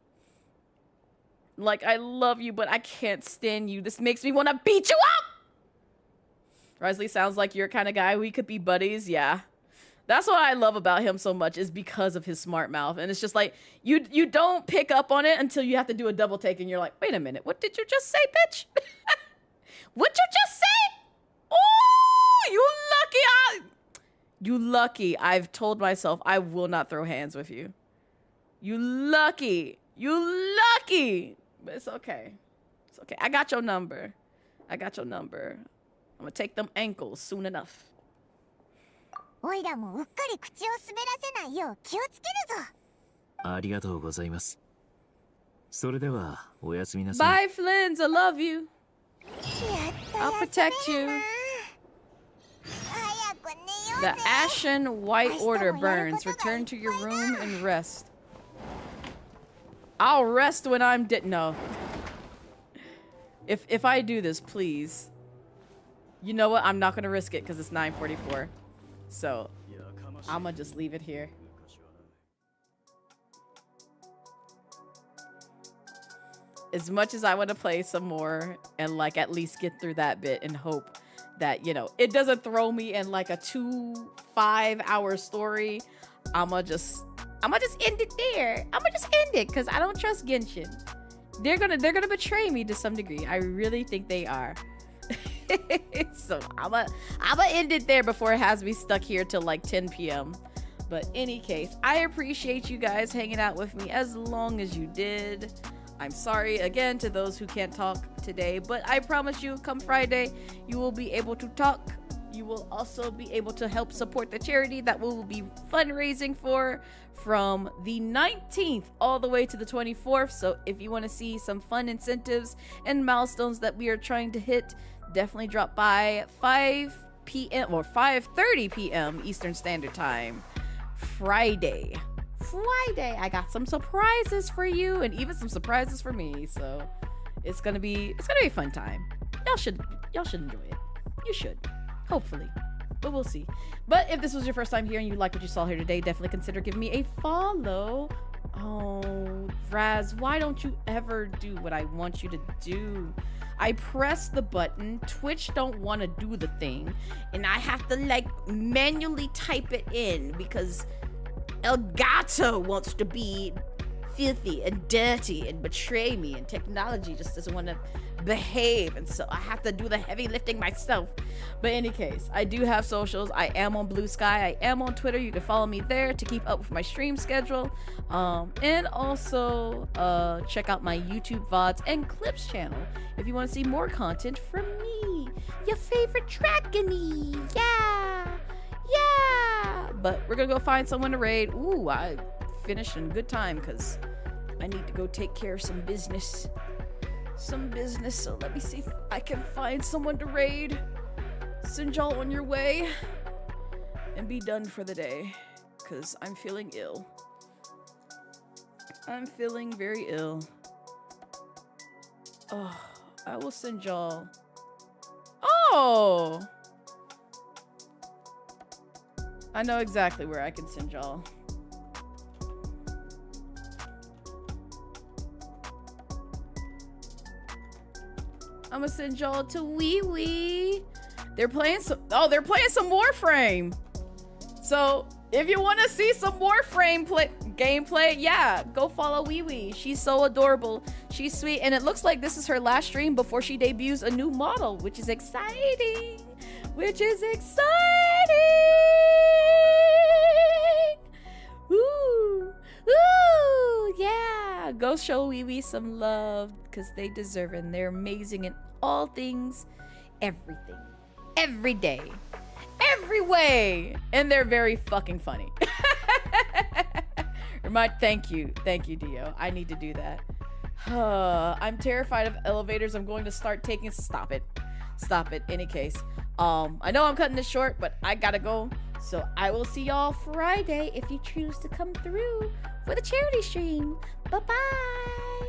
Like, I love you, but I can't stand you. This makes me want to beat you up. Risley sounds like you're kind of guy we could be buddies. Yeah. That's what I love about him so much is because of his smart mouth. And it's just like, you don't pick up on it until you have to do a double take and you're like, wait a minute, what did you just say, bitch? What'd you just say? Oh, you lucky. I've told myself I will not throw hands with you. You lucky. But it's okay. It's okay. I got your number. I'm gonna take them ankles soon enough. おいらもうっかり口を滑らせないよう気をつけるぞ。ありがとうございます。それではおやすみなさい。 Bye, Flins. I love you. I'll protect you. The Ashen White Order burns. Return to your room and rest. I'll rest when I'm dead. No. If I do this, please. You know what? I'm not gonna risk it because it's 9:44. So I'm gonna just leave it here. As much as I want to play some more and like at least get through that bit and hope that, you know, it doesn't throw me in like a 5-hour story, I'ma just end it there. I'ma just end it because I don't trust Genshin. They're gonna betray me to some degree. I really think they are. So I'ma end it there before it has me stuck here till like 10 p.m. But any case, I appreciate you guys hanging out with me as long as you did. I'm sorry again to those who can't talk today, but I promise you come Friday, you will be able to talk. You will also be able to help support the charity that we will be fundraising for from the 19th all the way to the 24th. So if you want to see some fun incentives and milestones that we are trying to hit, definitely drop by 5 p.m. or 5:30 p.m. Eastern Standard Time. Friday. I got some surprises for you and even some surprises for me. So it's gonna be a fun time. Y'all should enjoy it. You should. Hopefully. But we'll see. But if this was your first time here and you like what you saw here today, definitely consider giving me a follow. Oh, Raz, why don't you ever do what I want you to do? I press the button, Twitch don't want to do the thing, and I have to like manually type it in because Elgato wants to be filthy and dirty and betray me, and technology just doesn't want to behave, and so I have to do the heavy lifting myself. But in any case, I do have socials. I am on Bluesky. I am on Twitter. You can follow me there to keep up with my stream schedule, and also check out my YouTube VODs and clips channel if you want to see more content from me, your favorite dragony. Yeah, but we're gonna go find someone to raid. Ooh, I finished in good time because I need to go take care of some business. So let me see if I can find someone to raid. Send y'all on your way and be done for the day because I'm feeling ill. I'm feeling very ill. Oh, I will send y'all. Oh, I know exactly where I can send y'all. I'm gonna send y'all to Wee Wee. They're playing some Warframe. So if you want to see some Warframe gameplay, yeah, go follow Wee Wee. She's so adorable. She's sweet, and it looks like this is her last stream before she debuts a new model, which is exciting. Ooh, yeah. Go show Wee Wee some love because they deserve it. And they're amazing in all things, everything, every day, every way, and they're very fucking funny. Thank you, Dio. I need to do that. I'm terrified of elevators. I'm going to start taking. Stop it. Any case, I know I'm cutting this short, but I gotta go. So I will see y'all Friday if you choose to come through for the charity stream. Bye bye.